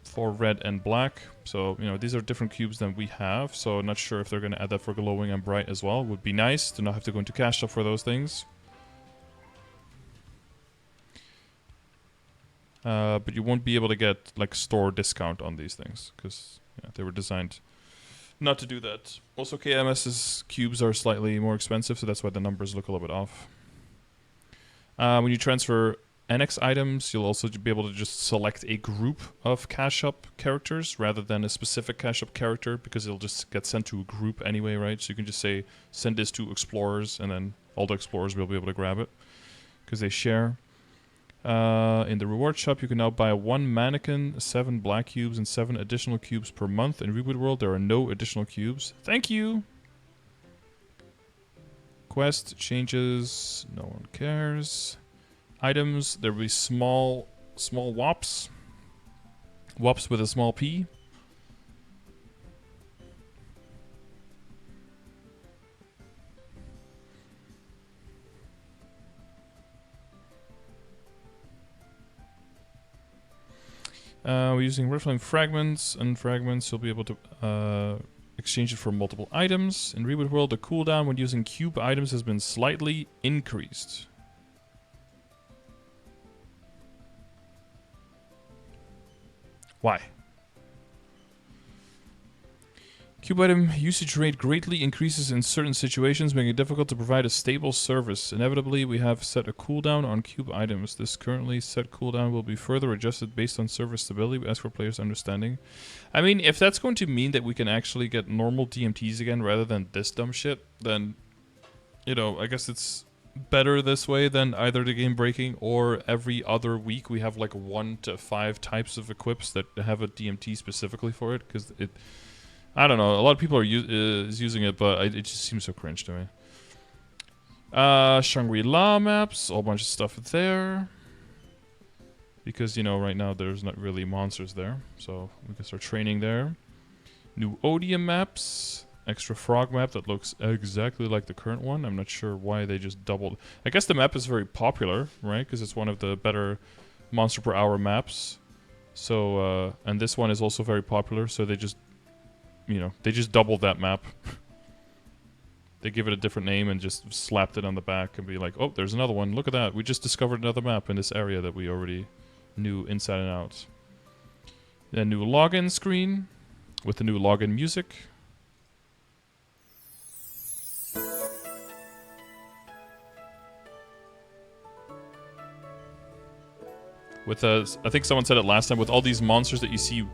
For red and black. So, you know, these are different cubes than we have. So, not sure if they're going to add that for glowing and bright as well. Would be nice to not have to go into cash shop for those things. But you won't be able to get like store discount on these things because they were designed not to do that. Also, KMS's cubes are slightly more expensive, so that's why the numbers look a little bit off. When you transfer NX items, you'll also be able to just select a group of cash up characters rather than a specific cash up character, because it'll just get sent to a group anyway, right? So you can just say send this to explorers, and then all the explorers will be able to grab it because they share. In the reward shop, you can now buy 1 mannequin, 7 black cubes, and 7 additional cubes per month. In Reboot World, there are no additional cubes. Thank you! Quest changes. No one cares. Items. There will be small wops. Wops with a small p. We're using riffling fragments, and fragments you'll be able to exchange it for multiple items. In Reboot World, the cooldown when using cube items has been slightly increased. Why? Cube item usage rate greatly increases in certain situations, making it difficult to provide a stable service. Inevitably, we have set a cooldown on cube items. This currently set cooldown will be further adjusted based on service stability. We ask for players' understanding. I mean, if that's going to mean that we can actually get normal DMTs again rather than this dumb shit, then, you know, I guess it's better this way than either the game breaking or every other week we have like 1 to 5 types of equips that have a DMT specifically for it, because it... I don't know. A lot of people are using it, but it just seems so cringe to me. Shangri-La maps, a whole bunch of stuff there. Because, you know, right now there's not really monsters there, so we can start training there. New Odium maps, extra frog map that looks exactly like the current one. I'm not sure why they just doubled. I guess the map is very popular, right? Because it's one of the better monster per hour maps. So, and this one is also very popular, so they just... You know, they just doubled that map. They give it a different name and just slapped it on the back and be like, oh, there's another one. Look at that. We just discovered another map in this area that we already knew inside and out. Then new login screen with the new login music. With, I think someone said it last time, with all these monsters that you see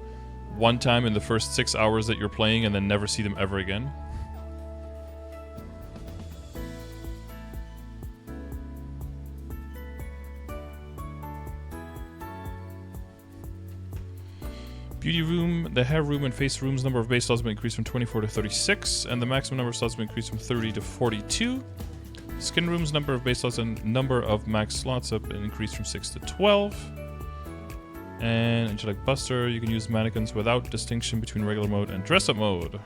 one time in the first 6 hours that you're playing and then never see them ever again. Beauty room, the hair room and face room's number of base slots have been increased from 24 to 36, and the maximum number of slots have been increased from 30 to 42. Skin room's number of base slots and number of max slots have been increased from 6 to 12. And Angelic Buster, you can use mannequins without distinction between regular mode and dress-up mode.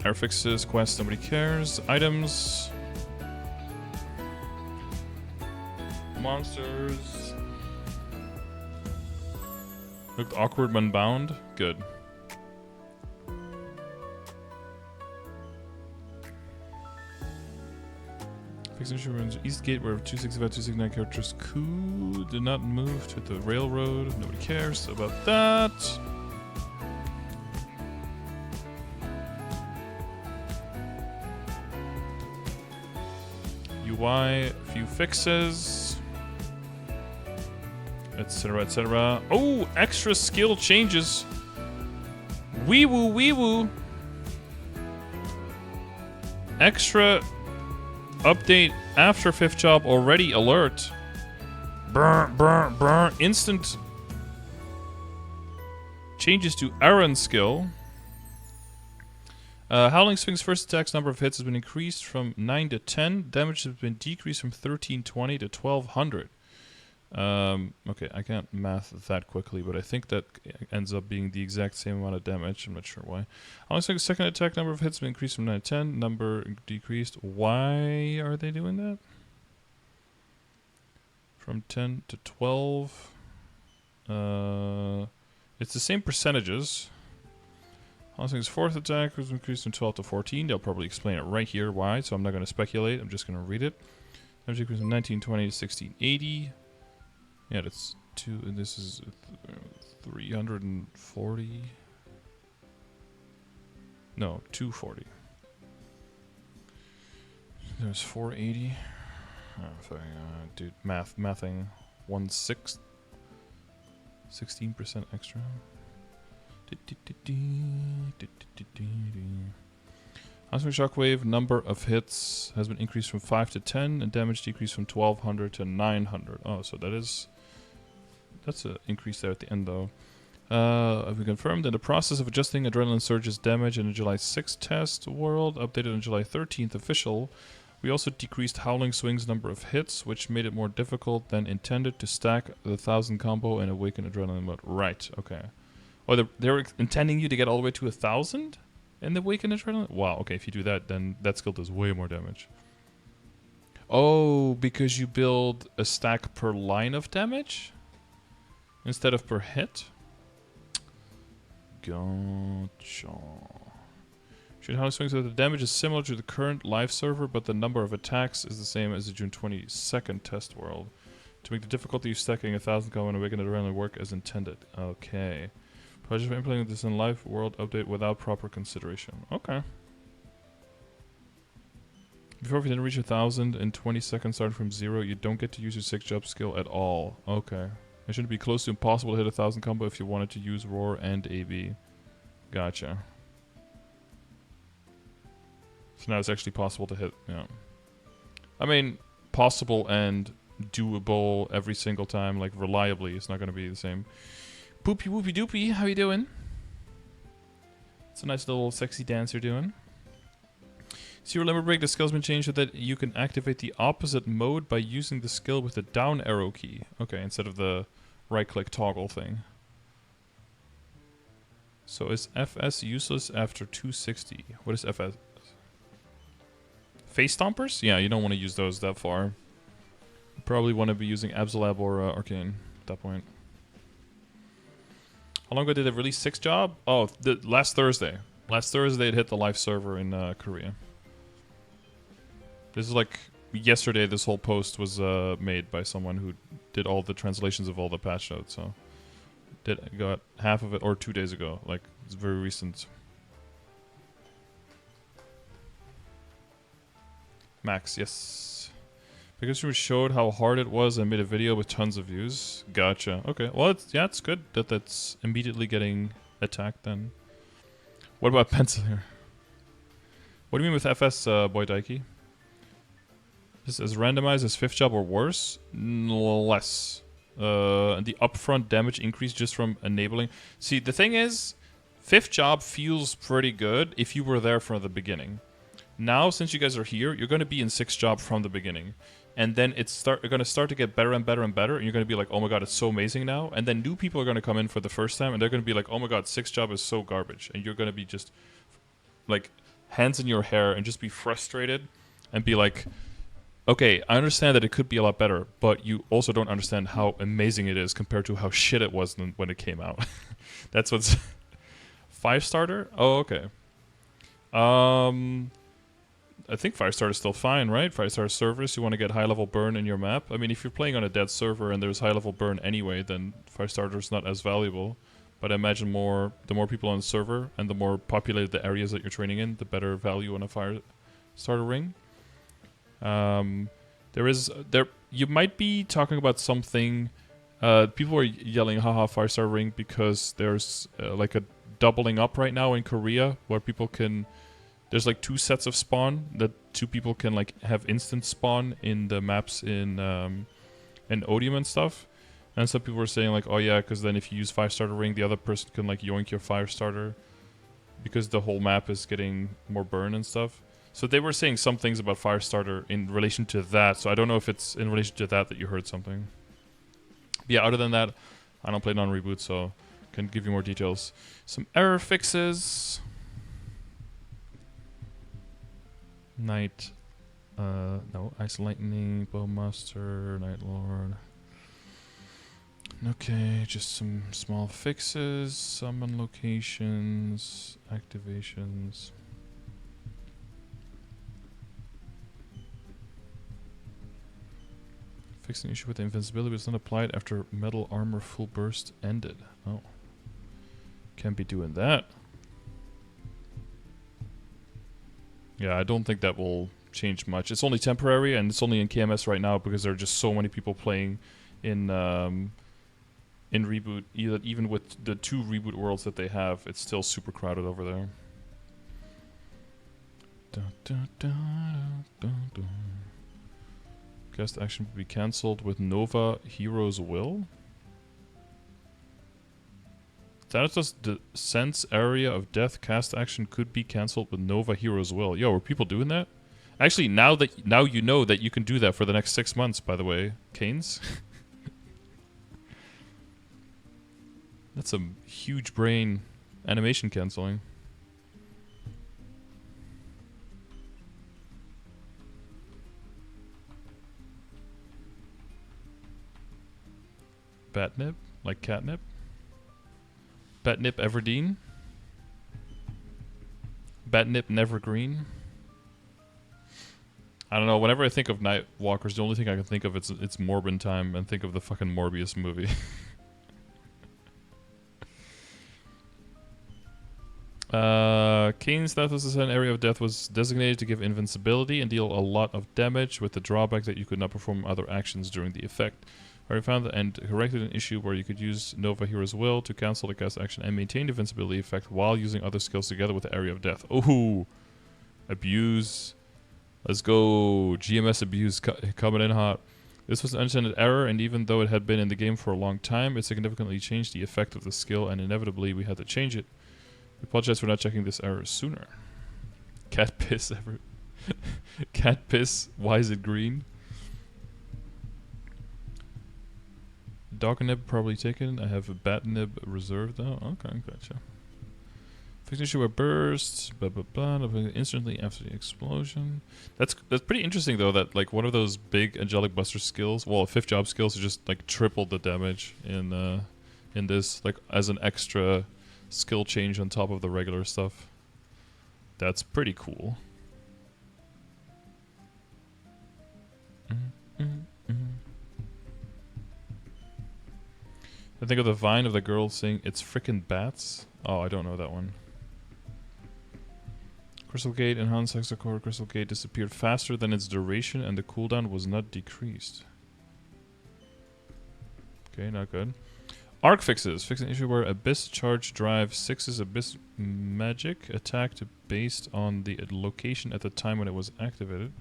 Air fixes, quests, nobody cares. Items. Monsters. Looked awkward when bound. Good. East Gate, where 265, 269 characters did not move to the railroad. Nobody cares about that. UI, a few fixes, etc., etc. Oh, extra skill changes. Wee woo, wee woo. Extra. Update after 5th job already alert. Brr, brr, brr. Instant changes to Aran skill. Howling Swing's first attack's number of hits has been increased from 9 to 10. Damage has been decreased from 1320 to 1200. Okay, I can't math that quickly, but I think that ends up being the exact same amount of damage. I'm not sure why. Howling Swing's second attack number of hits has been increased from 9 to 10. Number decreased. Why are they doing that? From 10 to 12. It's the same percentages. Howling Swing's fourth attack was increased from 12 to 14. They'll probably explain it right here why, so I'm not going to speculate. I'm just going to read it. Damage increased from 1920 to 1680. Yeah, that's 2, and this is 340. No, 240. There's 480. Oh, sorry, dude, mathing 1/6. 16% extra. Howling Shockwave number of hits has been increased from 5 to 10, and damage decreased from 1200 to 900. Oh, so that's an increase there at the end, though. We confirmed in the process of adjusting Adrenaline Surge's damage in the July 6th test world, updated on July 13th official. We also decreased Howling Swing's number of hits, which made it more difficult than intended to stack the 1000 combo and Awaken Adrenaline mode. Right, okay. Oh, they were intending you to get all the way to 1000 in the Awaken Adrenaline? Wow, okay, if you do that, then that skill does way more damage. Oh, because you build a stack per line of damage? Instead of per hit? Gotcha. Should Howling Swing so the damage is similar to the current live server, but the number of attacks is the same as the June 22nd test world. To make the difficulty of stacking 1000 combo and Awaken Adrenaline work as intended. Okay. Project for implementing this in live world update without proper consideration. Okay. Before, if you didn't reach 1000 in 20 seconds starting from 0, you don't get to use your 6 job skill at all. Okay. It should be close to impossible to hit 1000 combo if you wanted to use Roar and AB. Gotcha. So now it's actually possible to hit, yeah. I mean, possible and doable every single time, like reliably. It's not going to be the same. Poopy whoopy doopy, how you doing? It's a nice little sexy dance you're doing. Zero Limit Break, the skill's been changed so that you can activate the opposite mode by using the skill with the down arrow key. Okay, instead of the right-click toggle thing. So is FS useless after 260? What is FS? Face Stompers? Yeah, you don't want to use those that far. You probably want to be using Absolab or Arcane at that point. How long ago did they release 6 job? Oh, last Thursday. Last Thursday it hit the live server in Korea. This is like yesterday. This whole post was made by someone who did all the translations of all the patch notes. So got half of it, or 2 days ago. Like, it's very recent. Max, yes. Because you showed how hard it was and made a video with tons of views. Gotcha. Okay. Well, it's good that that's immediately getting attacked then. What about pencil here? What do you mean with FS, Boy Daiki? Is as randomized as 5th job or worse? Less. The upfront damage increase just from enabling. See, the thing is, 5th job feels pretty good if you were there from the beginning. Now, since you guys are here, you're going to be in 6th job from the beginning. And then you're going to start to get better and better and better. And you're going to be like, oh my god, it's so amazing now. And then new people are going to come in for the first time. And they're going to be like, oh my god, 6th job is so garbage. And you're going to be just, like, hands in your hair and just be frustrated. And be like, okay, I understand that it could be a lot better. But you also don't understand how amazing it is compared to how shit it was when it came out. That's what's... 5-starter? Oh, okay. I think 5-star is still fine, right? 5-star servers, you want to get high-level burn in your map. I mean, if you're playing on a dead server and there's high-level burn anyway, then 5-star is not as valuable. But I imagine the more people on the server and the more populated the areas that you're training in, the better value on a 5-star ring. You might be talking about something. People are yelling, haha, 5-star ring, because there's like a doubling up right now in Korea where people can... There's like 2 sets of spawn that 2 people can like have instant spawn in the maps in Odium and stuff. And some people were saying like, oh yeah, because then if you use 5-starter ring, the other person can like yoink your 5-starter. because the whole map is getting more burn and stuff. So they were saying some things about Firestarter in relation to that. So I don't know if it's in relation to that you heard something. But yeah, other than that, I don't play non-reboot, so can give you more details. Some error fixes. Night. No, Ice Lightning, Bowmaster, Night Lord. Okay, just some small fixes, summon locations, activations. Fixed an issue with the invincibility was not applied after metal armor full burst ended. Oh. Can't be doing that. Yeah, I don't think that will change much. It's only temporary and it's only in KMS right now because there are just so many people playing in Reboot. Even with the 2 Reboot worlds that they have, it's still super crowded over there. Cast action will be cancelled with Nova Hero's Will. Thanatos' Sense Area of Death cast action could be cancelled with Nova Hero's Will. Yo, are people doing that? Actually, now you know that you can do that for the next 6 months, by the way, Canes. That's some huge brain animation cancelling. Batnip? Like catnip? Batnip Everdeen? Batnip Nevergreen? I don't know, whenever I think of Nightwalkers, the only thing I can think of it's Morbin time and think of the fucking Morbius movie. Kane's Thanatos' Ascent Area of Death was designated to give invincibility and deal a lot of damage with the drawback that you could not perform other actions during the effect. I found and corrected an issue where you could use Nova Hero's Will to cancel the cast action and maintain the invincibility effect while using other skills together with the Area of Death. Oh, abuse. Let's go. GMS abuse coming in hot. This was an unintended error, and even though it had been in the game for a long time, it significantly changed the effect of the skill, and inevitably we had to change it. We apologize for not checking this error sooner. Cat piss ever. Cat piss. Why is it green? Dog nib probably taken. I have a bat nib reserved though. Okay, gotcha. Fixed issue with burst. Blah blah blah. Instantly after the explosion. That's pretty interesting though. That like one of those big Angelic Buster skills. Well, 5th job skills are just like tripled the damage in this like as an extra skill change on top of the regular stuff. That's pretty cool. I think of the vine of the girl saying, "It's frickin' bats." Oh, I don't know that one. Crystal Gate enhanced hexacore. Crystal Gate disappeared faster than its duration and the cooldown was not decreased. Okay, not good. Arc fixes. Fix an issue where Abyss Charge Drive 6's Abyss Magic attacked based on the location at the time when it was activated.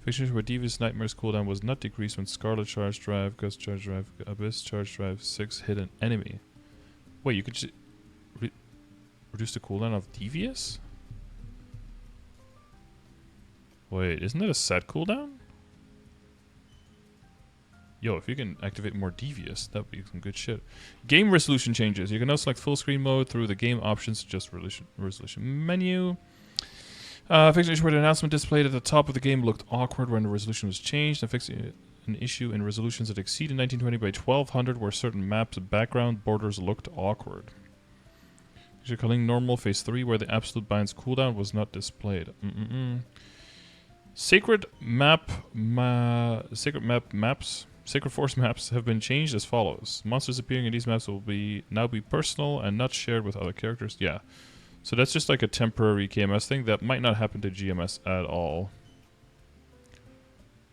Fix an issue where Devious Nightmare's cooldown was not decreased when Scarlet Charge Drive, Gust Charge Drive, Abyss Charge Drive 6 hit an enemy. Wait, you could just reduce the cooldown of Devious? Wait, isn't that a set cooldown? Yo, if you can activate more Devious, that would be some good shit. Game resolution changes. You can now select full screen mode through the game options, just resolution menu. Fix an issue where the announcement displayed at the top of the game looked awkward when the resolution was changed. And fix an issue in resolutions that exceeded 1920 by 1200 where certain maps' background borders looked awkward. You're calling normal phase 3 where the absolute bind's cooldown was not displayed. Sacred Force maps have been changed as follows. Monsters appearing in these maps will now be personal and not shared with other characters. Yeah. So that's just like a temporary KMS thing that might not happen to GMS at all.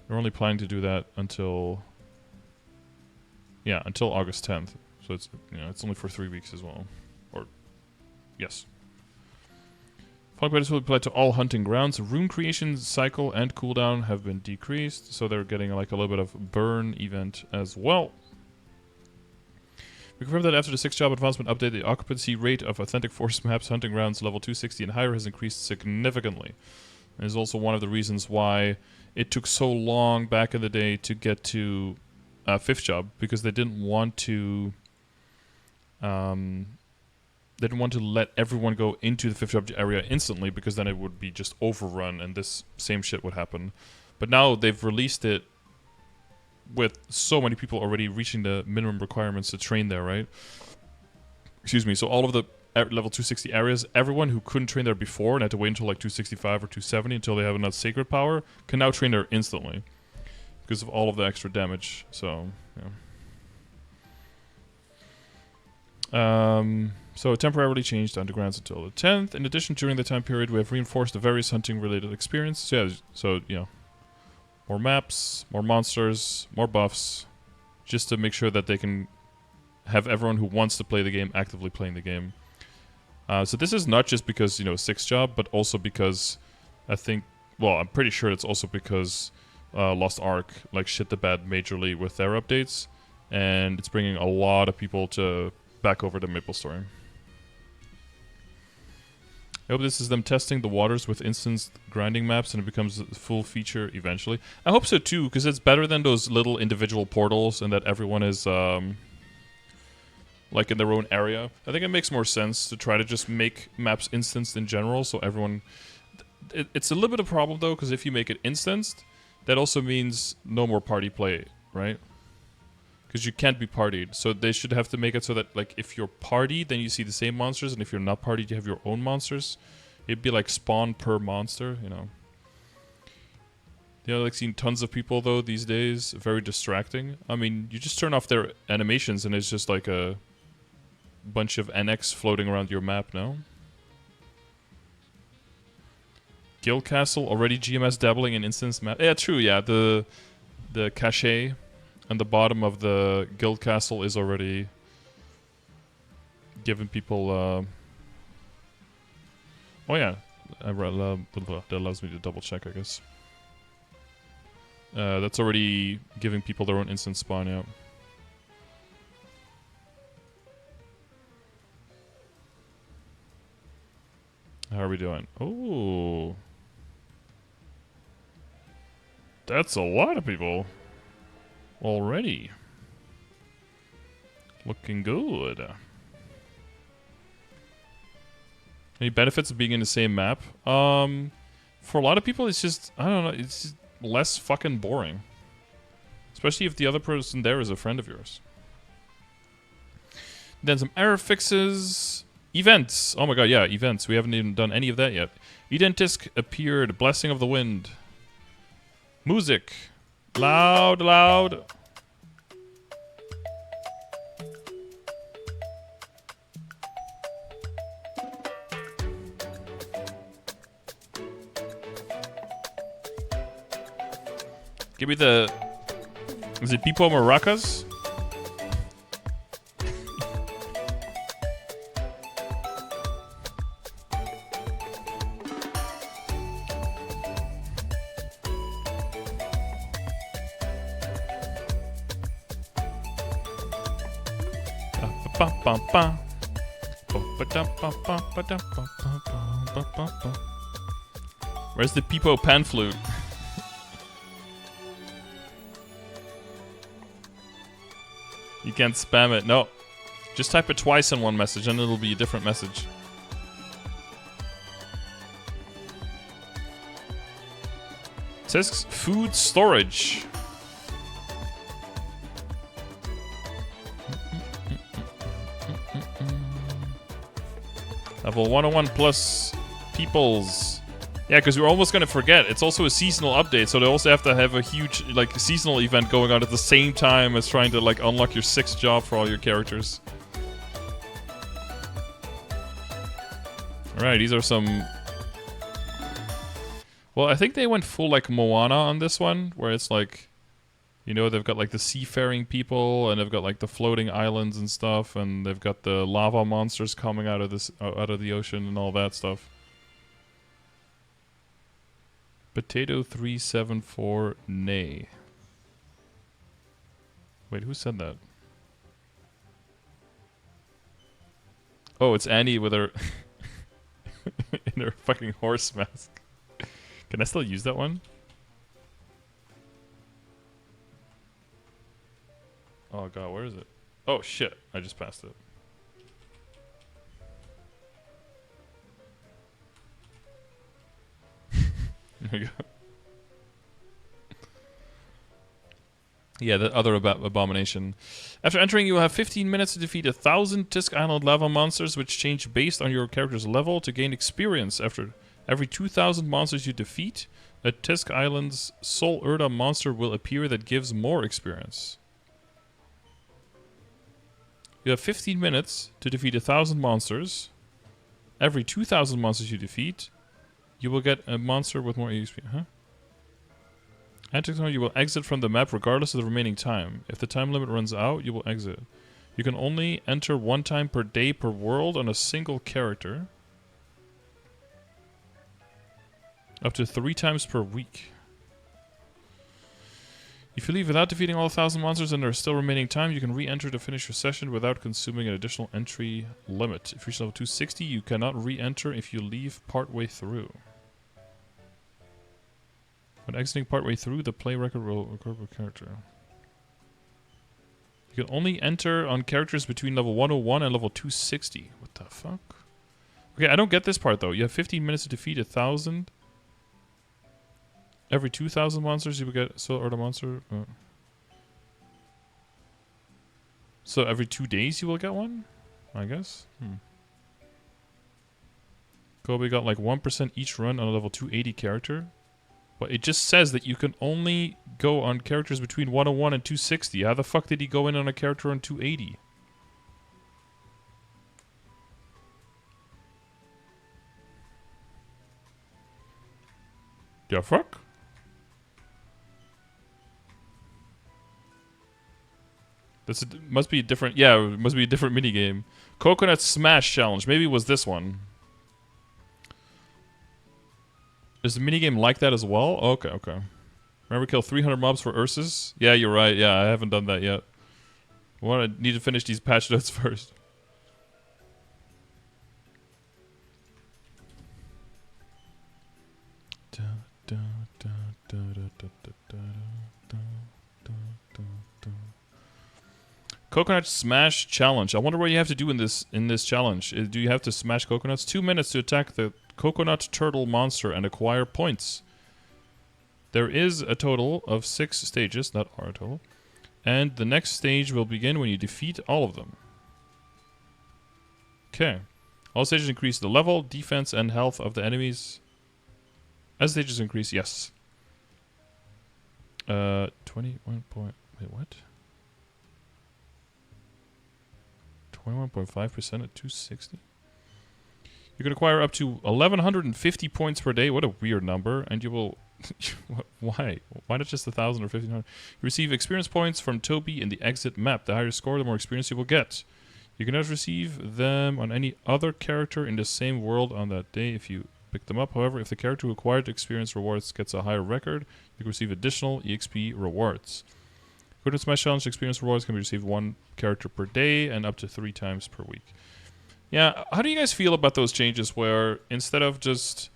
We're only planning to do that until August 10th. So it's it's only for 3 weeks as well. Or yes. Fog Battles will apply to all hunting grounds. Rune creation cycle and cooldown have been decreased, so they're getting like a little bit of burn event as well. We confirm that after the 6th job advancement update, the occupancy rate of authentic forest maps, hunting grounds level 260 and higher has increased significantly. And is also one of the reasons why it took so long back in the day to get to 5th job, because they didn't want to let everyone go into the 5th job area instantly, because then it would be just overrun and this same shit would happen. But now they've released it with so many people already reaching the minimum requirements to train there, right? Excuse me. So all of the level 260 areas, everyone who couldn't train there before and had to wait until like 265 or 270 until they have enough sacred power can now train there instantly because of all of the extra damage. So, yeah. So temporarily changed undergrounds until the 10th. In addition, during the time period, we have reinforced the various hunting-related experiences. Yeah, so, you know, more maps, more monsters, more buffs, just to make sure that they can have everyone who wants to play the game actively playing the game. So this is not just because, you know, 6th job, but also because I think, well, I'm pretty sure it's also because Lost Ark, like, shit the bed majorly with their updates, and it's bringing a lot of people back over to MapleStory. I hope this is them testing the waters with instance grinding maps and it becomes a full feature eventually. I hope so too, because it's better than those little individual portals and that everyone is like in their own area. I think it makes more sense to try to just make maps instanced in general, so everyone... It's a little bit of a problem though, because if you make it instanced, that also means no more party play, right? Because you can't be partied. So they should have to make it so that, like, if you're party, then you see the same monsters, and if you're not partied, you have your own monsters. It'd be like spawn per monster, you know. You know, like, seeing tons of people, though, these days. Very distracting. I mean, you just turn off their animations, and it's just like a bunch of NX floating around your map, no? Guild Castle, already GMS dabbling in instance map. Yeah, true, yeah. The cache... and the bottom of the guild castle is already giving people... Oh yeah, that allows me to double check, I guess. That's already giving people their own instant spawn, yeah. How are we doing? Oh, that's a lot of people. Already. Looking good. Any benefits of being in the same map? For a lot of people, it's just, I don't know, it's just less fucking boring. Especially if the other person there is a friend of yours. Then some error fixes. Events. Oh my god, yeah, events. We haven't even done any of that yet. Edentisk appeared. Blessing of the Wind. Music. Loud, loud. Give me the... Is it Pipo Maracas? Where's the Pipo pan flute? You can't spam it. No. Just type it twice in one message and it'll be a different message. It says food storage. Level 101 plus peoples. Yeah, because we're almost going to forget. It's also a seasonal update, so they also have to have a huge, like, seasonal event going on at the same time as trying to, like, unlock your 6th job for all your characters. Alright, these are some... Well, I think they went full, like, Moana on this one, where it's, like... You know, they've got, like, the seafaring people, and they've got, like, the floating islands and stuff, and they've got the lava monsters coming out of the ocean and all that stuff. Potato 374 nay. Wait, who said that? Oh, it's Annie with her in her fucking horse mask. Can I still use that one? Oh god, where is it? Oh shit, I just passed it. There we go. Yeah, the other abomination. After entering, you will have 15 minutes to defeat 1,000 Tisk Island lava monsters, which change based on your character's level. To gain experience, after every 2,000 monsters you defeat, a Tisk Island's Soul Urda monster will appear that gives more experience. You have 15 minutes to defeat 1,000 monsters. Every 2,000 monsters you defeat, you will get a monster with more XP. Huh? You will exit from the map regardless of the remaining time. If the time limit runs out, you will exit. You can only enter one time per day per world on a single character. Up to 3 times per week. If you leave without defeating all 1,000 monsters and there is still remaining time, you can re-enter to finish your session without consuming an additional entry limit. If you reach level 260, you cannot re-enter if you leave partway through. When exiting partway through, the play record will record per character. You can only enter on characters between level 101 and level 260. What the fuck? Okay, I don't get this part though. You have 15 minutes to defeat 1,000. Every 2,000 monsters you will get Soul Urda monster. So every 2 days you will get one? I guess. Kobe got like 1% each run on a level 280 character. But it just says that you can only go on characters between 101 and 260. How the fuck did he go in on a character on 280? The fuck? This must be a different... Yeah, it must be a different minigame. Coconut Smash Challenge. Maybe it was this one. Is the minigame like that as well? Okay, okay. Remember kill 300 mobs for Ursus? Yeah, you're right. Yeah, I haven't done that yet. I need to finish these patch notes first. Coconut Smash Challenge. I wonder what you have to do in this challenge. Do you have to smash coconuts? 2 minutes to attack the Coconut Turtle monster and acquire points. There is a total of 6 stages, not our total. And the next stage will begin when you defeat all of them. Okay. All stages increase the level, defense, and health of the enemies. As stages increase, yes. 21 point... Wait, what? 21.5% at 260? You can acquire up to 1,150 points per day. What a weird number. And you will... Why? Why not just 1,000 or 1,500? You receive experience points from Toby in the exit map. The higher you score, the more experience you will get. You cannot receive them on any other character in the same world on that day if you pick them up. However, if the character who acquired experience rewards gets a higher record, you can receive additional EXP rewards. According to Smash Challenge, experience rewards can be received 1 character per day and up to 3 times per week. Yeah, how do you guys feel about those changes where instead of just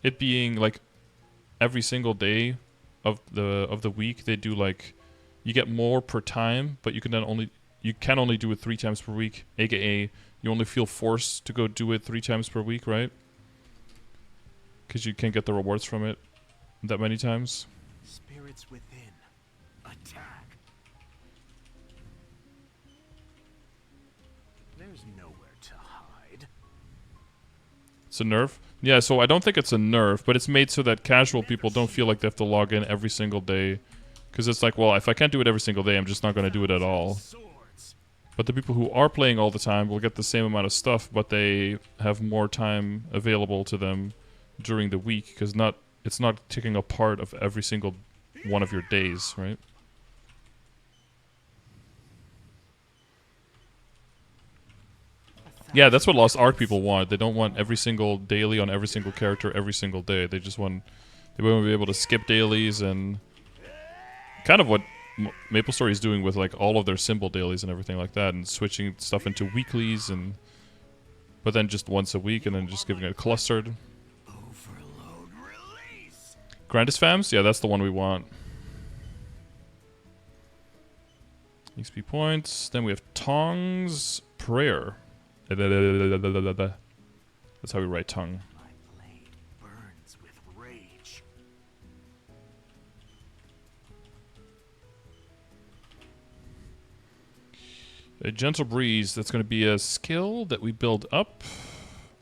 it being like every single day of the week, they do like you get more per time, but you can only do it 3 times per week, aka you only feel forced to go do it 3 times per week, right? Because you can't get the rewards from it that many times. Spirits within. Attack. There's nowhere to hide. It's a nerf? Yeah, so I don't think it's a nerf, but it's made so that casual people don't feel like they have to log in every single day. Because it's like, well, if I can't do it every single day, I'm just not going to do it at all. But the people who are playing all the time will get the same amount of stuff, but they have more time available to them during the week, because it's not taking a part of every single one of your days, right? Yeah, that's what Lost Ark people want. They don't want every single daily on every single character every single day. They just want... They want to be able to skip dailies and... Kind of what MapleStory is doing with like all of their symbol dailies and everything like that, and switching stuff into weeklies and... But then just once a week and then just giving it clustered. Overload release. Grandis Fams? Yeah, that's the one we want. XP points. Then we have Tong's Prayer. That's how we write tongue. My blade burns with rage. A Gentle Breeze. That's going to be a skill that we build up.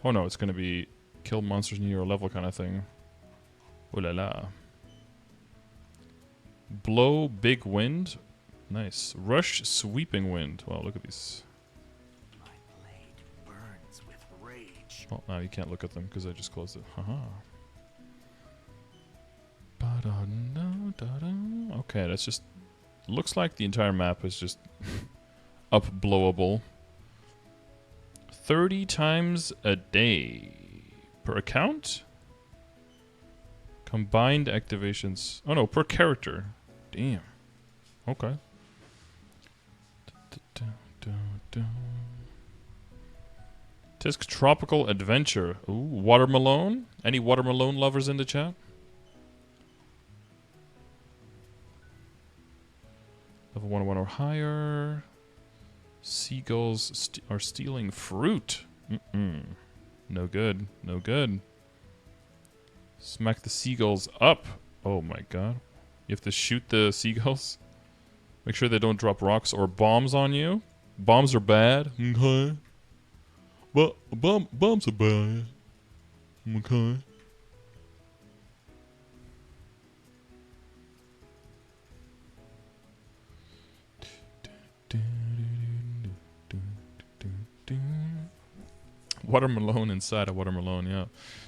Oh no, it's going to be kill monsters near your level kind of thing. Ooh la la. Blow Big Wind. Nice. Rush Sweeping Wind. Wow, look at these. My blade burns with rage. Oh, now you can't look at them because I just closed it. Haha. Ba-da-da-da-da. Okay, that's just... Looks like the entire map is just up blowable. 30 times a day. Per account? Combined activations. Oh no, per character. Damn. Okay. Tisk Tropical Adventure. Ooh, Watermelon? Any Watermelon lovers in the chat? Level 101 or higher. Seagulls are stealing fruit. No good. No good. Smack the seagulls up. Oh my god. You have to shoot the seagulls. Make sure they don't drop rocks or bombs on you. Bombs are bad. Okay. But bombs are bad. Okay. Watermelon inside a watermelon, yeah.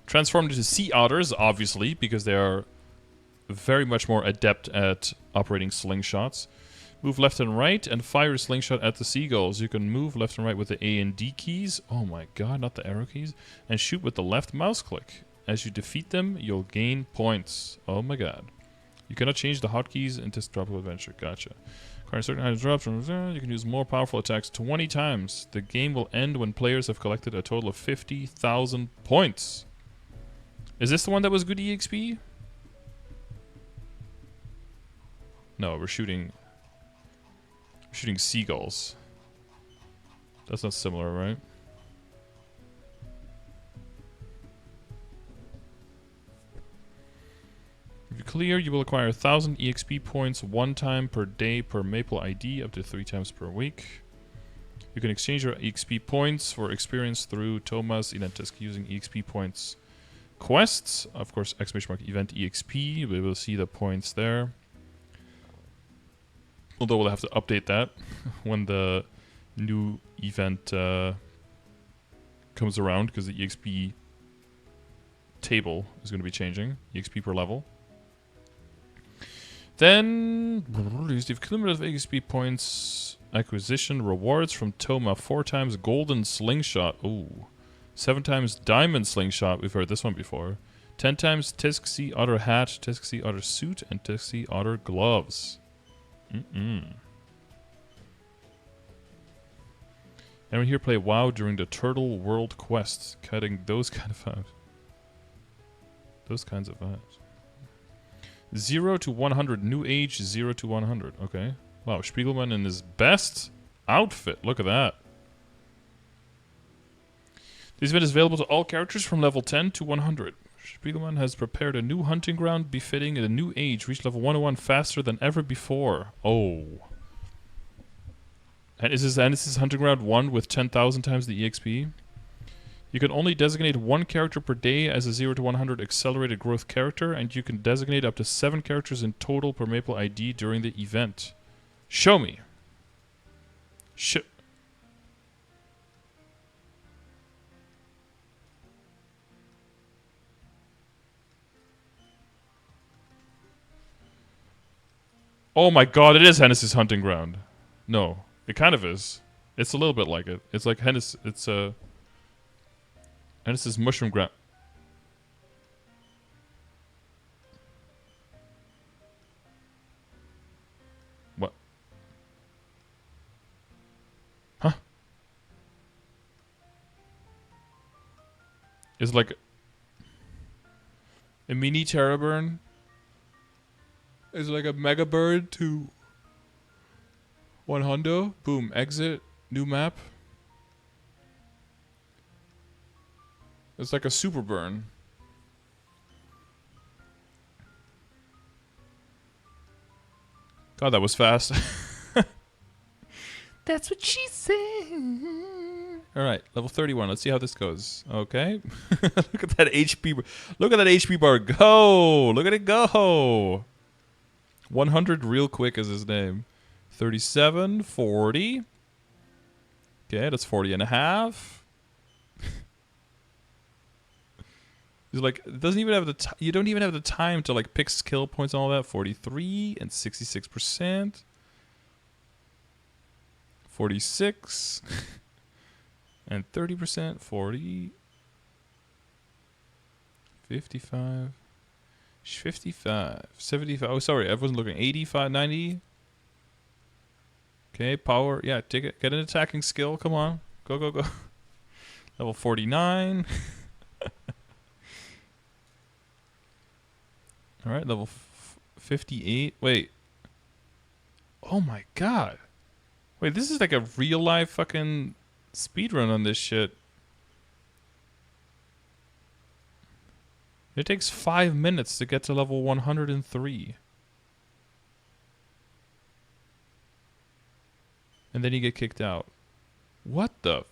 Transformed into sea otters, obviously, because they are very much more adept at operating slingshots. Move left and right and fire a slingshot at the seagulls. You can move left and right with the A and D keys. Oh my god, not the arrow keys. And shoot with the left mouse click. As you defeat them, you'll gain points. Oh my god. You cannot change the hotkeys in this Tropical Adventure. Gotcha. Acquire certain items drops from there. You can use more powerful attacks 20 times. The game will end when players have collected a total of 50,000 points. Is this the one that was good EXP? No, we're shooting seagulls. That's not similar, right? If you clear, you will acquire 1,000 EXP points one time per day per Maple ID, up to 3 times per week. You can exchange your EXP points for experience through Thomas Identisk using EXP points quests. Of course, !event EXP. We will see the points there. Although we'll have to update that when the new event comes around, because the EXP table is going to be changing. EXP per level. Then, receive cumulative EXP points acquisition rewards from Toma. 4 times Golden Slingshot. Ooh. 7 times Diamond Slingshot. We've heard this one before. 10 times Tisk Sea Otter Hat, Tisk Sea Otter Suit, and Tisk Sea Otter Gloves. Everyone here play WoW during the Turtle World Quest, cutting those kind of vibes. Those kinds of vibes. 0 to 100, new age, 0 to 100. Okay. Wow, Spiegelman in his best outfit. Look at that. This event is available to all characters from level 10 to 100. Spiegelman has prepared a new hunting ground befitting a new age. Reach level 101 faster than ever before. Oh. And is this hunting ground 1 with 10,000 times the EXP? You can only designate 1 character per day as a 0 to 100 accelerated growth character, and you can designate up to 7 characters in total per Maple ID during the event. Show me. Oh my god, it is Hennessy's hunting ground. No, it kind of is. It's a little bit like it. It's like Hennes. It's Hennessy's mushroom ground. What? Huh? is like a mini Terra burn. Is like a mega burn to 100. Boom. Exit. New map. It's like a super burn. God, that was fast. That's what she said. All right, level 31. Let's see how this goes. Okay. Look at that HP. Look at that HP bar go. Look at it go. 100 real quick is his name. 37, 40. Okay, that's 40 and a half. He's like, it doesn't even have the you don't even have the time to like pick skill points and all that. 43 and 66%. 46 and 30%. 40. 55. 55. 75. Oh, sorry, I wasn't looking. 85, 90. Okay, power. Yeah, take it. Get an attacking skill. Come on. Go, go, go. Level 49. All right, level 58. Wait. Oh my god. Wait, this is like a real life fucking speedrun on this shit. It takes 5 minutes to get to level 103. And then you get kicked out. What the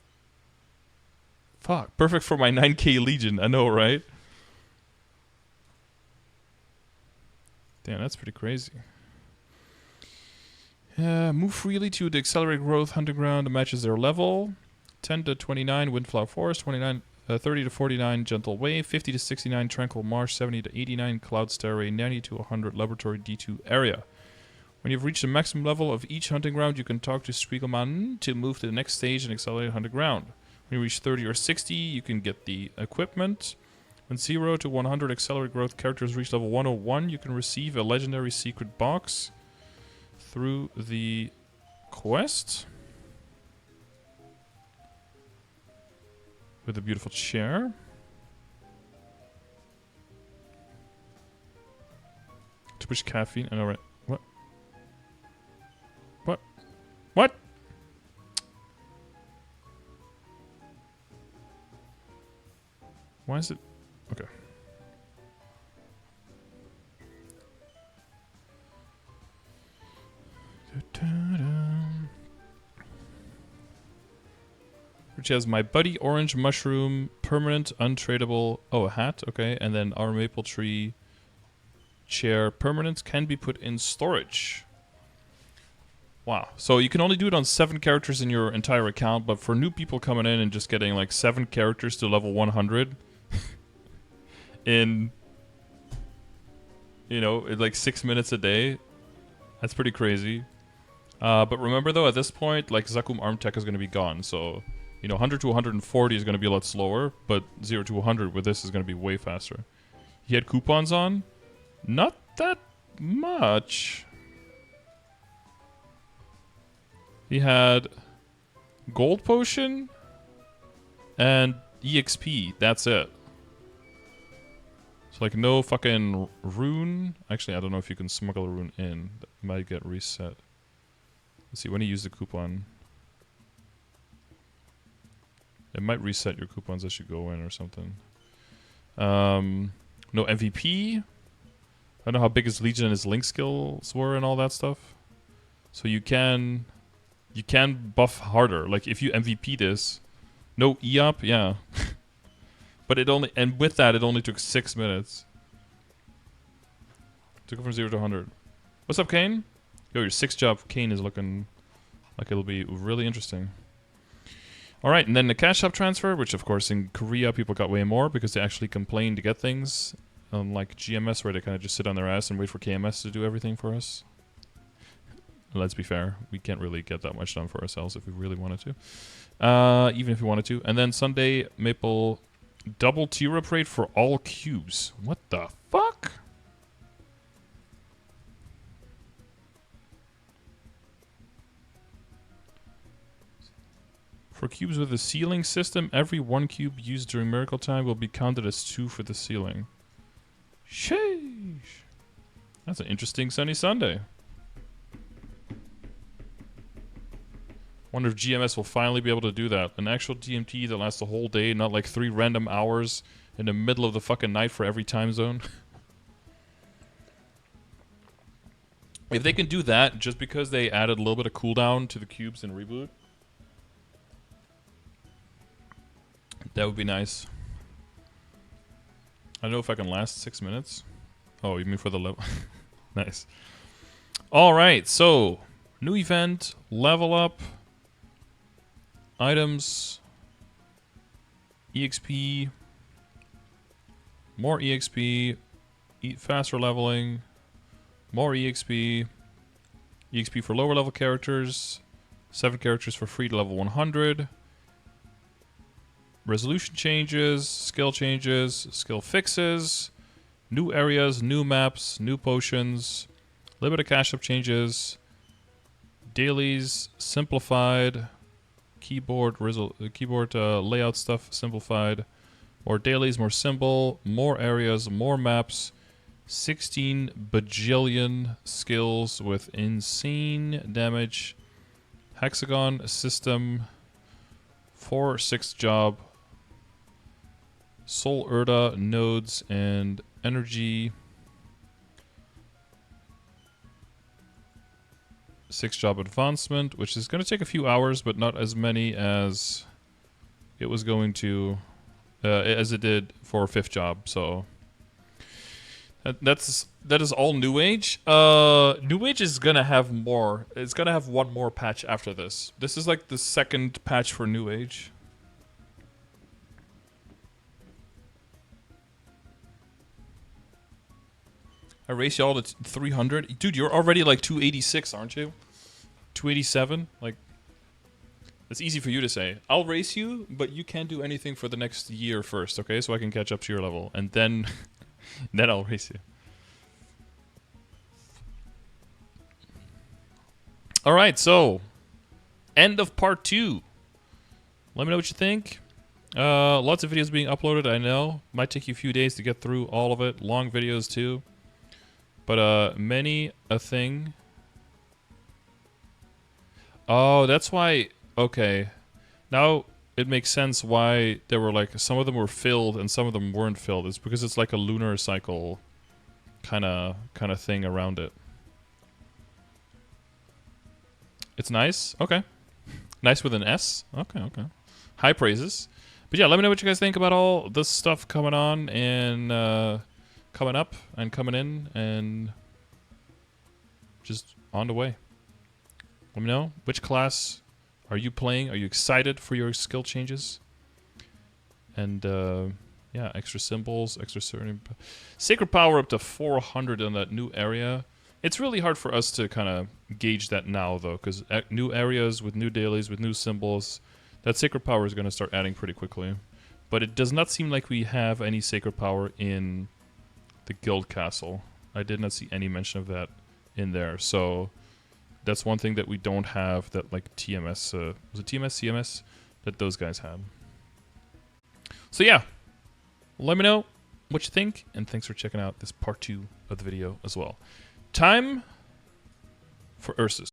fuck? Perfect for my 9k Legion, I know, right? Damn, that's pretty crazy. Move freely to the accelerate growth hunting ground that matches their level. 10 to 29 Windflower Forest, 30 to 49 Gentle Wave, 50 to 69 Tranquil Marsh, 70 to 89 Cloud Stairway, 90 to 100 Laboratory D2 area. When you've reached the maximum level of each hunting ground, you can talk to Spiegelman to move to the next stage and accelerate hunting ground. When you reach 30 or 60, you can get the equipment. When 0 to 100 accelerate growth characters reach level 101, you can receive a legendary secret box through the quest. With a beautiful chair. Too much caffeine. I know, right? What? What? What? Why is it? Okay. Which has my buddy Orangemushroom, permanent, untradeable. Oh, a hat, okay. And then our maple tree chair, permanent, can be put in storage. Wow. So you can only do it on 7 characters in your entire account, but for new people coming in and just getting like 7 characters to level 100 in, you know, in like 6 minutes a day, that's pretty crazy. But remember though, at this point, like Zakum Arm Tech is going to be gone, so... You know, 100 to 140 is going to be a lot slower, but 0 to 100 with this is going to be way faster. He had coupons on? Not that much. He had Gold Potion and EXP. That's it. So, like, no fucking rune. Actually, I don't know if you can smuggle a rune in. That might get reset. Let's see, when you use the coupon... It might reset your coupons as you go in or something. No MVP. I don't know how big his Legion and his Link skills were and all that stuff. So you can buff harder. Like if you MVP this, no EOP, yeah. But it only, and with that it only took 6 minutes to go from 0 to 100. What's up, Kain? Yo, your 6th job, Kain, is looking like it'll be really interesting. Alright, and then the cash shop transfer, which of course in Korea people got way more because they actually complain to get things. Unlike GMS where they kind of just sit on their ass and wait for KMS to do everything for us. Let's be fair, we can't really get that much done for ourselves if we really wanted to. Even if we wanted to. And then Sunday, Maple double tier upgrade for all cubes. What the fuck? For cubes with a ceiling system, every 1 cube used during miracle time will be counted as 2 for the ceiling. Sheesh. That's an interesting sunny Sunday. Wonder if GMS will finally be able to do that. An actual DMT that lasts the whole day, not like 3 random hours in the middle of the fucking night for every time zone. If they can do that, just because they added a little bit of cooldown to the cubes in Reboot, that would be nice. I don't know if I can last 6 minutes. Oh, you mean for the level? Nice. Alright, so new event, level up, items, EXP, more EXP, faster leveling, more EXP, EXP for lower level characters, 7 characters for free to level 100, resolution changes, skill fixes, new areas, new maps, new potions, limited cash up changes, dailies simplified, keyboard layout stuff simplified, more dailies, more symbol, more areas, more maps, 16 bajillion skills with insane damage, hexagon system, 4/6 job, soul urda nodes and energy, 6 job advancement, which is going to take a few hours, but not as many as it was going to, as it did for 5th job. So that is all New Age. New Age is gonna have more. It's gonna have one more patch after this. This is like the 2nd patch for New Age. I race y'all to 300. Dude, you're already like 286, aren't you? 287? Like, it's easy for you to say. I'll race you, but you can't do anything for the next year first, okay? So I can catch up to your level. And then, then I'll race you. Alright, so, end of part 2. Let me know what you think. Lots of videos being uploaded, I know. Might take you a few days to get through all of it. Long videos, too. But many a thing. Oh, that's why. Okay, now it makes sense why there were like some of them were filled and some of them weren't filled. It's because it's like a lunar cycle kind of thing around it. It's nice. Okay, nice with an S. Okay, okay. High praises. But yeah, let me know what you guys think about all this stuff coming on and coming up and coming in and just on the way. Let me know which class are you playing. Are you excited for your skill changes? And yeah, extra symbols, extra certain sacred power up to 400 in that new area. It's really hard for us to kind of gauge that now though, because new areas with new dailies with new symbols, that sacred power is going to start adding pretty quickly. But it does not seem like we have any sacred power in the guild castle. I did not see any mention of that in there. So that's one thing that we don't have that like TMS, was it TMS, CMS? That those guys had. So yeah, let me know what you think, and thanks for checking out this part 2 of the video as well. Time for Ursus.